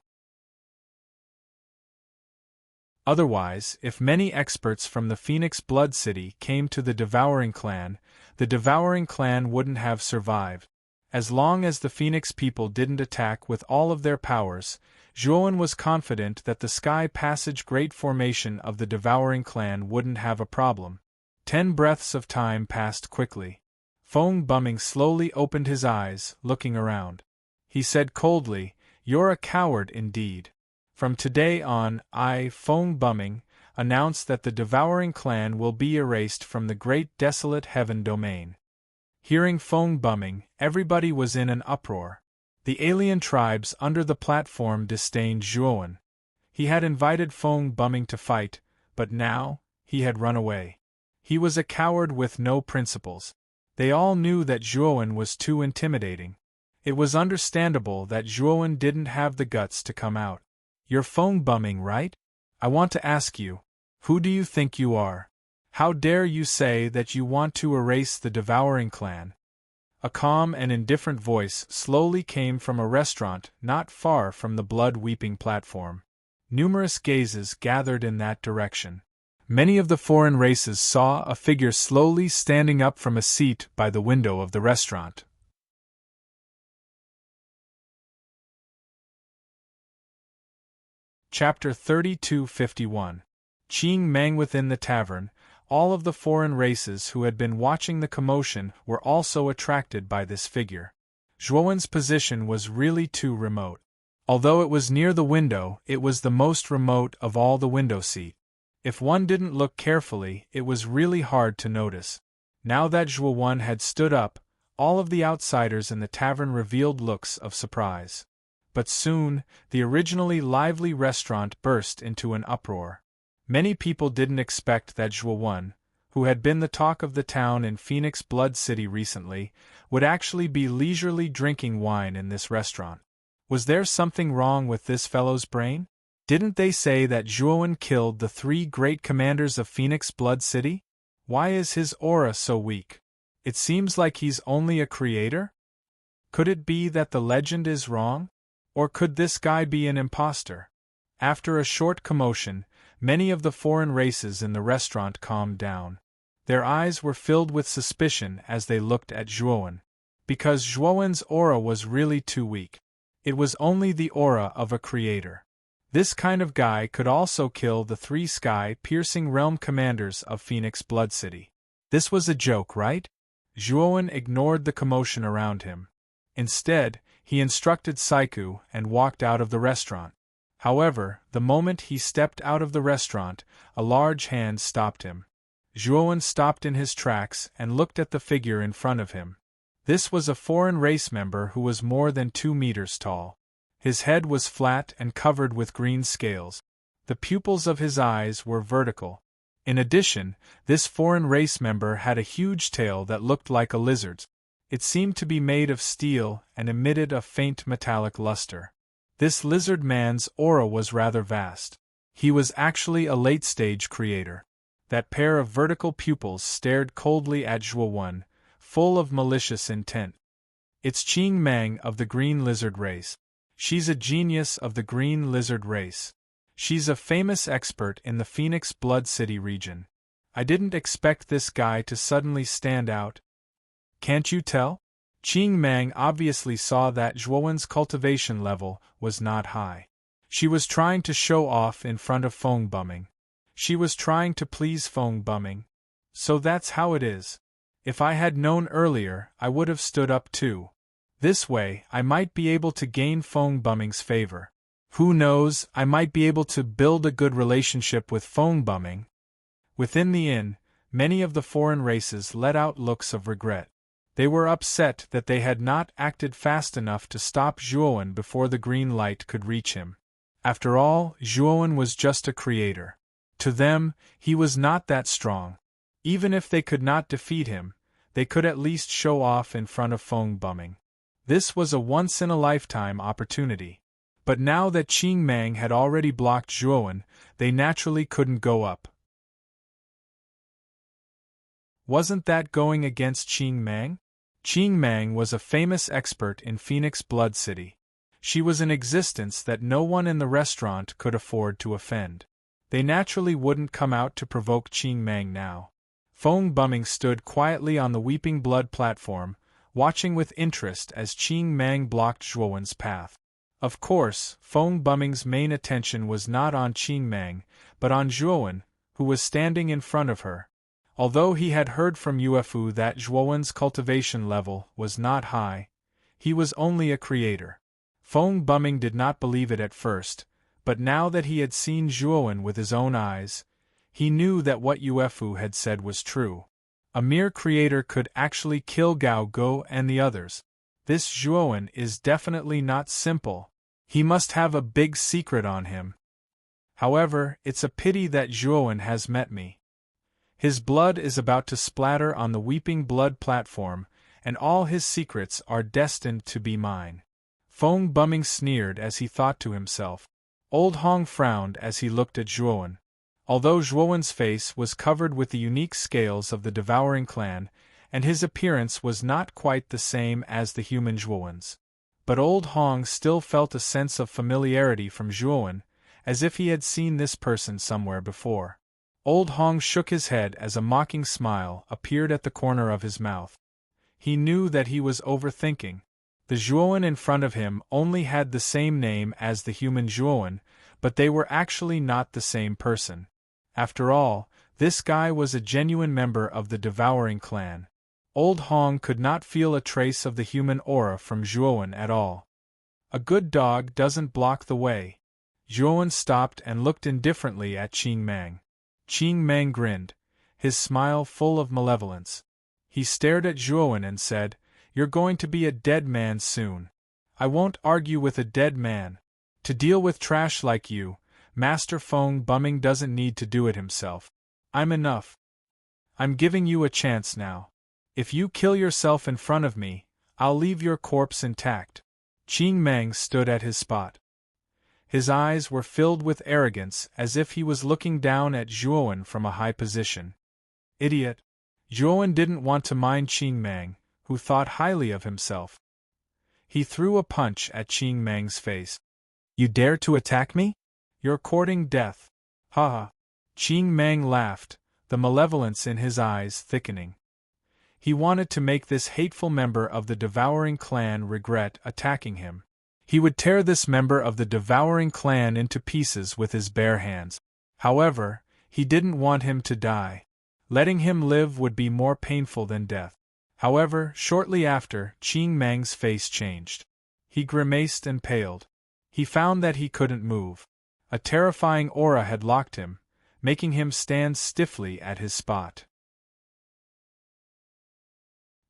Otherwise, if many experts from the Phoenix Blood City came to the Devouring Clan wouldn't have survived. As long as the Phoenix people didn't attack with all of their powers, Zhuowen was confident that the Sky Passage Great Formation of the Devouring Clan wouldn't have a problem. 10 breaths of time passed quickly. Feng Buming slowly opened his eyes, looking around. He said coldly, "You're a coward indeed. From today on, I, Feng Buming, announce that the Devouring Clan will be erased from the Great Desolate Heaven domain." Hearing Feng Buming, everybody was in an uproar. The alien tribes under the platform disdained Zhuowen. He had invited Feng Buming to fight, but now, he had run away. He was a coward with no principles. They all knew that Zhuowen was too intimidating. It was understandable that Zhuowen didn't have the guts to come out. "You're Feng Buming, right? I want to ask you, who do you think you are? How dare you say that you want to erase the Devouring Clan?" A calm and indifferent voice slowly came from a restaurant not far from the blood-weeping platform. Numerous gazes gathered in that direction. Many of the foreign races saw a figure slowly standing up from a seat by the window of the restaurant. Chapter 3251. Qing Mang. Within the tavern, all of the foreign races who had been watching the commotion were also attracted by this figure. Zhuowen's position was really too remote. Although it was near the window, it was the most remote of all the window seat. If one didn't look carefully, it was really hard to notice. Now that Zhuowen had stood up, all of the outsiders in the tavern revealed looks of surprise. But soon, the originally lively restaurant burst into an uproar. Many people didn't expect that Zhuowen, who had been the talk of the town in Phoenix Blood City recently, would actually be leisurely drinking wine in this restaurant. Was there something wrong with this fellow's brain? Didn't they say that Zhuowen killed the 3 great commanders of Phoenix Blood City? Why is his aura so weak? It seems like he's only a creator? Could it be that the legend is wrong? Or could this guy be an imposter? After a short commotion, many of the foreign races in the restaurant calmed down. Their eyes were filled with suspicion as they looked at Zhuowen. Because Zhuowen's aura was really too weak. It was only the aura of a creator. This kind of guy could also kill the 3 sky-piercing realm commanders of Phoenix Blood City. This was a joke, right? Zhuowen ignored the commotion around him. Instead, he instructed Saiku and walked out of the restaurant. However, the moment he stepped out of the restaurant, a large hand stopped him. Zhuowen stopped in his tracks and looked at the figure in front of him. This was a foreign race member who was more than 2 meters tall. His head was flat and covered with green scales. The pupils of his eyes were vertical. In addition, this foreign race member had a huge tail that looked like a lizard's. It seemed to be made of steel and emitted a faint metallic luster. This lizard man's aura was rather vast. He was actually a late-stage creator. That pair of vertical pupils stared coldly at Zhuowen, full of malicious intent. It's Qing Mang of the Green Lizard race. She's a genius of the Green Lizard race. She's a famous expert in the Phoenix Blood City region. I didn't expect this guy to suddenly stand out. Can't you tell? Qing Mang obviously saw that Zhuowen's cultivation level was not high. She was trying to show off in front of Feng Bumming. She was trying to please Feng Bumming. So that's how it is. If I had known earlier, I would have stood up too. This way, I might be able to gain Feng Bumming's favor. Who knows, I might be able to build a good relationship with Feng Bumming. Within the inn, many of the foreign races let out looks of regret. They were upset that they had not acted fast enough to stop Zhuowen before the green light could reach him. After all, Zhuowen was just a creator. To them, he was not that strong. Even if they could not defeat him, they could at least show off in front of Feng Bumming. This was a once-in-a-lifetime opportunity. But now that Qing Mang had already blocked Zhuowen, they naturally couldn't go up. Wasn't that going against Qing Mang? Qing Mang was a famous expert in Phoenix Blood City. She was an existence that no one in the restaurant could afford to offend. They naturally wouldn't come out to provoke Qing Mang now. Feng Bumming stood quietly on the Weeping Blood platform, watching with interest as Qing Mang blocked Zhuowen's path. Of course, Feng Bumming's main attention was not on Qing Mang, but on Zhuowen, who was standing in front of her. Although he had heard from Yuefu that Zhuowen's cultivation level was not high, he was only a creator. Feng Bumming did not believe it at first, but now that he had seen Zhuowen with his own eyes, he knew that what Yuefu had said was true. A mere creator could actually kill Gao Go and the others. This Zhuowen is definitely not simple. He must have a big secret on him. However, it's a pity that Zhuowen has met me. His blood is about to splatter on the Weeping Blood platform, and all his secrets are destined to be mine. Feng Bumming sneered as he thought to himself. Old Hong frowned as he looked at Zhuowen. Although Zhuowen's face was covered with the unique scales of the Devouring Clan, and his appearance was not quite the same as the human Zhuowen's. But Old Hong still felt a sense of familiarity from Zhuowen, as if he had seen this person somewhere before. Old Hong shook his head as a mocking smile appeared at the corner of his mouth. He knew that he was overthinking. The Zhuowen in front of him only had the same name as the human Zhuowen, but they were actually not the same person. After all, this guy was a genuine member of the Devouring Clan. Old Hong could not feel a trace of the human aura from Zhuowen at all. A good dog doesn't block the way. Zhuowen stopped and looked indifferently at Qing Mang. Qing Mang grinned, his smile full of malevolence. He stared at Zhuowen and said, "You're going to be a dead man soon. I won't argue with a dead man. To deal with trash like you, Master Feng Bumming doesn't need to do it himself. I'm enough. I'm giving you a chance now. If you kill yourself in front of me, I'll leave your corpse intact." Qing Mang stood at his spot. His eyes were filled with arrogance as if he was looking down at Zhuowen from a high position. Idiot. Zhuowen didn't want to mind Qing Mang, who thought highly of himself. He threw a punch at Qing Mang's face. "You dare to attack me? You're courting death." "Ha ha." Qing Mang laughed, the malevolence in his eyes thickening. He wanted to make this hateful member of the devouring clan regret attacking him. He would tear this member of the devouring clan into pieces with his bare hands. However, he didn't want him to die. Letting him live would be more painful than death. However, shortly after, Qing Mang's face changed. He grimaced and paled. He found that he couldn't move. A terrifying aura had locked him, making him stand stiffly at his spot.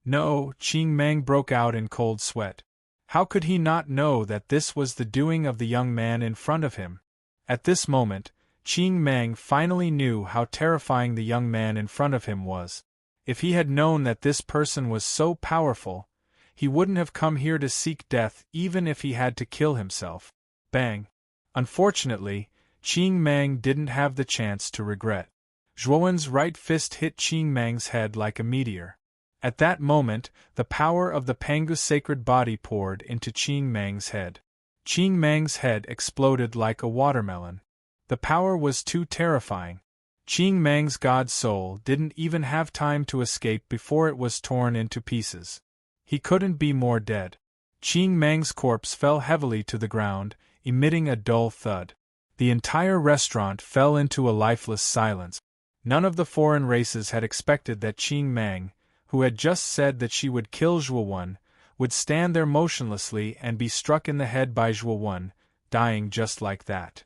No, Qing Mang broke out in cold sweat. How could he not know that this was the doing of the young man in front of him? At this moment, Qing Mang finally knew how terrifying the young man in front of him was. If he had known that this person was so powerful, he wouldn't have come here to seek death even if he had to kill himself. Bang! Unfortunately, Qing Mang didn't have the chance to regret. Zhuowen's right fist hit Qing Mang's head like a meteor. At that moment, the power of the Pangu's sacred body poured into Qing Mang's head. Qing Mang's head exploded like a watermelon. The power was too terrifying. Qing Mang's god soul didn't even have time to escape before it was torn into pieces. He couldn't be more dead. Qing Mang's corpse fell heavily to the ground, emitting a dull thud. The entire restaurant fell into a lifeless silence. None of the foreign races had expected that Qing Mang, who had just said that she would kill Zhuowen, would stand there motionlessly and be struck in the head by Zhuowen, dying just like that.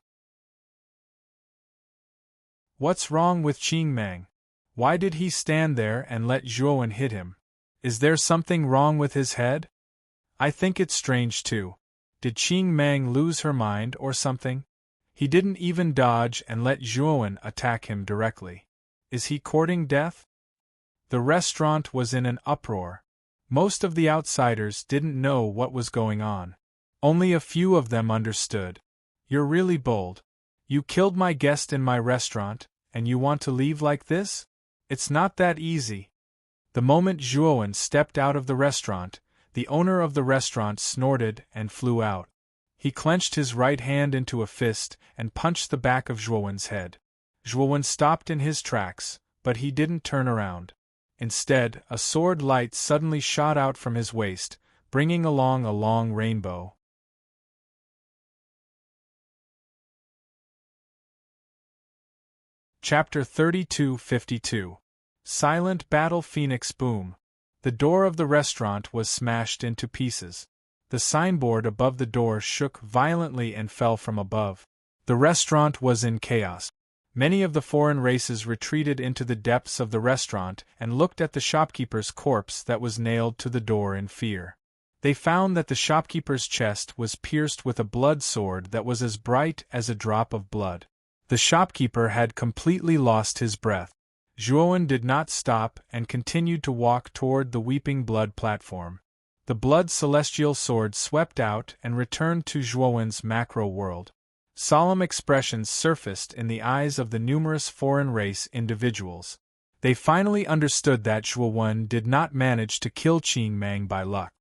What's wrong with Qing Mang? Why did he stand there and let Zhuowen hit him? Is there something wrong with his head? I think it's strange too. Did Qing Mang lose her mind or something? He didn't even dodge and let Zhuowen attack him directly. Is he courting death? The restaurant was in an uproar. Most of the outsiders didn't know what was going on. Only a few of them understood. You're really bold. You killed my guest in my restaurant, and you want to leave like this? It's not that easy. The moment Zhuowen stepped out of the restaurant, the owner of the restaurant snorted and flew out. He clenched his right hand into a fist and punched the back of Zhuowen's head. Zhuowen stopped in his tracks, but he didn't turn around. Instead, a sword light suddenly shot out from his waist, bringing along a long rainbow. Chapter 32:52. Silent Battle Phoenix Boom. The door of the restaurant was smashed into pieces. The signboard above the door shook violently and fell from above. The restaurant was in chaos. Many of the foreign races retreated into the depths of the restaurant and looked at the shopkeeper's corpse that was nailed to the door in fear. They found that the shopkeeper's chest was pierced with a blood sword that was as bright as a drop of blood. The shopkeeper had completely lost his breath. Zhuowen did not stop and continued to walk toward the weeping blood platform. The blood celestial sword swept out and returned to Zhuowen's macro world. Solemn expressions surfaced in the eyes of the numerous foreign race individuals. They finally understood that Zhuowen did not manage to kill Qing Mang by luck.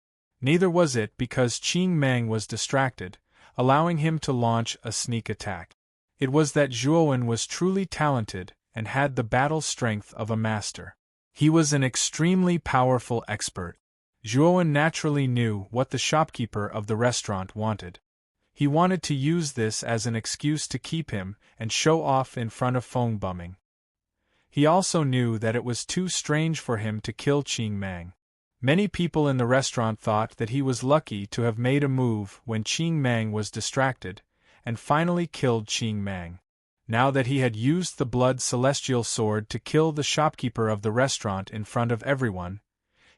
Neither was it because Qing Mang was distracted, allowing him to launch a sneak attack. It was that Zhuowen was truly talented and had the battle strength of a master. He was an extremely powerful expert. Zhuowen naturally knew what the shopkeeper of the restaurant wanted. He wanted to use this as an excuse to keep him and show off in front of phone bumming. He also knew that it was too strange for him to kill Qing Mang. Many people in the restaurant thought that he was lucky to have made a move when Qing Mang was distracted, and finally killed Qing Mang. Now that he had used the blood celestial sword to kill the shopkeeper of the restaurant in front of everyone,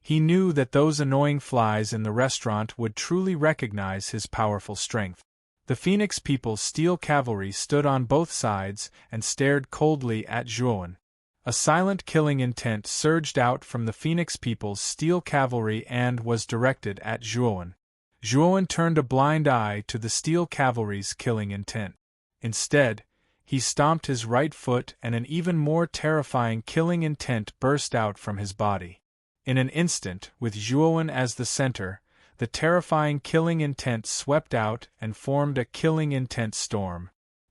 he knew that those annoying flies in the restaurant would truly recognize his powerful strength. The Phoenix People's steel cavalry stood on both sides and stared coldly at Zhuowen. A silent killing intent surged out from the Phoenix People's steel cavalry and was directed at Zhuowen. Zhuowen turned a blind eye to the steel cavalry's killing intent. Instead, he stomped his right foot and an even more terrifying killing intent burst out from his body. In an instant, with Zhuowen as the center, the terrifying killing intent swept out and formed a killing intent storm.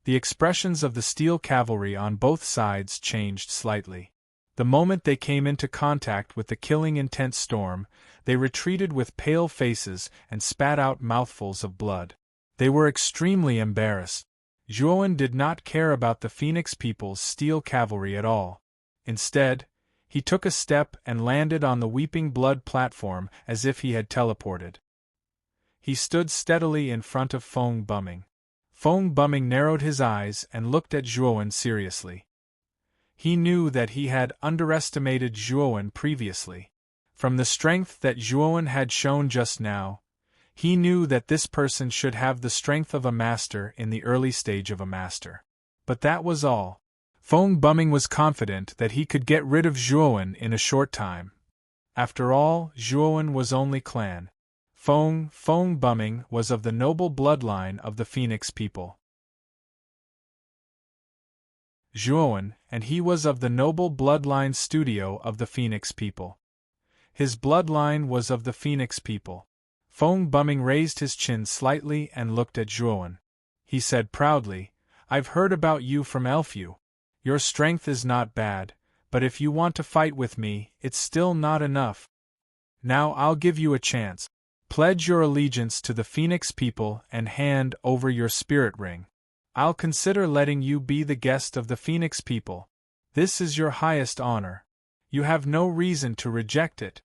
The expressions of the steel cavalry on both sides changed slightly. The moment they came into contact with the killing intense storm, they retreated with pale faces and spat out mouthfuls of blood. They were extremely embarrassed. Zhuowen did not care about the Phoenix people's steel cavalry at all. Instead, he took a step and landed on the Weeping Blood platform as if he had teleported. He stood steadily in front of Feng Bumming. Feng Bumming narrowed his eyes and looked at Zhuowen seriously. He knew that he had underestimated Zhuowen previously. From the strength that Zhuowen had shown just now, he knew that this person should have the strength of a master in the early stage of a master. But that was all. Feng Bumming was confident that he could get rid of Zhuowen in a short time. After all, Zhuowen was only clan. Feng Bumming was of the noble bloodline of the Phoenix people. Zhuowen, and he was of the noble bloodline studio of the Phoenix people. His bloodline was of the Phoenix people. Feng Bumming raised his chin slightly and looked at Zhuowen. He said proudly, "I've heard about you from Elfu. Your strength is not bad, but if you want to fight with me, it's still not enough. Now I'll give you a chance. Pledge your allegiance to the Phoenix people and hand over your spirit ring. I'll consider letting you be the guest of the Phoenix people. This is your highest honor. You have no reason to reject it."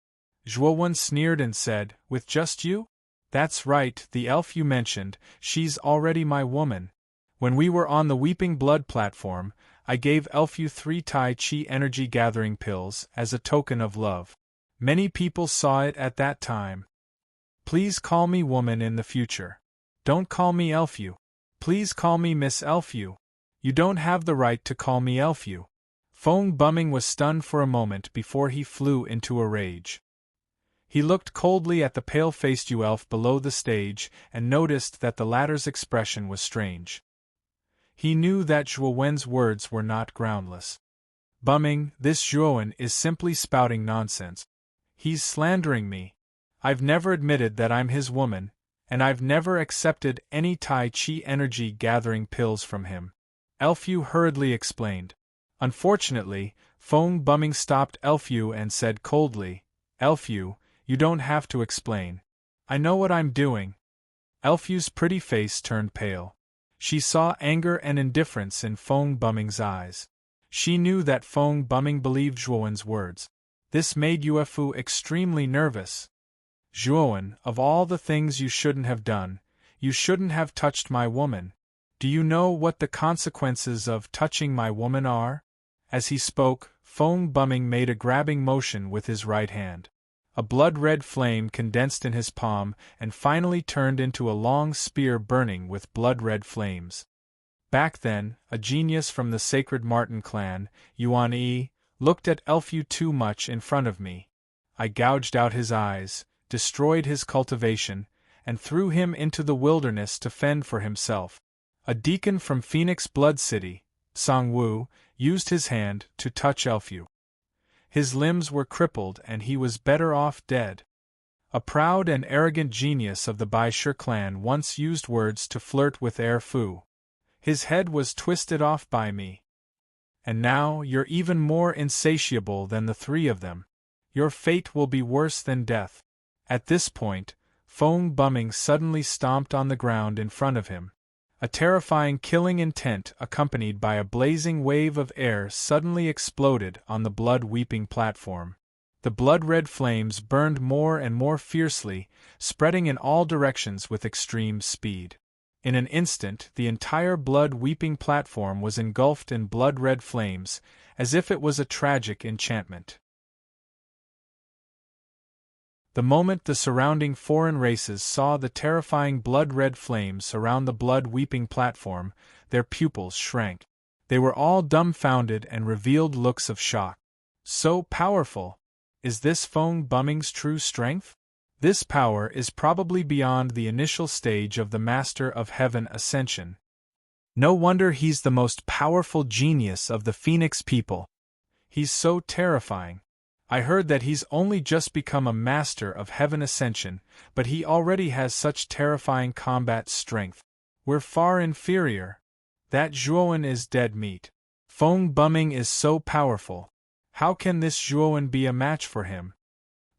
Zhuowen sneered and said, "With just you? That's right, the elf you mentioned, she's already my woman. When we were on the Weeping Blood platform, I gave Elfu 3 Tai Chi energy gathering pills as a token of love. Many people saw it at that time. Please call me woman in the future. Don't call me Elfu. Please call me Miss Elfu. You don't have the right to call me Elfu." Feng Bumming was stunned for a moment before he flew into a rage. He looked coldly at the pale-faced elf below the stage and noticed that the latter's expression was strange. He knew that Zhuowen's words were not groundless. "Bumming, this Zhuowen is simply spouting nonsense. He's slandering me. I've never admitted that I'm his woman, and I've never accepted any Tai Chi energy gathering pills from him," Elfu hurriedly explained. Unfortunately, Feng Bumming stopped Elfu and said coldly, "Elfu, you don't have to explain. I know what I'm doing." Elfu's pretty face turned pale. She saw anger and indifference in Feng Bumming's eyes. She knew that Feng Bumming believed Zhuowen's words. This made Yuefu extremely nervous. "Zhuowen, of all the things you shouldn't have done, you shouldn't have touched my woman. Do you know what the consequences of touching my woman are?" As he spoke, Feng Bumming made a grabbing motion with his right hand. A blood-red flame condensed in his palm and finally turned into a long spear burning with blood-red flames. Back then, a genius from the Sacred Martin clan, Yuan Yi, looked at Elfu too much in front of me. I gouged out his eyes, destroyed his cultivation, and threw him into the wilderness to fend for himself. A deacon from Phoenix Blood City, Song Wu, used his hand to touch Elfu. His limbs were crippled and he was better off dead. A proud and arrogant genius of the Baisher clan once used words to flirt with Er Fu. His head was twisted off by me. And now you're even more insatiable than the three of them. Your fate will be worse than death. At this point, Feng Bumming suddenly stomped on the ground in front of him. A terrifying killing intent accompanied by a blazing wave of air suddenly exploded on the blood-weeping platform. The blood-red flames burned more and more fiercely, spreading in all directions with extreme speed. In an instant, the entire blood-weeping platform was engulfed in blood-red flames, as if it was a tragic enchantment. The moment the surrounding foreign races saw the terrifying blood-red flames around the blood-weeping platform, their pupils shrank. They were all dumbfounded and revealed looks of shock. So powerful! Is this Feng Bumming's true strength? This power is probably beyond the initial stage of the Master of Heaven Ascension. No wonder he's the most powerful genius of the Phoenix people. He's so terrifying. I heard that he's only just become a Master of Heaven Ascension, but he already has such terrifying combat strength. We're far inferior. That Zhuowen is dead meat. Feng Bumming is so powerful. How can this Zhuowen be a match for him?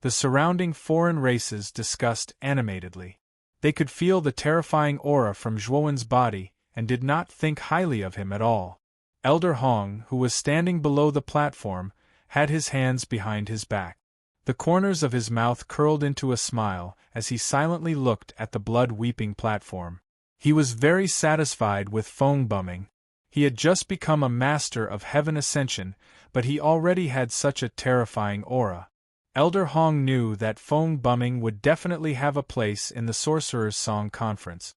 The surrounding foreign races discussed animatedly. They could feel the terrifying aura from Zhuowen's body and did not think highly of him at all. Elder Hong, who was standing below the platform, had his hands behind his back. The corners of his mouth curled into a smile as he silently looked at the blood-weeping platform. He was very satisfied with Feng Bumming. He had just become a master of heaven ascension, but he already had such a terrifying aura. Elder Hong knew that Feng Bumming would definitely have a place in the Sorcerer's Song Conference.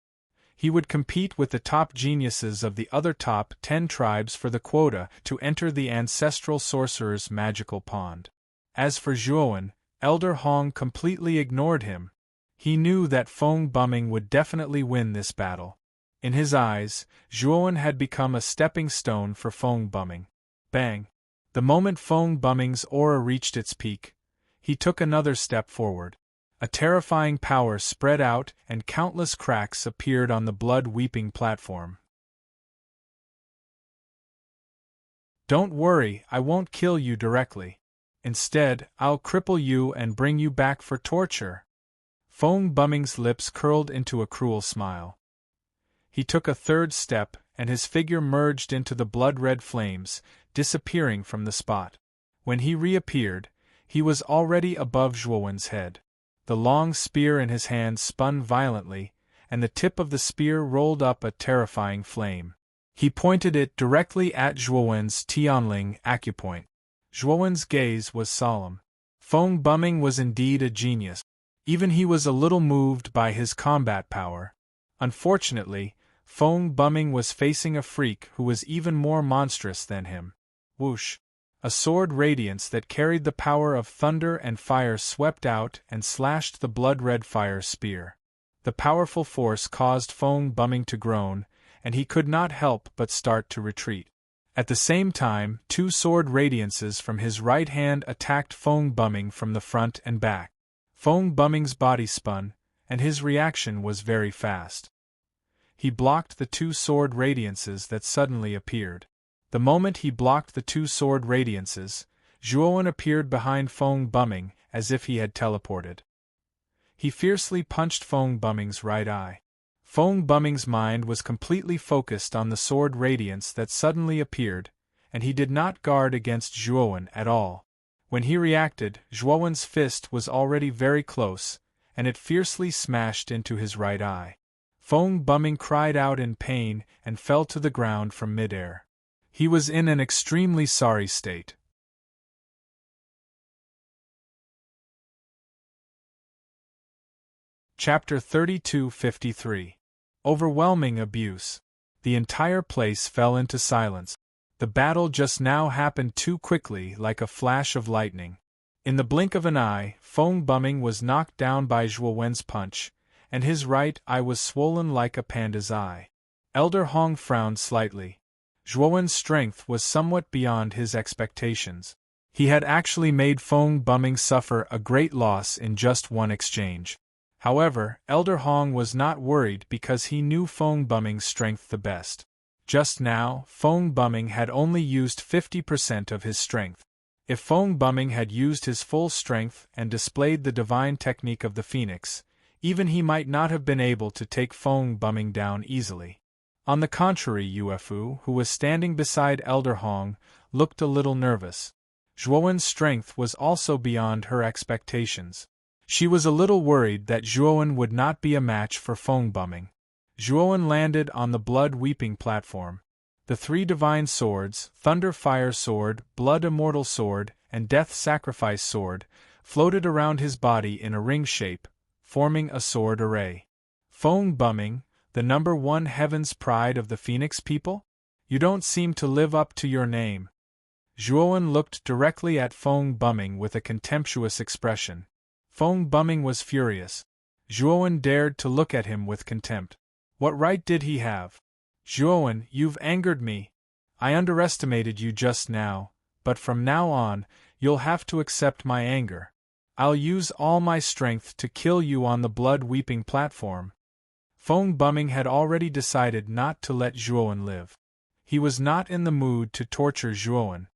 He would compete with the top geniuses of the other top 10 tribes for the quota to enter the ancestral sorcerer's magical pond. As for Zhuowen, Elder Hong completely ignored him. He knew that Feng Bumming would definitely win this battle. In his eyes, Zhuowen had become a stepping stone for Feng Bumming. Bang! The moment Feng Bumming's aura reached its peak, he took another step forward. A terrifying power spread out and countless cracks appeared on the blood-weeping platform. Don't worry, I won't kill you directly. Instead, I'll cripple you and bring you back for torture. Feng Bumming's lips curled into a cruel smile. He took a third step, and his figure merged into the blood-red flames, disappearing from the spot. When he reappeared, he was already above Zhuowen's head. The long spear in his hand spun violently, and the tip of the spear rolled up a terrifying flame. He pointed it directly at Zhuowen's Tianling acupoint. Zhuowen's gaze was solemn. Feng Bumming was indeed a genius. Even he was a little moved by his combat power. Unfortunately, Feng Bumming was facing a freak who was even more monstrous than him. Whoosh! A sword radiance that carried the power of thunder and fire swept out and slashed the blood-red fire spear. The powerful force caused Feng Bumming to groan, and he could not help but start to retreat. At the same time, two sword radiances from his right hand attacked Feng Bumming from the front and back. Feng Bumming's body spun, and his reaction was very fast. He blocked the two sword radiances that suddenly appeared. The moment he blocked the two sword radiances, Zhuowen appeared behind Feng Bumming as if he had teleported. He fiercely punched Feng Bumming's right eye. Feng Bumming's mind was completely focused on the sword radiance that suddenly appeared, and he did not guard against Zhuowen at all. When he reacted, Zhuowen's fist was already very close, and it fiercely smashed into his right eye. Feng Bumming cried out in pain and fell to the ground from midair. He was in an extremely sorry state. Chapter 32:53. Overwhelming Abuse. The entire place fell into silence. The battle just now happened too quickly, like a flash of lightning. In the blink of an eye, Feng Bumming was knocked down by Zhuowen's punch, and his right eye was swollen like a panda's eye. Elder Hong frowned slightly. Zhuowen's strength was somewhat beyond his expectations. He had actually made Feng Bumming suffer a great loss in just one exchange. However, Elder Hong was not worried because he knew Feng Bumming's strength the best. Just now, Feng Bumming had only used 50% of his strength. If Feng Bumming had used his full strength and displayed the divine technique of the Phoenix, even he might not have been able to take Feng Bumming down easily. On the contrary, Yuefu, who was standing beside Elder Hong, looked a little nervous. Zhuowen's strength was also beyond her expectations. She was a little worried that Zhuowen would not be a match for Feng Bumming. Zhuowen landed on the blood-weeping platform. The three divine swords, Thunder Fire Sword, Blood Immortal Sword, and Death Sacrifice Sword, floated around his body in a ring shape, forming a sword array. Feng Bumming, the number one heaven's pride of the Phoenix people? You don't seem to live up to your name. Zhuowen looked directly at Feng Bumming with a contemptuous expression. Feng Bumming was furious. Zhuowen dared to look at him with contempt. What right did he have? Zhuowen, you've angered me. I underestimated you just now, but from now on, you'll have to accept my anger. I'll use all my strength to kill you on the blood-weeping platform. Feng Bumming had already decided not to let Zhuowen live. He was not in the mood to torture Zhuowen.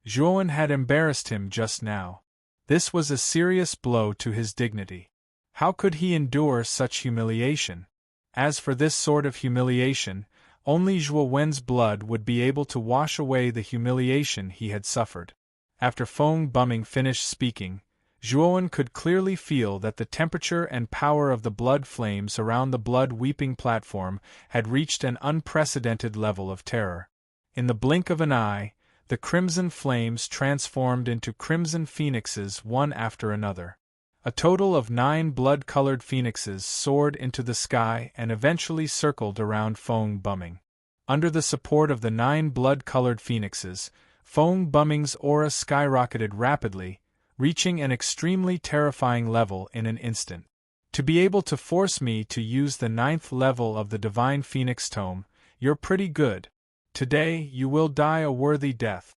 Zhuowen had embarrassed him just now. This was a serious blow to his dignity. How could he endure such humiliation? As for this sort of humiliation, only Zhuowen's blood would be able to wash away the humiliation he had suffered. After Feng Buming finished speaking, Zhuowen could clearly feel that the temperature and power of the blood flames around the blood-weeping platform had reached an unprecedented level of terror. In the blink of an eye, the crimson flames transformed into crimson phoenixes one after another. A total of 9 blood-colored phoenixes soared into the sky and eventually circled around Feng Buming. Under the support of the 9 blood-colored phoenixes, Feng Buming's aura skyrocketed rapidly, reaching an extremely terrifying level in an instant. To be able to force me to use the 9th level of the Divine Phoenix Tome, you're pretty good. Today you will die a worthy death.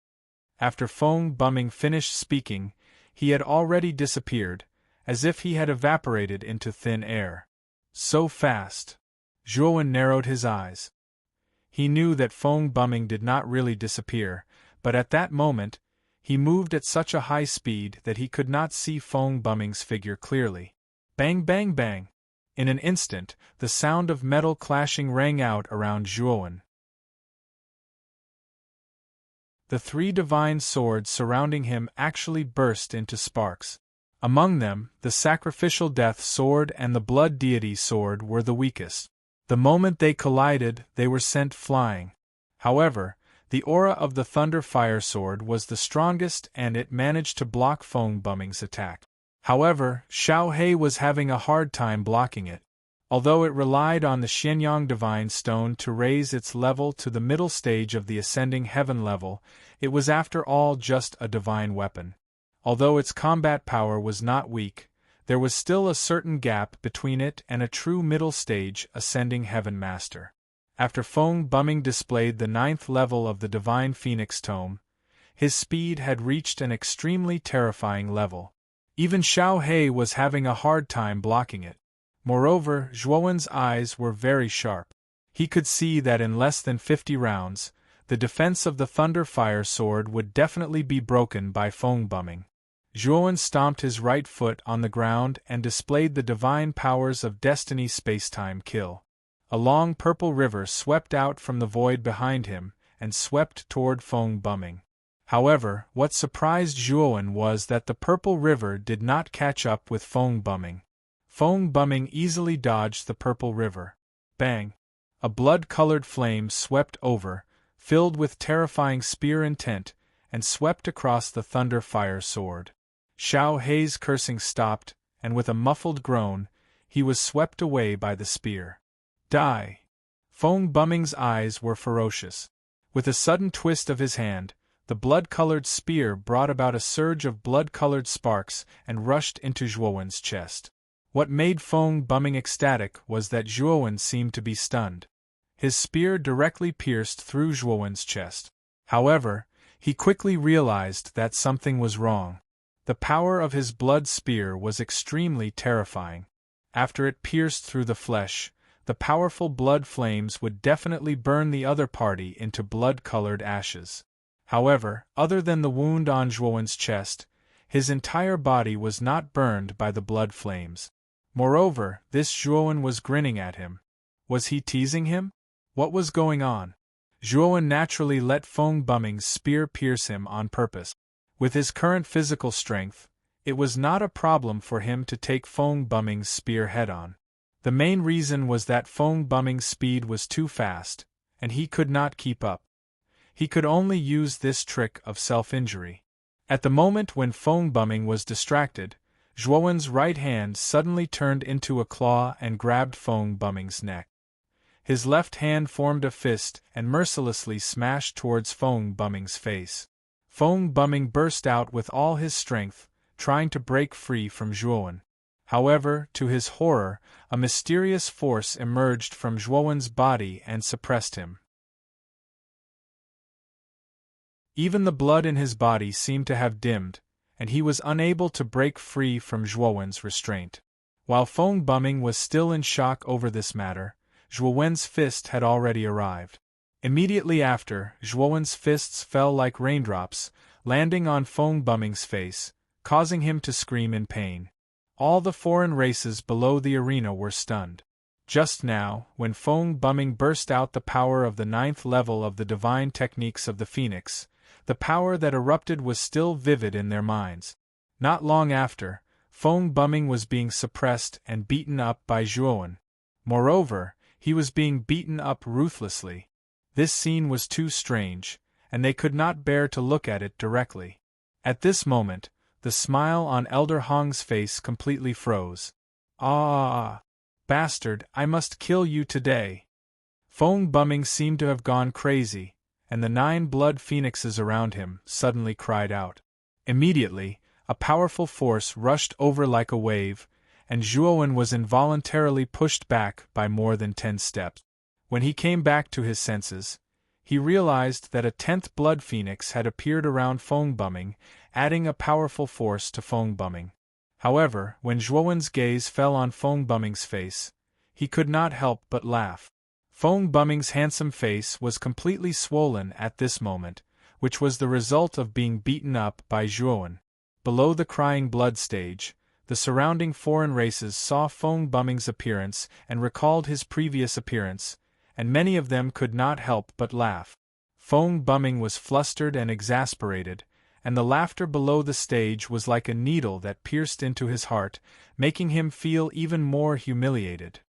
After Feng Buming finished speaking, he had already disappeared, as if he had evaporated into thin air. So fast. Zhuowen narrowed his eyes. He knew that Feng Buming did not really disappear, but at that moment, he moved at such a high speed that he could not see Feng Buming's figure clearly. Bang bang bang! In an instant, the sound of metal clashing rang out around Zhuowen. The 3 divine swords surrounding him actually burst into sparks. Among them, the sacrificial death sword and the blood deity sword were the weakest. The moment they collided, they were sent flying. However, the aura of the thunder fire sword was the strongest and it managed to block Feng Buming's attack. However, Xiao He was having a hard time blocking it. Although it relied on the Xianyang Divine Stone to raise its level to the middle stage of the ascending heaven level, it was after all just a divine weapon. Although its combat power was not weak, there was still a certain gap between it and a true middle stage ascending heaven master. After Feng Buming displayed the 9th level of the Divine Phoenix Tome, his speed had reached an extremely terrifying level. Even Xiao He was having a hard time blocking it. Moreover, Zhuowen's eyes were very sharp. He could see that in less than 50 rounds, the defense of the Thunder Fire Sword would definitely be broken by Feng Buming. Zhuowen stomped his right foot on the ground and displayed the divine powers of Destiny Spacetime Kill. A long purple river swept out from the void behind him and swept toward Feng Buming. However, what surprised Zhuowen was that the purple river did not catch up with Feng Buming. Feng Buming easily dodged the purple river. Bang! A blood-colored flame swept over, filled with terrifying spear intent, and swept across the thunder fire sword. Xiao He's cursing stopped, and with a muffled groan, he was swept away by the spear. Die! Feng Buming's eyes were ferocious. With a sudden twist of his hand, the blood-colored spear brought about a surge of blood-colored sparks and rushed into Zhuowen's chest. What made Feng Buming ecstatic was that Zhuowen seemed to be stunned. His spear directly pierced through Zhuowen's chest. However, he quickly realized that something was wrong. The power of his blood spear was extremely terrifying. After it pierced through the flesh, the powerful blood flames would definitely burn the other party into blood-colored ashes. However, other than the wound on Zhuowen's chest, his entire body was not burned by the blood flames. Moreover, this Zhuowen was grinning at him. Was he teasing him? What was going on? Zhuowen naturally let Feng Buming's spear pierce him on purpose. With his current physical strength, it was not a problem for him to take Feng Buming's spear head-on. The main reason was that Feng Buming's speed was too fast, and he could not keep up. He could only use this trick of self-injury. At the moment when Feng Buming was distracted, Zhuowen's right hand suddenly turned into a claw and grabbed Feng Buming's neck. His left hand formed a fist and mercilessly smashed towards Feng Buming's face. Feng Buming burst out with all his strength, trying to break free from Zhuowen. However, to his horror, a mysterious force emerged from Zhuowen's body and suppressed him. Even the blood in his body seemed to have dimmed, and he was unable to break free from Zhuowen's restraint. While Feng Buming was still in shock over this matter, Zhuowen's fist had already arrived. Immediately after, Zhuowen's fists fell like raindrops, landing on Feng Buming's face, causing him to scream in pain. All the foreign races below the arena were stunned. Just now, when Feng Buming burst out the power of the 9th level of the divine techniques of the Phoenix, the power that erupted was still vivid in their minds. Not long after, Feng Buming was being suppressed and beaten up by Zhuowen. Moreover, he was being beaten up ruthlessly. This scene was too strange, and they could not bear to look at it directly. At this moment, the smile on Elder Hong's face completely froze. "Ah! Bastard, I must kill you today!" Feng Buming seemed to have gone crazy, and the 9 blood phoenixes around him suddenly cried out. Immediately, a powerful force rushed over like a wave, and Zhuowen was involuntarily pushed back by more than 10 steps. When he came back to his senses, he realized that a 10th blood phoenix had appeared around Feng Buming, adding a powerful force to Feng Buming. However, when Zhuowen's gaze fell on Feng Buming's face, he could not help but laugh. Feng Buming's handsome face was completely swollen at this moment, which was the result of being beaten up by Zhuowen. Below the crying blood stage, the surrounding foreign races saw Feng Buming's appearance and recalled his previous appearance, and many of them could not help but laugh. Feng Buming was flustered and exasperated, and the laughter below the stage was like a needle that pierced into his heart, making him feel even more humiliated.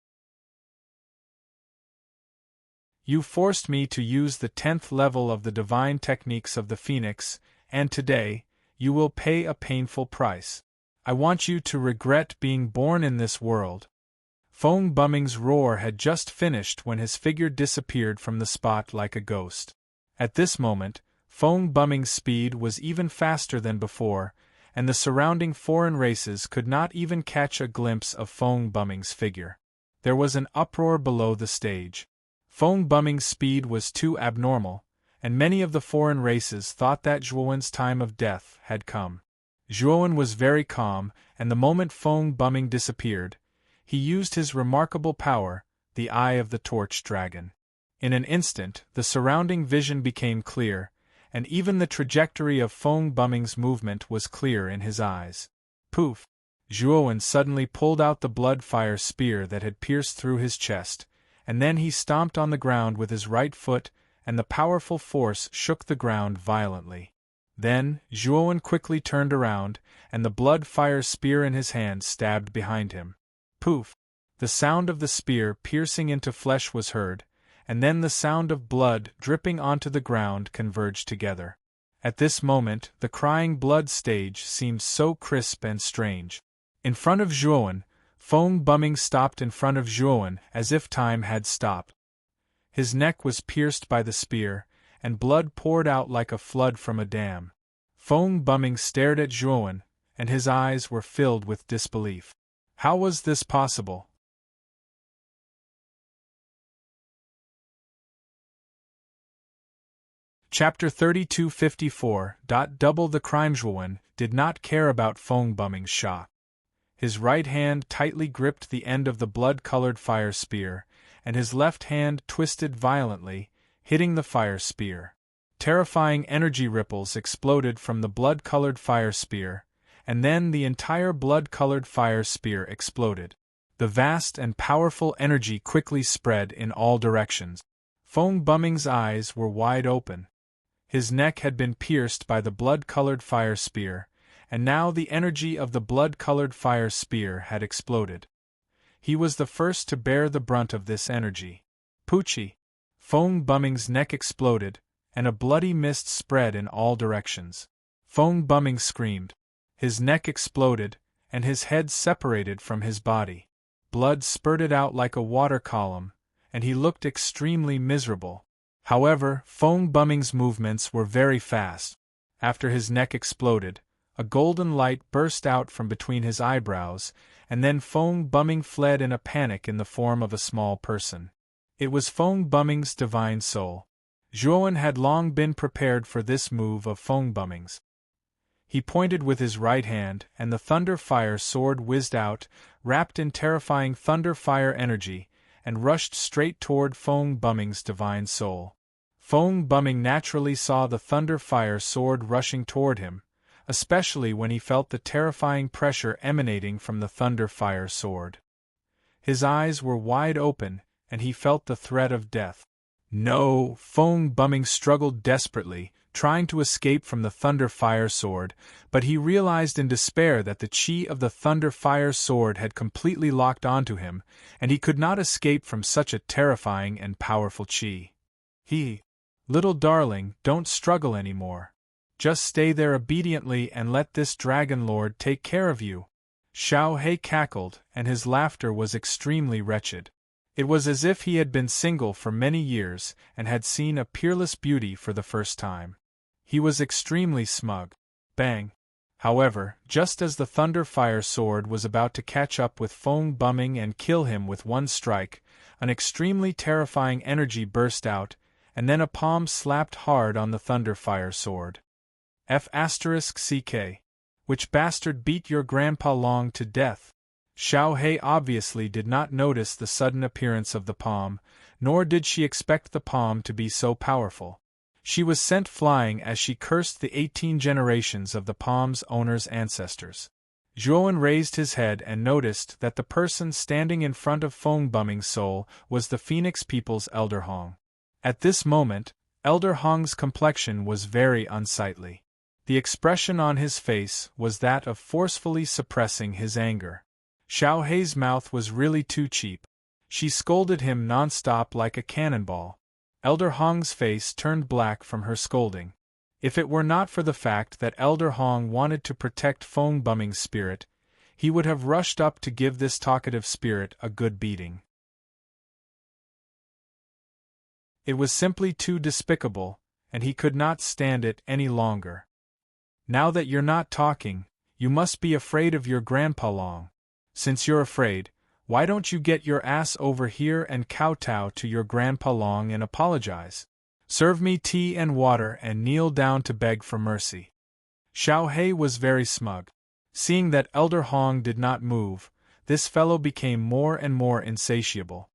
"You forced me to use the 10th level of the divine techniques of the Phoenix, and today, you will pay a painful price. I want you to regret being born in this world." Feng Buming's roar had just finished when his figure disappeared from the spot like a ghost. At this moment, Feng Buming's speed was even faster than before, and the surrounding foreign races could not even catch a glimpse of Feng Buming's figure. There was an uproar below the stage. Feng Buming's speed was too abnormal, and many of the foreign races thought that Zhuowen's time of death had come. Zhuowen was very calm, and the moment Feng Buming disappeared, he used his remarkable power, the Eye of the Torch Dragon. In an instant, the surrounding vision became clear, and even the trajectory of Feng Buming's movement was clear in his eyes. Poof! Zhuowen suddenly pulled out the blood-fire spear that had pierced through his chest, and then he stomped on the ground with his right foot, and the powerful force shook the ground violently. Then, Zhuowen quickly turned around, and the blood-fire spear in his hand stabbed behind him. Poof! The sound of the spear piercing into flesh was heard, and then the sound of blood dripping onto the ground converged together. At this moment, the crying blood stage seemed so crisp and strange. In front of Zhuowen, Feng Buming stopped in front of Zhuowen as if time had stopped. His neck was pierced by the spear, and blood poured out like a flood from a dam. Feng Buming stared at Zhuowen, and his eyes were filled with disbelief. How was this possible? Chapter 3254. Double the crime. Zhuowen did not care about Feng Buming's shock. His right hand tightly gripped the end of the blood-colored fire spear, and his left hand twisted violently, hitting the fire spear. Terrifying energy ripples exploded from the blood-colored fire spear, and then the entire blood-colored fire spear exploded. The vast and powerful energy quickly spread in all directions. Feng Buming's eyes were wide open. His neck had been pierced by the blood-colored fire spear, and now the energy of the blood-colored fire spear had exploded. He was the first to bear the brunt of this energy. Poochie! Feng Buming's neck exploded, and a bloody mist spread in all directions. Feng Buming screamed. His neck exploded, and his head separated from his body. Blood spurted out like a water column, and he looked extremely miserable. However, Feng Buming's movements were very fast. After his neck exploded, a golden light burst out from between his eyebrows, and then Feng Buming fled in a panic in the form of a small person. It was Feng Buming's divine soul. Zhuowen had long been prepared for this move of Feng Buming's. He pointed with his right hand, and the thunder-fire sword whizzed out, wrapped in terrifying thunder-fire energy, and rushed straight toward Feng Buming's divine soul. Feng Bumming naturally saw the Thunder Fire Sword rushing toward him, especially when he felt the terrifying pressure emanating from the Thunder Fire Sword. His eyes were wide open, and he felt the threat of death. No, Feng Bumming struggled desperately, trying to escape from the Thunder Fire Sword, but he realized in despair that the chi of the Thunder Fire Sword had completely locked onto him, and he could not escape from such a terrifying and powerful chi. Little darling, don't struggle anymore. Just stay there obediently and let this Dragon Lord take care of you. Xiao He cackled, and his laughter was extremely wretched. It was as if he had been single for many years and had seen a peerless beauty for the first time. He was extremely smug. Bang! However, just as the Thunder Fire Sword was about to catch up with Feng Bumming and kill him with one strike, an extremely terrifying energy burst out, and then a palm slapped hard on the Thunder Fire Sword. F***CK. Which bastard beat your Grandpa Long to death? Xiao He obviously did not notice the sudden appearance of the palm, nor did she expect the palm to be so powerful. She was sent flying as she cursed the 18 generations of the palm's owner's ancestors. Zhuowen raised his head and noticed that the person standing in front of Feng Bumming's soul was the Phoenix people's Elder Hong. At this moment, Elder Hong's complexion was very unsightly. The expression on his face was that of forcefully suppressing his anger. Xiao He's mouth was really too cheap. She scolded him non-stop like a cannonball. Elder Hong's face turned black from her scolding. If it were not for the fact that Elder Hong wanted to protect Feng Bumming's spirit, he would have rushed up to give this talkative spirit a good beating. It was simply too despicable, and he could not stand it any longer. Now that you're not talking, you must be afraid of your Grandpa Long. Since you're afraid, why don't you get your ass over here and kowtow to your Grandpa Long and apologize? Serve me tea and water and kneel down to beg for mercy. Xiao He was very smug. Seeing that Elder Hong did not move, this fellow became more and more insatiable.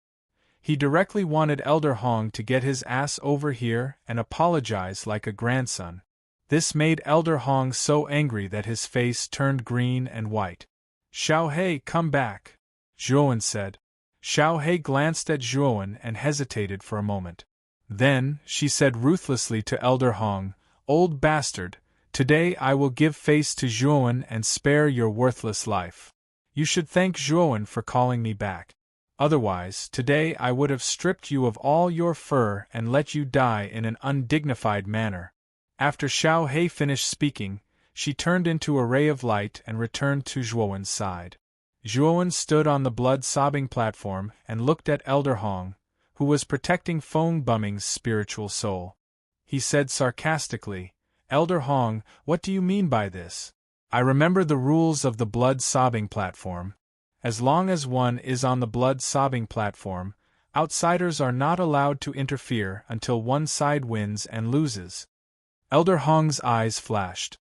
He directly wanted Elder Hong to get his ass over here and apologize like a grandson. This made Elder Hong so angry that his face turned green and white. Xiao He, come back, Zhuowen said. Xiao He glanced at Zhuowen and hesitated for a moment. Then, she said ruthlessly to Elder Hong, old bastard, today I will give face to Zhuowen and spare your worthless life. You should thank Zhuowen for calling me back. Otherwise, today I would have stripped you of all your fur and let you die in an undignified manner. After Xiao He finished speaking, she turned into a ray of light and returned to Zhuowen's side. Zhuowen stood on the blood-sobbing platform and looked at Elder Hong, who was protecting Feng Bumming's spiritual soul. He said sarcastically, Elder Hong, what do you mean by this? I remember the rules of the blood-sobbing platform. As long as one is on the blood-sobbing platform, outsiders are not allowed to interfere until one side wins and loses. Elder Hong's eyes flashed.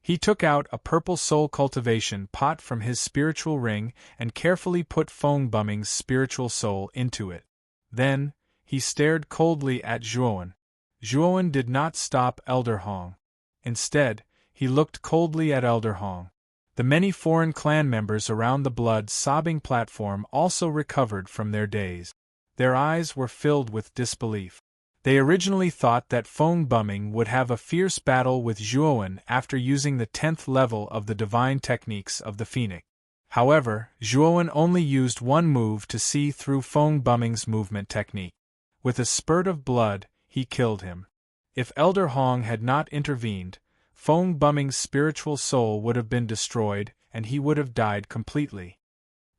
He took out a purple soul cultivation pot from his spiritual ring and carefully put Feng Bumming's spiritual soul into it. Then, he stared coldly at Zhuowen. Zhuowen did not stop Elder Hong. Instead, he looked coldly at Elder Hong. The many foreign clan members around the blood-sobbing platform also recovered from their daze. Their eyes were filled with disbelief. They originally thought that Feng Bumming would have a fierce battle with Zhuowen after using the 10th level of the divine techniques of the Phoenix. However, Zhuowen only used one move to see through Feng Bumming's movement technique. With a spurt of blood, he killed him. If Elder Hong had not intervened, Feng Bumming's spiritual soul would have been destroyed, and he would have died completely.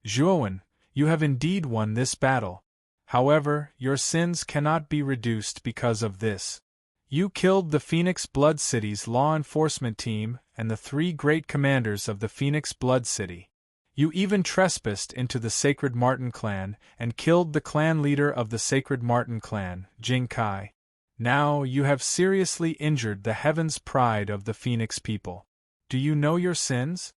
Zhuowen, you have indeed won this battle. However, your sins cannot be reduced because of this. You killed the Phoenix Blood City's law enforcement team and the 3 great commanders of the Phoenix Blood City. You even trespassed into the Sacred Martin clan and killed the clan leader of the Sacred Martin clan, Jing Kai. Now you have seriously injured the heaven's pride of the Phoenix people. Do you know your sins?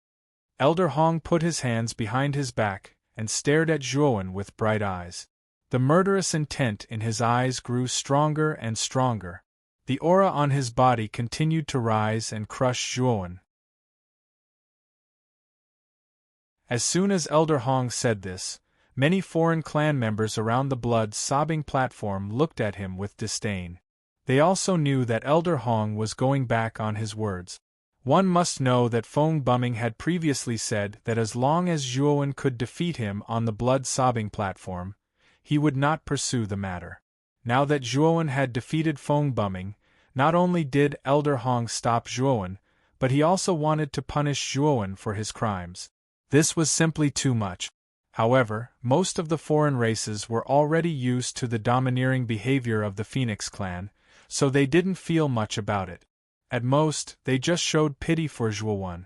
Elder Hong put his hands behind his back and stared at Zhuowen with bright eyes. The murderous intent in his eyes grew stronger and stronger. The aura on his body continued to rise and crush Zhuowen. As soon as Elder Hong said this, many foreign clan members around the blood-sobbing platform looked at him with disdain. They also knew that Elder Hong was going back on his words. One must know that Feng Bumming had previously said that as long as Zhuowen could defeat him on the blood-sobbing platform, he would not pursue the matter. Now that Zhuowen had defeated Feng Bumming, not only did Elder Hong stop Zhuowen, but he also wanted to punish Zhuowen for his crimes. This was simply too much. However, most of the foreign races were already used to the domineering behavior of the Phoenix clan, so they didn't feel much about it. At most, they just showed pity for Zhuowen.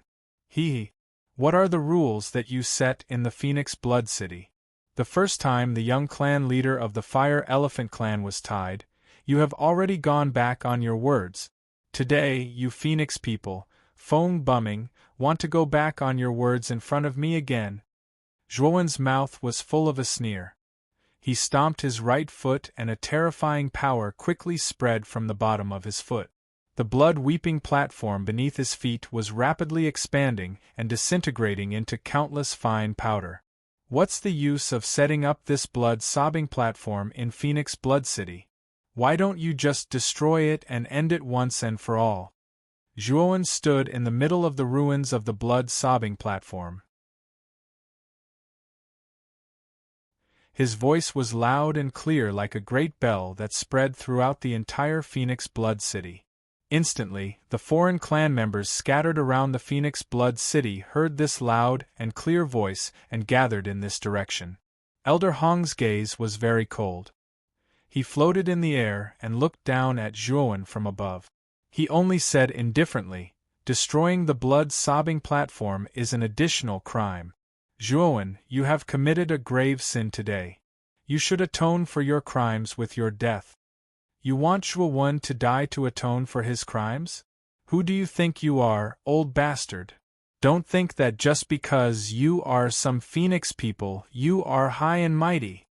What are the rules that you set in the Phoenix Blood City? The first time the young clan leader of the Fire Elephant clan was tied, you have already gone back on your words. Today, you Phoenix people, Feng Bumming, want to go back on your words in front of me again. Zhuowen's mouth was full of a sneer. He stomped his right foot and a terrifying power quickly spread from the bottom of his foot. The blood-weeping platform beneath his feet was rapidly expanding and disintegrating into countless fine powder. What's the use of setting up this blood-sobbing platform in Phoenix Blood City? Why don't you just destroy it and end it once and for all? Zhuowen stood in the middle of the ruins of the blood-sobbing platform. His voice was loud and clear like a great bell that spread throughout the entire Phoenix Blood City. Instantly, the foreign clan members scattered around the Phoenix Blood City heard this loud and clear voice and gathered in this direction. Elder Hong's gaze was very cold. He floated in the air and looked down at Zhuowen from above. He only said indifferently, "Destroying the blood-sobbing platform is an additional crime. Zhuowen, you have committed a grave sin today. You should atone for your crimes with your death." You want Zhuowen to die to atone for his crimes? Who do you think you are, old bastard? Don't think that just because you are some Phoenix people, you are high and mighty.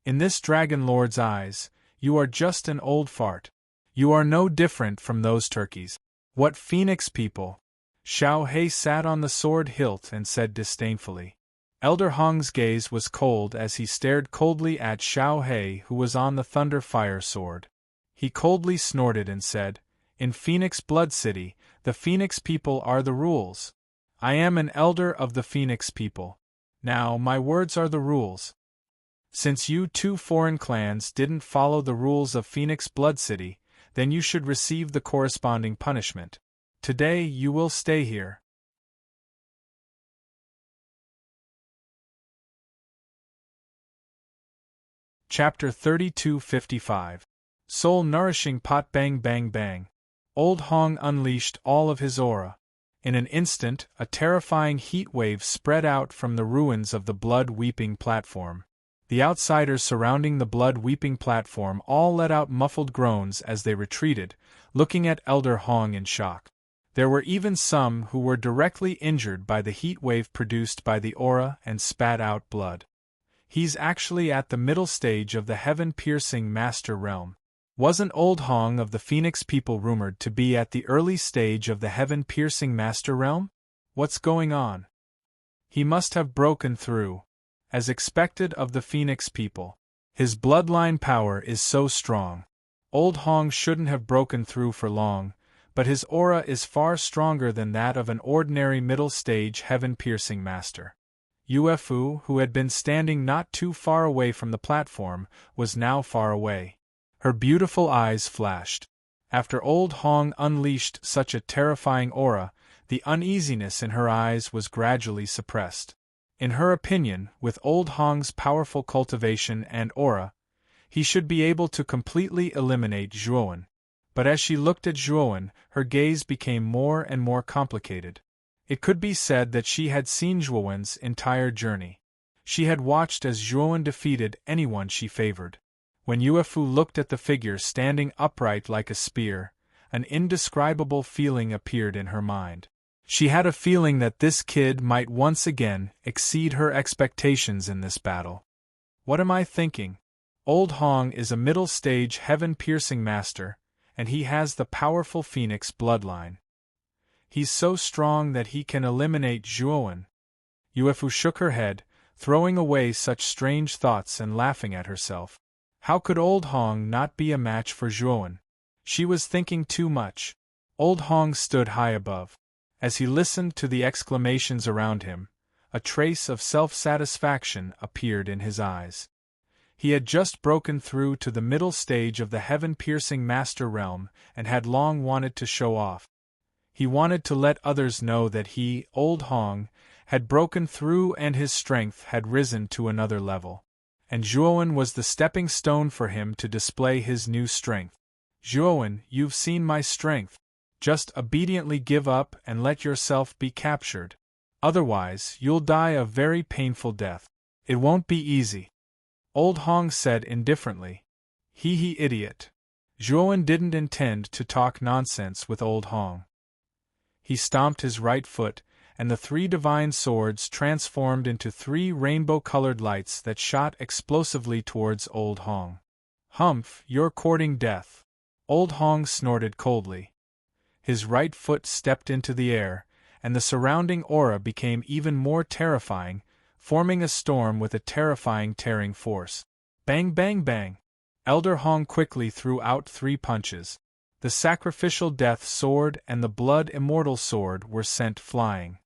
In this Dragon Lord's eyes, you are just an old fart. You are no different from those turkeys. What Phoenix people? Xiao He sat on the sword hilt and said disdainfully. Elder Hong's gaze was cold as he stared coldly at Xiao He, who was on the Thunder Fire sword. He coldly snorted and said, "In Phoenix Blood City, the Phoenix people are the rules. I am an elder of the Phoenix people. Now, my words are the rules. Since you two foreign clans didn't follow the rules of Phoenix Blood City, then you should receive the corresponding punishment. Today you will stay here." Chapter 3255. Soul Nourishing Pot. Bang bang bang. Old Hong unleashed all of his aura. In an instant, a terrifying heat wave spread out from the ruins of the blood-weeping platform. The outsiders surrounding the blood-weeping platform all let out muffled groans as they retreated, looking at Elder Hong in shock. There were even some who were directly injured by the heat wave produced by the aura and spat out blood. He's actually at the middle stage of the heaven-piercing Master Realm. Wasn't Old Hong of the Phoenix people rumored to be at the early stage of the heaven-piercing Master Realm? What's going on? He must have broken through. As expected of the Phoenix people. His bloodline power is so strong. Old Hong shouldn't have broken through for long, but his aura is far stronger than that of an ordinary middle-stage heaven-piercing master. Yuefu, who had been standing not too far away from the platform, was now far away. Her beautiful eyes flashed. After Old Hong unleashed such a terrifying aura, the uneasiness in her eyes was gradually suppressed. In her opinion, with Old Hong's powerful cultivation and aura, he should be able to completely eliminate Zhuowen. But as she looked at Zhuowen, her gaze became more and more complicated. It could be said that she had seen Zhuowen's entire journey. She had watched as Zhuowen defeated anyone she favored. When Yuefu looked at the figure standing upright like a spear, an indescribable feeling appeared in her mind. She had a feeling that this kid might once again exceed her expectations in this battle. What am I thinking? Old Hong is a middle-stage heaven-piercing master, and he has the powerful Phoenix bloodline. He's so strong that he can eliminate Zhuowen. Yuefu shook her head, throwing away such strange thoughts and laughing at herself. How could Old Hong not be a match for Zhuowen? She was thinking too much. Old Hong stood high above. As he listened to the exclamations around him, a trace of self-satisfaction appeared in his eyes. He had just broken through to the middle stage of the heaven-piercing master realm and had long wanted to show off. He wanted to let others know that he, Old Hong, had broken through and his strength had risen to another level. And Zhuowen was the stepping stone for him to display his new strength. Zhuowen, you've seen my strength. Just obediently give up and let yourself be captured. Otherwise, you'll die a very painful death. It won't be easy. Old Hong said indifferently. He idiot. Zhuowen didn't intend to talk nonsense with Old Hong. He stomped his right foot, and the 3 divine swords transformed into 3 rainbow-colored lights that shot explosively towards Old Hong. Humph, you're courting death. Old Hong snorted coldly. His right foot stepped into the air, and the surrounding aura became even more terrifying, forming a storm with a terrifying tearing force. Bang bang bang! Elder Hong quickly threw out 3 punches. The sacrificial death sword and the blood immortal sword were sent flying.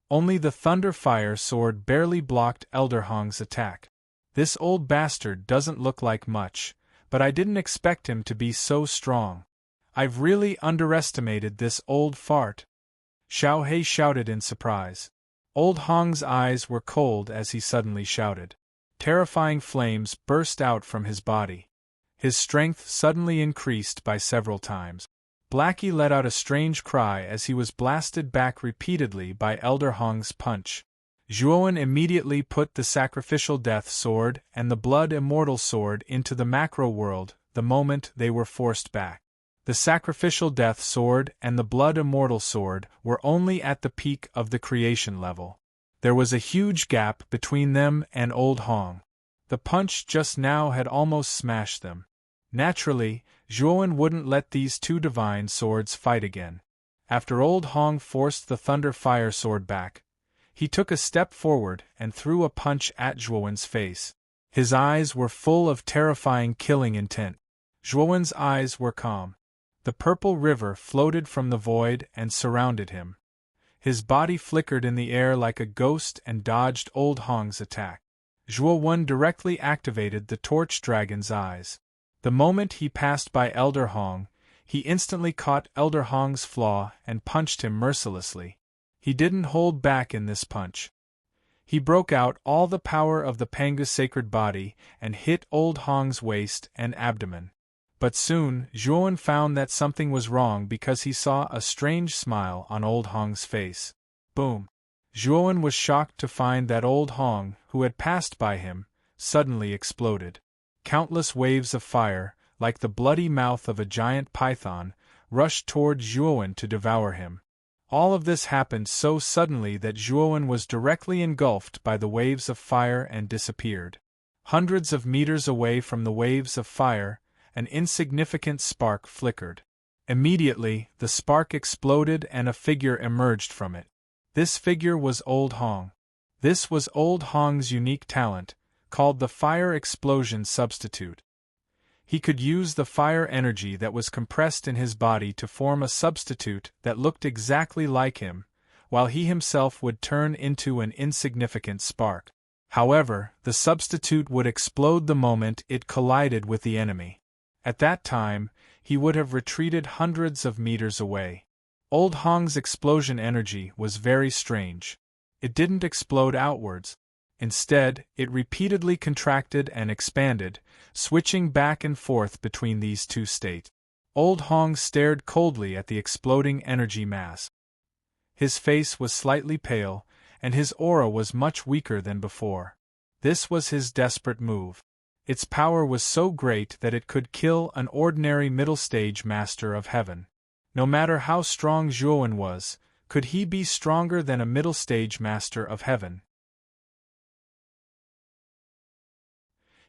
Only the thunder fire sword barely blocked Elder Hong's attack. This old bastard doesn't look like much, but I didn't expect him to be so strong. I've really underestimated this old fart. Xiao He shouted in surprise. Old Hong's eyes were cold as he suddenly shouted. Terrifying flames burst out from his body. His strength suddenly increased by several times. Blackie let out a strange cry as he was blasted back repeatedly by Elder Hong's punch. Zhuowen immediately put the sacrificial death sword and the blood immortal sword into the macro world the moment they were forced back. The sacrificial death sword and the blood immortal sword were only at the peak of the creation level. There was a huge gap between them and Old Hong. The punch just now had almost smashed them. Naturally, Zhuowen wouldn't let these 2 divine swords fight again. After Old Hong forced the thunder fire sword back, he took a step forward and threw a punch at Zhuowen's face. His eyes were full of terrifying killing intent. Zhuowen's eyes were calm. The purple river floated from the void and surrounded him. His body flickered in the air like a ghost and dodged Old Hong's attack. Zhuowen directly activated the torch dragon's eyes. The moment he passed by Elder Hong, he instantly caught Elder Hong's flaw and punched him mercilessly. He didn't hold back in this punch. He broke out all the power of the Panga's sacred body and hit Old Hong's waist and abdomen. But soon, Zhuowen found that something was wrong because he saw a strange smile on Old Hong's face. Boom! Zhuowen was shocked to find that Old Hong, who had passed by him, suddenly exploded. Countless waves of fire, like the bloody mouth of a giant python, rushed toward Zhuowen to devour him. All of this happened so suddenly that Zhuowen was directly engulfed by the waves of fire and disappeared. Hundreds of meters away from the waves of fire, an insignificant spark flickered. Immediately, the spark exploded and a figure emerged from it. This figure was Old Hong. This was Old Hong's unique talent, called the Fire Explosion Substitute. He could use the fire energy that was compressed in his body to form a substitute that looked exactly like him, while he himself would turn into an insignificant spark. However, the substitute would explode the moment it collided with the enemy. At that time, he would have retreated hundreds of meters away. Old Hong's explosion energy was very strange. It didn't explode outwards. Instead, it repeatedly contracted and expanded, switching back and forth between these 2 states. Old Hong stared coldly at the exploding energy mass. His face was slightly pale, and his aura was much weaker than before. This was his desperate move. Its power was so great that it could kill an ordinary middle-stage master of heaven. No matter how strong Zhuowen was, could he be stronger than a middle-stage master of heaven?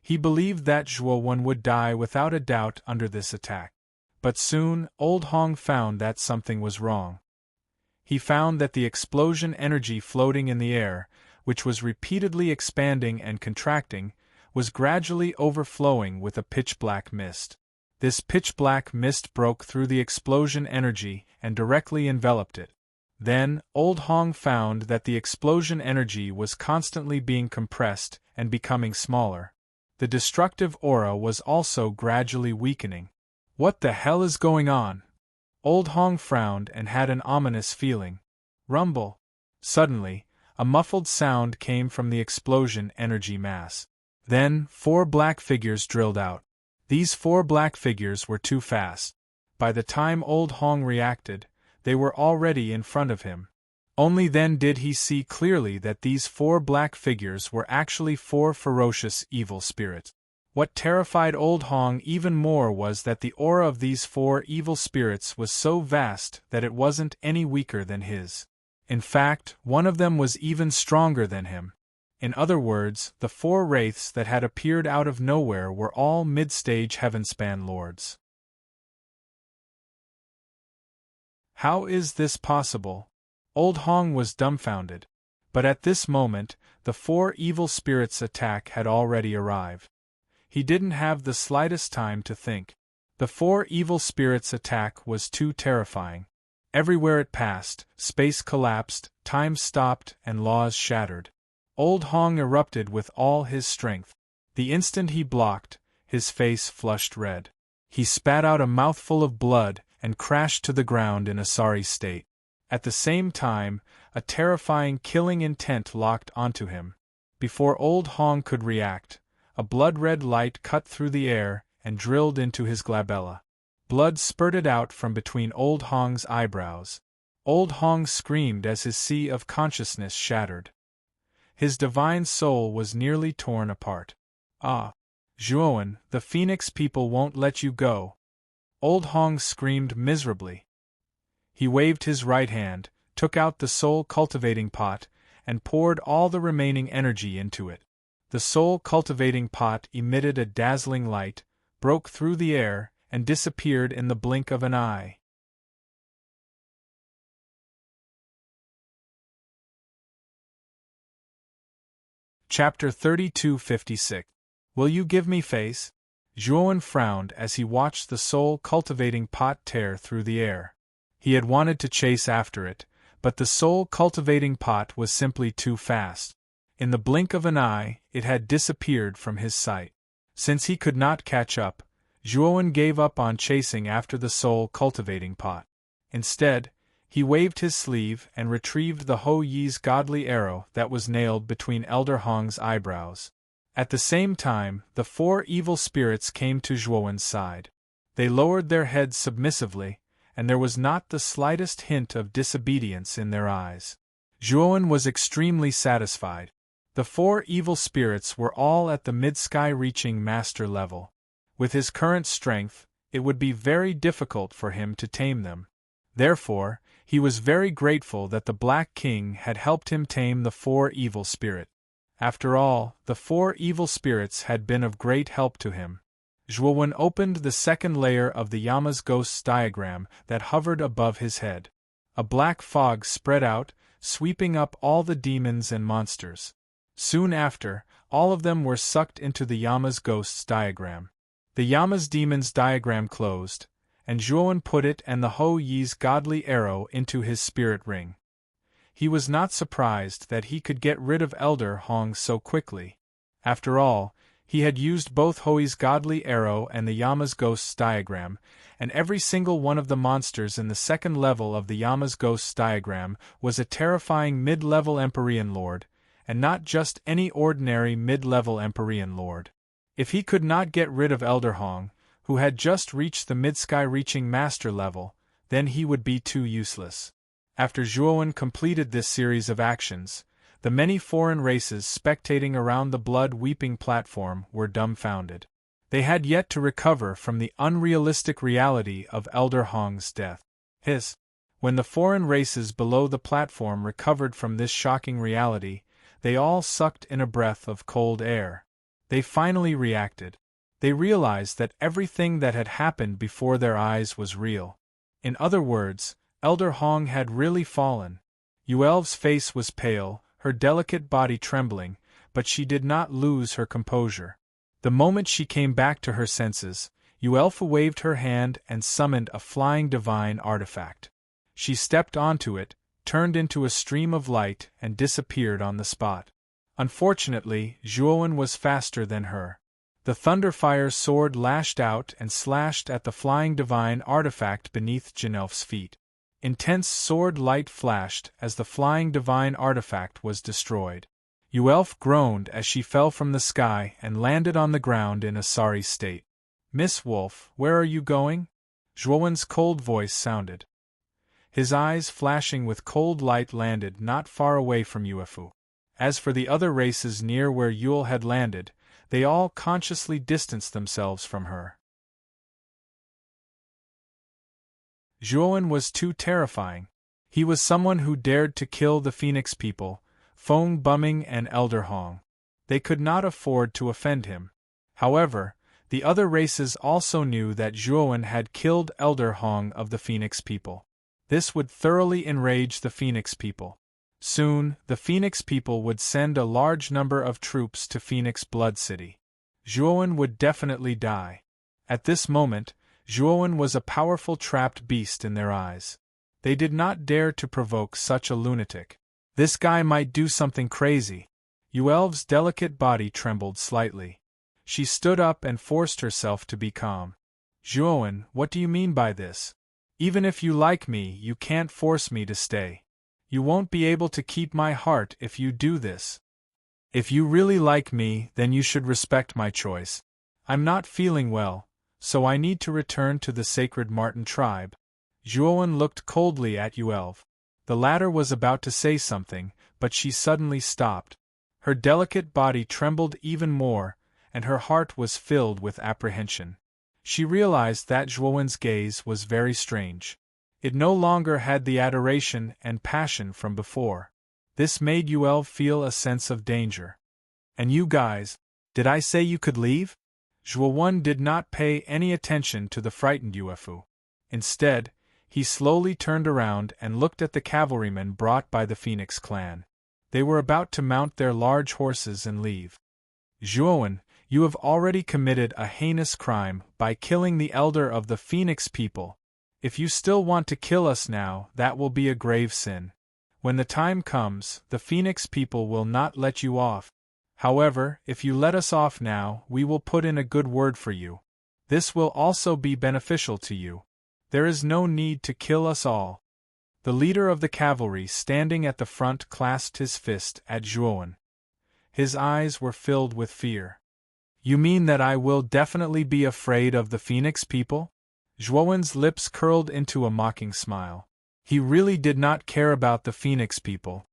He believed that Zhuo would die without a doubt under this attack. But soon, Old Hong found that something was wrong. He found that the explosion energy floating in the air, which was repeatedly expanding and contracting, was gradually overflowing with a pitch-black mist. This pitch-black mist broke through the explosion energy and directly enveloped it. Then, Old Hong found that the explosion energy was constantly being compressed and becoming smaller. The destructive aura was also gradually weakening. What the hell is going on? Old Hong frowned and had an ominous feeling. Rumble. Suddenly, a muffled sound came from the explosion energy mass. Then, 4 black figures drilled out. These 4 black figures were too fast. By the time Old Hong reacted, they were already in front of him. Only then did he see clearly that these 4 black figures were actually 4 ferocious evil spirits. What terrified Old Hong even more was that the aura of these 4 evil spirits was so vast that it wasn't any weaker than his. In fact, one of them was even stronger than him. In other words, the 4 wraiths that had appeared out of nowhere were all mid-stage heavenspan lords. How is this possible? Old Hong was dumbfounded. But at this moment, the 4 evil spirits' attack had already arrived. He didn't have the slightest time to think. The 4 evil spirits' attack was too terrifying. Everywhere it passed, space collapsed, time stopped, and laws shattered. Old Hong erupted with all his strength. The instant he blocked, his face flushed red. He spat out a mouthful of blood and crashed to the ground in a sorry state. At the same time, a terrifying killing intent locked onto him. Before Old Hong could react, a blood-red light cut through the air and drilled into his glabella. Blood spurted out from between Old Hong's eyebrows. Old Hong screamed as his sea of consciousness shattered. His divine soul was nearly torn apart. Ah! Zhuo, the Phoenix people won't let you go. Old Hong screamed miserably. He waved his right hand, took out the soul-cultivating pot, and poured all the remaining energy into it. The soul-cultivating pot emitted a dazzling light, broke through the air, and disappeared in the blink of an eye. Chapter 3256. Will you give me face? Zhuo frowned as he watched the soul-cultivating pot tear through the air. He had wanted to chase after it, but the soul-cultivating pot was simply too fast. In the blink of an eye, it had disappeared from his sight. Since he could not catch up, Zhuo gave up on chasing after the soul-cultivating pot. Instead, he waved his sleeve and retrieved the Ho Yi's godly arrow that was nailed between Elder Hong's eyebrows. At the same time, the 4 evil spirits came to Zhuo's side. They lowered their heads submissively, and there was not the slightest hint of disobedience in their eyes. Zhuo was extremely satisfied. The 4 evil spirits were all at the mid-sky-reaching master level. With his current strength, it would be very difficult for him to tame them. Therefore, he was very grateful that the Black King had helped him tame the 4 evil spirits. After all, the 4 evil spirits had been of great help to him. Zhuo opened the second layer of the Yama's ghosts diagram that hovered above his head. A black fog spread out, sweeping up all the demons and monsters. Soon after, all of them were sucked into the Yama's ghosts diagram. The Yama's demons diagram closed, and Zhuo put it and the Ho Yi's godly arrow into his spirit ring. He was not surprised that he could get rid of Elder Hong so quickly. After all, he had used both Ho Yi's godly arrow and the Yama's ghosts diagram, and every single one of the monsters in the second level of the Yama's ghosts diagram was a terrifying mid-level Empyrean Lord, and not just any ordinary mid-level Empyrean Lord. If he could not get rid of Elder Hong, who had just reached the mid-sky-reaching master level, then he would be too useless. After Zhuo completed this series of actions, the many foreign races spectating around the blood-weeping platform were dumbfounded. They had yet to recover from the unrealistic reality of Elder Hong's death. When the foreign races below the platform recovered from this shocking reality, they all sucked in a breath of cold air. They finally reacted. They realized that everything that had happened before their eyes was real. In other words, Elder Hong had really fallen. Yuel's face was pale, her delicate body trembling, but she did not lose her composure. The moment she came back to her senses, Yuelfa waved her hand and summoned a flying divine artifact. She stepped onto it, turned into a stream of light, and disappeared on the spot. Unfortunately, Zhuowen was faster than her. The Thunderfire sword lashed out and slashed at the flying divine artifact beneath Jinelf's feet. Intense sword light flashed as the flying divine artifact was destroyed. Yuelf groaned as she fell from the sky and landed on the ground in a sorry state. "Miss Wolf, where are you going?" Zhuowen's cold voice sounded. His eyes flashing with cold light landed not far away from Yuefu. As for the other races near where Yule had landed, they all consciously distanced themselves from her. Zhuowen was too terrifying. He was someone who dared to kill the Phoenix people, Feng Bumming and Elder Hong. They could not afford to offend him. However, the other races also knew that Zhuowen had killed Elder Hong of the Phoenix people. This would thoroughly enrage the Phoenix people. Soon, the Phoenix people would send a large number of troops to Phoenix Blood City. Zhuowen would definitely die. At this moment, Zhuowen was a powerful trapped beast in their eyes. They did not dare to provoke such a lunatic. This guy might do something crazy. Yuel's delicate body trembled slightly. She stood up and forced herself to be calm. "Zhuowen, what do you mean by this? Even if you like me, you can't force me to stay. You won't be able to keep my heart if you do this. If you really like me, then you should respect my choice. I'm not feeling well, so I need to return to the sacred Marten tribe." Zhuowen looked coldly at Yuelv. The latter was about to say something, but she suddenly stopped. Her delicate body trembled even more, and her heart was filled with apprehension. She realized that Zhuowen's gaze was very strange. It no longer had the adoration and passion from before. This made Yuelv feel a sense of danger. "And you guys, did I say you could leave?" Zhuowen did not pay any attention to the frightened Yuefu. Instead, he slowly turned around and looked at the cavalrymen brought by the Phoenix clan. They were about to mount their large horses and leave. "Zhuowen, you have already committed a heinous crime by killing the elder of the Phoenix people. If you still want to kill us now, that will be a grave sin. When the time comes, the Phoenix people will not let you off. However, if you let us off now, we will put in a good word for you. This will also be beneficial to you. There is no need to kill us all." The leader of the cavalry standing at the front clasped his fist at Zhuowen. His eyes were filled with fear. "You mean that I will definitely be afraid of the Phoenix people?" Zhuowen's lips curled into a mocking smile. He really did not care about the Phoenix people.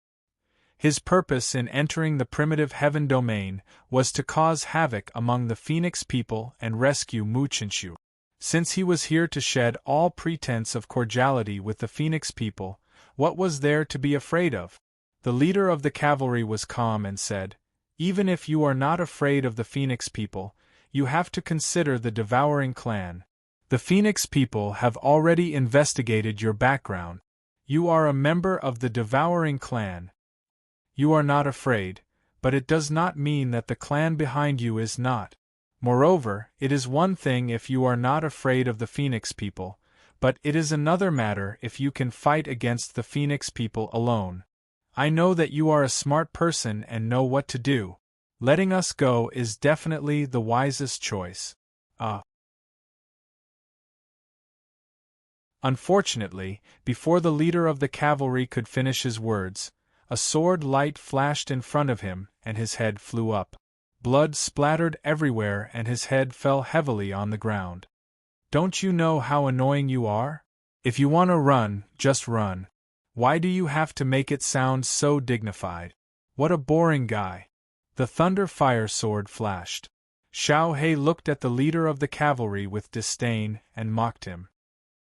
His purpose in entering the primitive heaven domain was to cause havoc among the Phoenix people and rescue Mu Qinshu. Since he was here to shed all pretense of cordiality with the Phoenix people, what was there to be afraid of? The leader of the cavalry was calm and said, "Even if you are not afraid of the Phoenix people, you have to consider the Devouring clan. The Phoenix people have already investigated your background. You are a member of the Devouring clan. You are not afraid, but it does not mean that the clan behind you is not. Moreover, it is one thing if you are not afraid of the Phoenix people, but it is another matter if you can fight against the Phoenix people alone. I know that you are a smart person and know what to do. Letting us go is definitely the wisest choice." Unfortunately, before the leader of the cavalry could finish his words, a sword light flashed in front of him and his head flew up. Blood splattered everywhere and his head fell heavily on the ground. "Don't you know how annoying you are? If you want to run, just run. Why do you have to make it sound so dignified? What a boring guy." The thunder fire sword flashed. Xiao He looked at the leader of the cavalry with disdain and mocked him.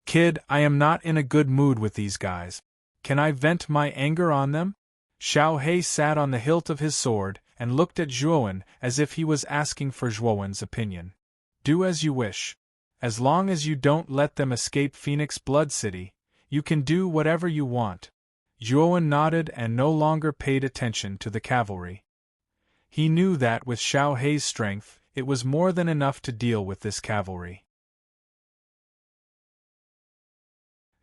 "Kid, I am not in a good mood with these guys. Can I vent my anger on them?" Xiao He sat on the hilt of his sword and looked at Zhuowen as if he was asking for Zhuowen's opinion. Do as you wish. As long as you don't let them escape Phoenix Blood City, you can do whatever you want. Zhuowen nodded and no longer paid attention to the cavalry. He knew that with Xiao Hei's strength, it was more than enough to deal with this cavalry.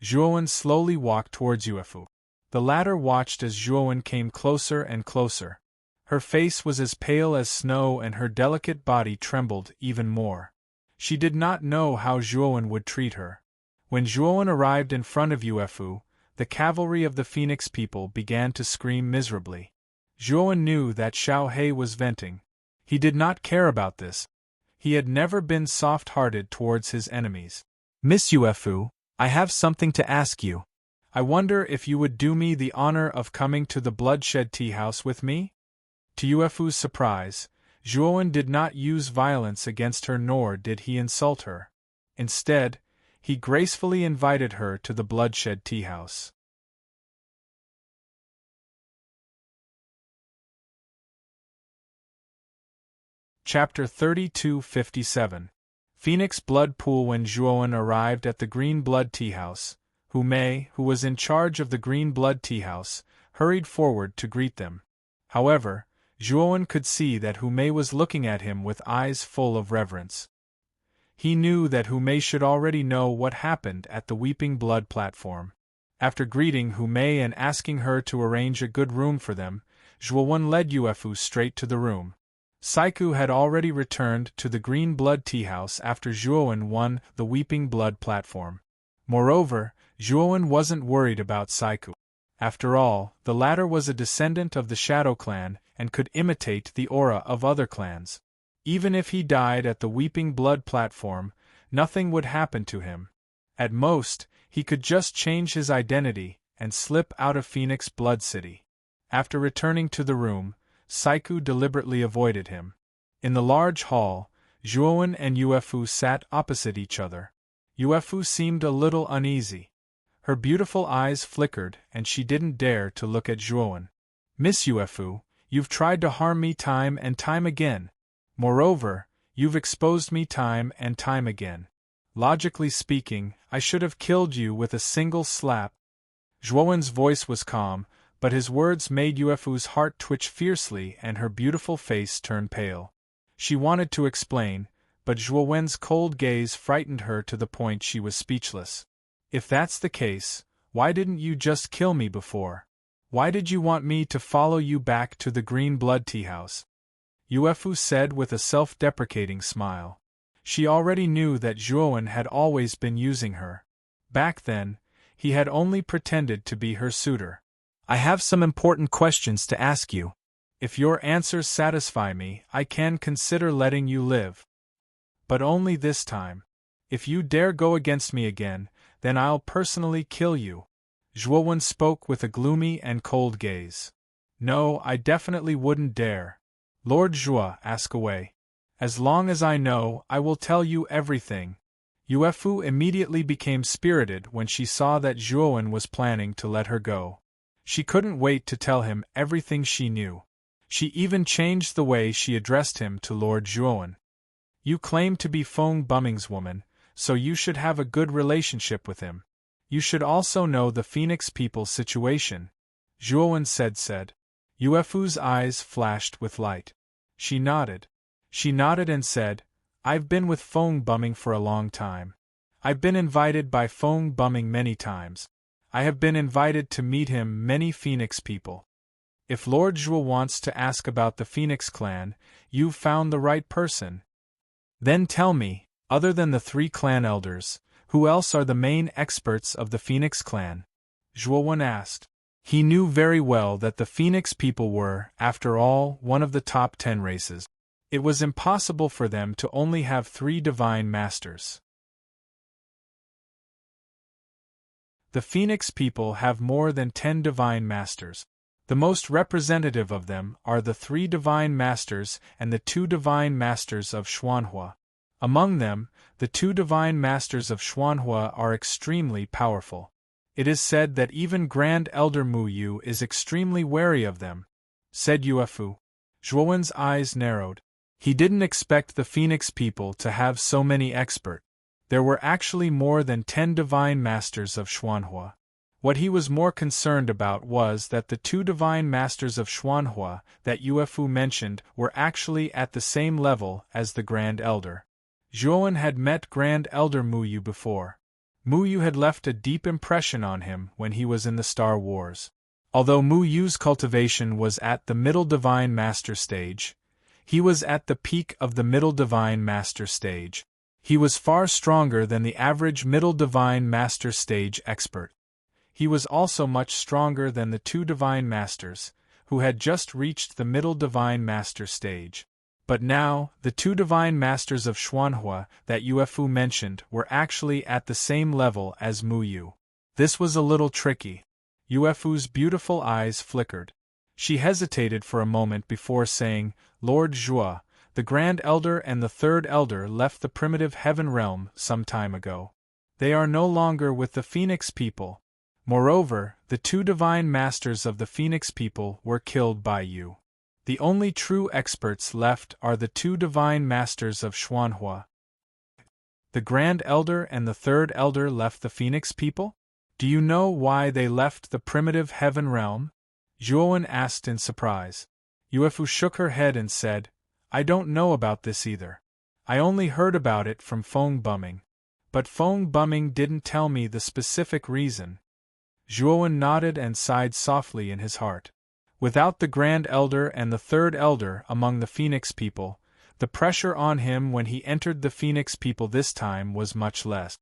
Zhuowen slowly walked towards Yuefu. The latter watched as Zhuowen came closer and closer. Her face was as pale as snow and her delicate body trembled even more. She did not know how Zhuowen would treat her. When Zhuowen arrived in front of Yuefu, the cavalry of the Phoenix people began to scream miserably. Zhuowen knew that Xiao Hei was venting. He did not care about this. He had never been soft-hearted towards his enemies. Miss Yuefu, I have something to ask you. I wonder if you would do me the honor of coming to the Bloodshed Tea House with me? To Yuefu's surprise, Zhuowen did not use violence against her nor did he insult her. Instead, he gracefully invited her to the Bloodshed Tea House. Chapter 32:57 Phoenix Blood Pool. When Zhuowen arrived at the Green Blood Tea House, Hu Mei, who was in charge of the Green Blood Tea House, hurried forward to greet them. However, Zhuowen could see that Hu Mei was looking at him with eyes full of reverence. He knew that Hu Mei should already know what happened at the Weeping Blood platform. After greeting Hu Mei and asking her to arrange a good room for them, Zhuowen led Yuefu straight to the room. Saiku had already returned to the Green Blood Tea House after Zhuowen won the Weeping Blood platform. Moreover, Zhuowen wasn't worried about Saiku. After all, the latter was a descendant of the Shadow Clan and could imitate the aura of other clans. Even if he died at the Weeping Blood platform, nothing would happen to him. At most, he could just change his identity and slip out of Phoenix Blood City. After returning to the room, Saiku deliberately avoided him. In the large hall, Zhuowen and Yuefu sat opposite each other. Yuefu seemed a little uneasy. Her beautiful eyes flickered and she didn't dare to look at Zhuowen. Miss Yuefu, you've tried to harm me time and time again. Moreover, you've exposed me time and time again. Logically speaking, I should have killed you with a single slap. Zhuowen's voice was calm, but his words made Yuefu's heart twitch fiercely and her beautiful face turn pale. She wanted to explain, but Zhuowen's cold gaze frightened her to the point she was speechless. If that's the case, why didn't you just kill me before? Why did you want me to follow you back to the Green Blood Tea House? Yuefu said with a self-deprecating smile. She already knew that Zhuowen had always been using her. Back then, he had only pretended to be her suitor. I have some important questions to ask you. If your answers satisfy me, I can consider letting you live. But only this time. If you dare go against me again, then I'll personally kill you. Zhuowen spoke with a gloomy and cold gaze. No, I definitely wouldn't dare. Lord Zhuo, ask away. As long as I know, I will tell you everything. Yuefu immediately became spirited when she saw that Zhuowen was planning to let her go. She couldn't wait to tell him everything she knew. She even changed the way she addressed him to Lord Zhuowen. You claim to be Feng Bumming's woman, so you should have a good relationship with him. You should also know the Phoenix people's situation. Zhuowen said. Yuefu's eyes flashed with light. She nodded. She nodded and said, I've been with Feng Bumming for a long time. I've been invited by Feng Bumming many times. I have been invited to meet him many Phoenix people. If Lord Zhuo wants to ask about the Phoenix clan, you've found the right person. Then tell me, other than the 3 clan elders, who else are the main experts of the Phoenix clan? Zhuowen asked. He knew very well that the Phoenix people were, after all, one of the top 10 races. It was impossible for them to only have 3 divine masters. The Phoenix people have more than 10 divine masters. The most representative of them are the 3 divine masters and the 2 divine masters of Xuanhua. Among them, the 2 divine masters of Xuanhua are extremely powerful. It is said that even Grand Elder Mu Yu is extremely wary of them, said Yuefu. Zhuowen's eyes narrowed. He didn't expect the Phoenix people to have so many experts. There were actually more than 10 divine masters of Xuanhua. What he was more concerned about was that the 2 divine masters of Xuanhua that Yuefu mentioned were actually at the same level as the Grand Elder. Zhuowen had met Grand Elder Mu Yu before. Mu Yu had left a deep impression on him when he was in the Star Wars. Although Mu Yu's cultivation was at the Middle Divine Master stage, he was at the peak of the Middle Divine Master stage. He was far stronger than the average Middle Divine Master stage expert. He was also much stronger than the 2 Divine Masters, who had just reached the Middle Divine Master stage. But now, the 2 Divine Masters of Xuanhua that Yuefu mentioned were actually at the same level as Mu Yu. This was a little tricky. Yuefu's beautiful eyes flickered. She hesitated for a moment before saying, "Lord Zhua, the Grand Elder and the Third Elder left the primitive heaven realm some time ago. They are no longer with the Phoenix people. Moreover, the 2 divine masters of the Phoenix people were killed by you. The only true experts left are the 2 divine masters of Xuanhua." The Grand Elder and the Third Elder left the Phoenix people? Do you know why they left the primitive heaven realm? Zhuowen asked in surprise. Yuefu shook her head and said, "I don't know about this either. I only heard about it from Feng Bumming. But Feng Bumming didn't tell me the specific reason." Zhuowen nodded and sighed softly in his heart. Without the Grand Elder and the Third Elder among the Phoenix people, the pressure on him when he entered the Phoenix people this time was much less.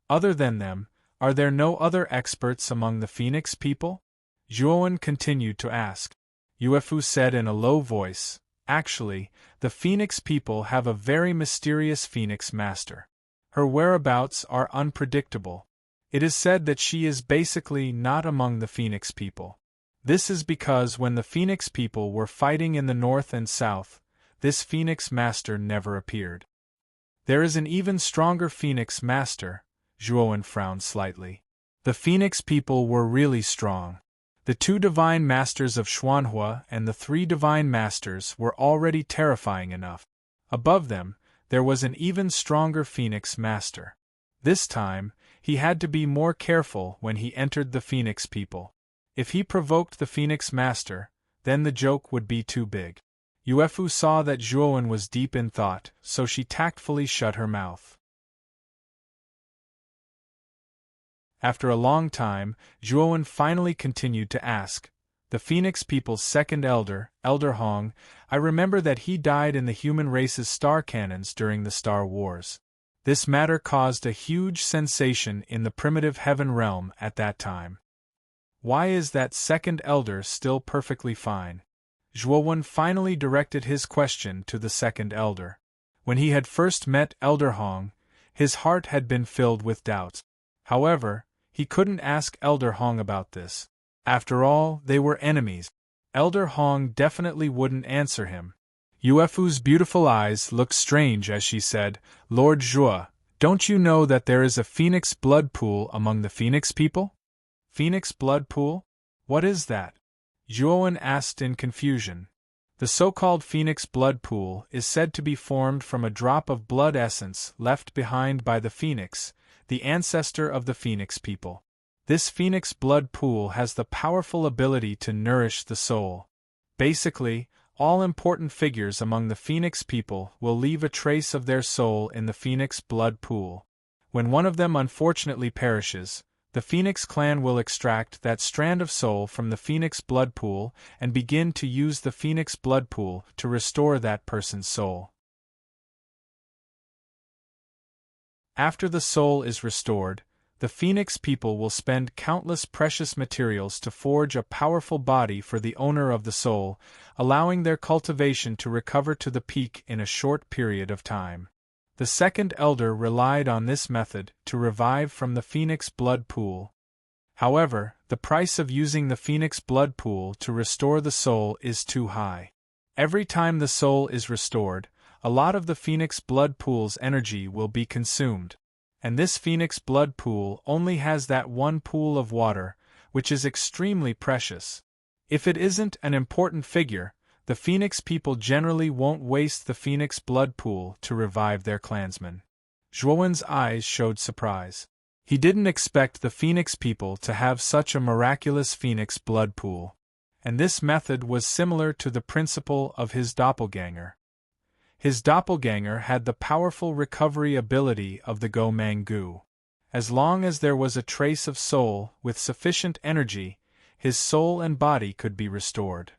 Other than them, are there no other experts among the Phoenix people? Zhuowen continued to ask. Yuefu said in a low voice, "Actually, the Phoenix people have a very mysterious Phoenix master. Her whereabouts are unpredictable. It is said that she is basically not among the Phoenix people. This is because when the Phoenix people were fighting in the north and south, this Phoenix master never appeared." "There is an even stronger Phoenix master," Zhuowen frowned slightly. The Phoenix people were really strong. The 2 divine masters of Xuanhua and the 3 divine masters were already terrifying enough. Above them, there was an even stronger Phoenix master. This time, he had to be more careful when he entered the Phoenix people. If he provoked the Phoenix master, then the joke would be too big. Yuefu saw that Zhuowen was deep in thought, so she tactfully shut her mouth. After a long time, Zhuowen finally continued to ask, "The Phoenix people's 2nd elder, Elder Hong, I remember that he died in the human race's star cannons during the Star Wars. This matter caused a huge sensation in the primitive heaven realm at that time. Why is that 2nd elder still perfectly fine?" Zhuowen finally directed his question to the 2nd elder. When he had first met Elder Hong, his heart had been filled with doubts. However, he couldn't ask Elder Hong about this. After all, they were enemies. Elder Hong definitely wouldn't answer him. Yuefu's beautiful eyes looked strange as she said, "Lord Zhua, don't you know that there is a Phoenix blood pool among the Phoenix people?" "Phoenix blood pool? What is that?" Zhuowen asked in confusion. The so-called Phoenix blood pool is said to be formed from a drop of blood essence left behind by the Phoenix, the ancestor of the Phoenix people. This Phoenix blood pool has the powerful ability to nourish the soul. Basically, all important figures among the Phoenix people will leave a trace of their soul in the Phoenix blood pool. When one of them unfortunately perishes, the Phoenix clan will extract that strand of soul from the Phoenix blood pool and begin to use the Phoenix blood pool to restore that person's soul. After the soul is restored, the Phoenix people will spend countless precious materials to forge a powerful body for the owner of the soul, allowing their cultivation to recover to the peak in a short period of time. The 2nd elder relied on this method to revive from the Phoenix blood pool. However, the price of using the Phoenix blood pool to restore the soul is too high. Every time the soul is restored, a lot of the Phoenix blood pool's energy will be consumed. And this Phoenix blood pool only has that one pool of water, which is extremely precious. If it isn't an important figure, The Phoenix people generally won't waste the Phoenix blood pool to revive their clansmen. Zhuowen's eyes showed surprise. He didn't expect the Phoenix people to have such a miraculous Phoenix blood pool. And this method was similar to the principle of his doppelganger. His doppelganger had the powerful recovery ability of the Go Mangu. As long as there was a trace of soul with sufficient energy, his soul and body could be restored.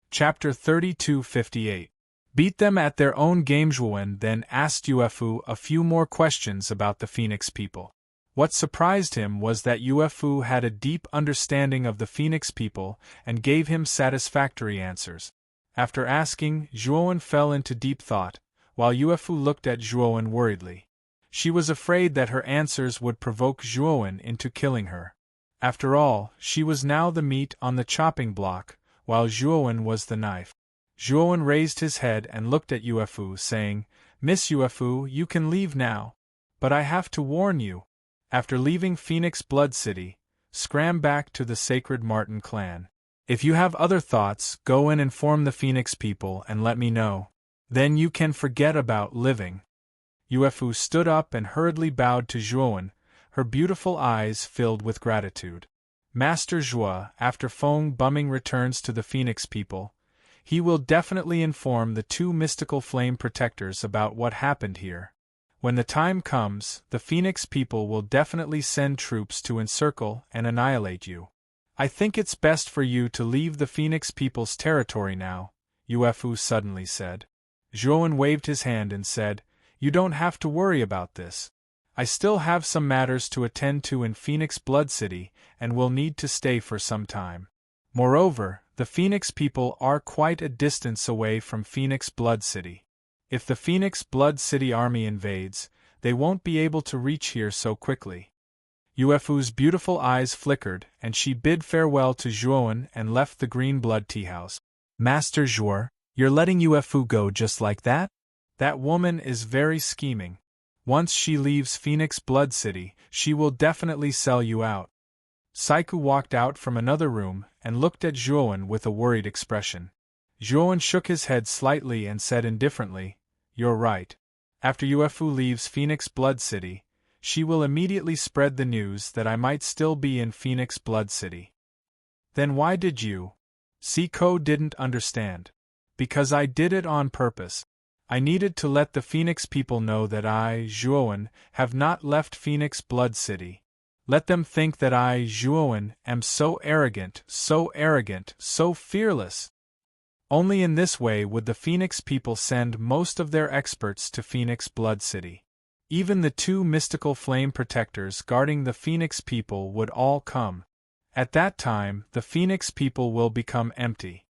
Chapter 3258. Beat them at their own game. Zhuowen then asked Yuefu a few more questions about the Phoenix people. What surprised him was that Yuefu had a deep understanding of the Phoenix people and gave him satisfactory answers. After asking, Zhuowen fell into deep thought, while Yuefu looked at Zhuowen worriedly. She was afraid that her answers would provoke Zhuowen into killing her. After all, she was now the meat on the chopping block, while Zhuowen was the knife. Zhuowen raised his head and looked at Yuefu, saying, "Miss Yuefu, you can leave now. But I have to warn you. After leaving Phoenix Blood City, scram back to the Sacred Marten clan. If you have other thoughts, go and inform the Phoenix people and let me know. Then you can forget about living." Yuefu stood up and hurriedly bowed to Zhuowen, her beautiful eyes filled with gratitude. Master Zhua, after Feng Bumming returns to the Phoenix people, he will definitely inform the two mystical flame protectors about what happened here. When the time comes, the Phoenix people will definitely send troops to encircle and annihilate you. I think it's best for you to leave the Phoenix people's territory now, Yuefu suddenly said. Zhuowen waved his hand and said, "You don't have to worry about this. I still have some matters to attend to in Phoenix Blood City and will need to stay for some time. Moreover, the Phoenix people are quite a distance away from Phoenix Blood City. If the Phoenix Blood City army invades, they won't be able to reach here so quickly." Yuefu's beautiful eyes flickered, and she bid farewell to Zhuowen and left the Green Blood Tea House. "Master Zhuo, you're letting Yuefu go just like that? That woman is very scheming. Once she leaves Phoenix Blood City, she will definitely sell you out." Saiku walked out from another room and looked at Zhuowen with a worried expression. Zhuowen shook his head slightly and said indifferently, "You're right. After Yuefu leaves Phoenix Blood City, she will immediately spread the news that I might still be in Phoenix Blood City." "Then why did you?" Siko didn't understand. "Because I did it on purpose. I needed to let the Phoenix people know that I, Zhuowen, have not left Phoenix Blood City. Let them think that I, Zhuowen, am so arrogant, so fearless. Only in this way would the Phoenix people send most of their experts to Phoenix Blood City. Even the two mystical flame protectors guarding the Phoenix people would all come. At that time, the Phoenix people will become empty.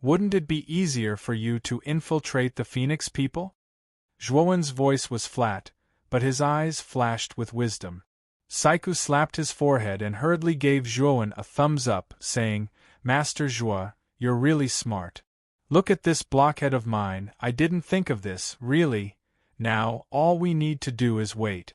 Wouldn't it be easier for you to infiltrate the Phoenix people?" Zhuowen's voice was flat, but his eyes flashed with wisdom. Saiku slapped his forehead and hurriedly gave Zhuowen a thumbs up, saying, "Master Zhuo, you're really smart. Look at this blockhead of mine, I didn't think of this, really. Now, all we need to do is wait.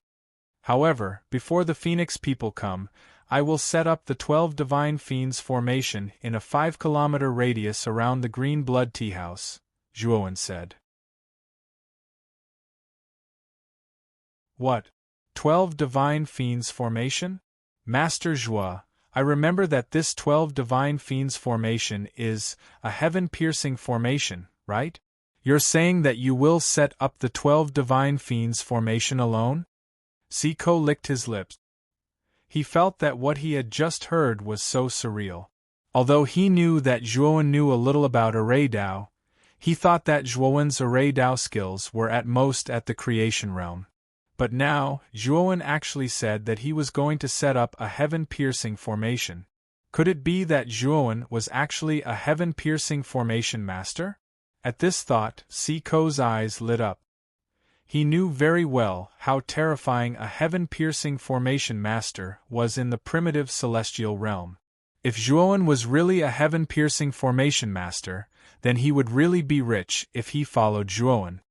However, before the Phoenix people come, I will set up the 12 Divine Fiends formation in a 5-kilometer radius around the Green Blood Tea House," Zhuowen said. "What? 12 Divine Fiends formation? Master Zhuo, I remember that this 12 Divine Fiends formation is a heaven-piercing formation, right? You're saying that you will set up the 12 Divine Fiends formation alone?" Siko licked his lips. He felt that what he had just heard was so surreal. Although he knew that Zhuowen knew a little about Array Dao, he thought that Zhuowen's Array Dao skills were at most at the creation realm. But now, Zhuowen actually said that he was going to set up a heaven-piercing formation. Could it be that Zhuowen was actually a heaven-piercing formation master? At this thought, Siko's eyes lit up. He knew very well how terrifying a heaven-piercing formation master was in the primitive celestial realm. If Zhuowen was really a heaven-piercing formation master, then he would really be rich if he followed Zhuowen.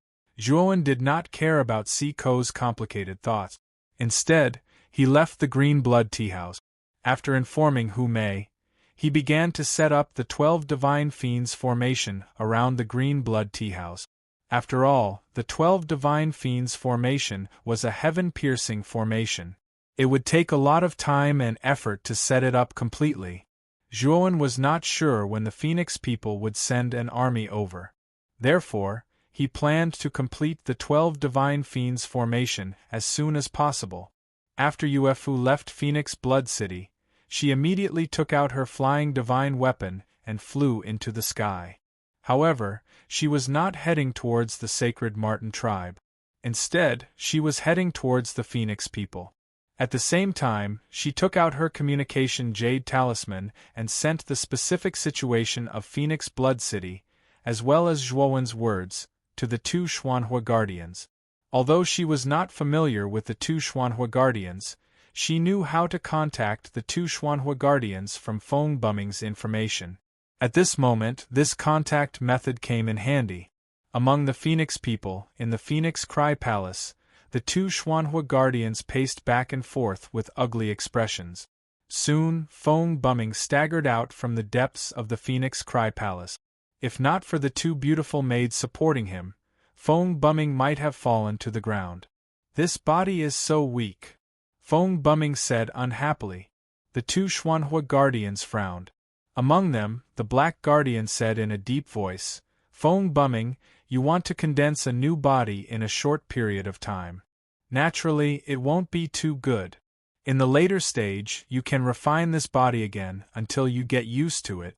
Zhuowen did not care about Siko's complicated thoughts. Instead, he left the Green Blood Tea House. After informing Hu Mei, he began to set up the 12 Divine Fiends formation around the Green Blood Tea House. After all, the 12 Divine Fiends formation was a heaven-piercing formation. It would take a lot of time and effort to set it up completely. Zhuowen was not sure when the Phoenix people would send an army over. Therefore, he planned to complete the 12 Divine Fiends formation as soon as possible. After Yuefu left Phoenix Blood City, she immediately took out her flying divine weapon and flew into the sky. However, she was not heading towards the sacred Marten tribe. Instead, she was heading towards the Phoenix people. At the same time, she took out her communication jade talisman and sent the specific situation of Phoenix Blood City, as well as Zhuowen's words, to the 2 Xuanhua Guardians. Although she was not familiar with the 2 Xuanhua Guardians, she knew how to contact the 2 Xuanhua Guardians from Feng Buming's information. At this moment, this contact method came in handy. Among the Phoenix people, in the Phoenix Cry Palace, the 2 Xuanhua Guardians paced back and forth with ugly expressions. Soon, Feng Buming staggered out from the depths of the Phoenix Cry Palace. If not for the 2 beautiful maids supporting him, Feng Buming might have fallen to the ground. "This body is so weak," Feng Buming said unhappily. The 2 Xuanhua Guardians frowned. Among them, the Black Guardian said in a deep voice, "Feng Buming, you want to condense a new body in a short period of time. Naturally, it won't be too good. In the later stage, you can refine this body again until you get used to it.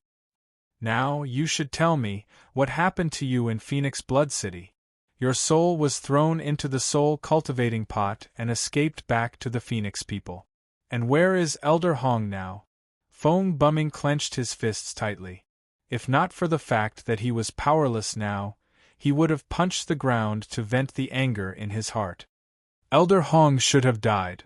Now, you should tell me, what happened to you in Phoenix Blood City? Your soul was thrown into the soul cultivating pot and escaped back to the Phoenix people. And where is Elder Hong now?" Feng Buming clenched his fists tightly. If not for the fact that he was powerless now, he would have punched the ground to vent the anger in his heart. "Elder Hong should have died,"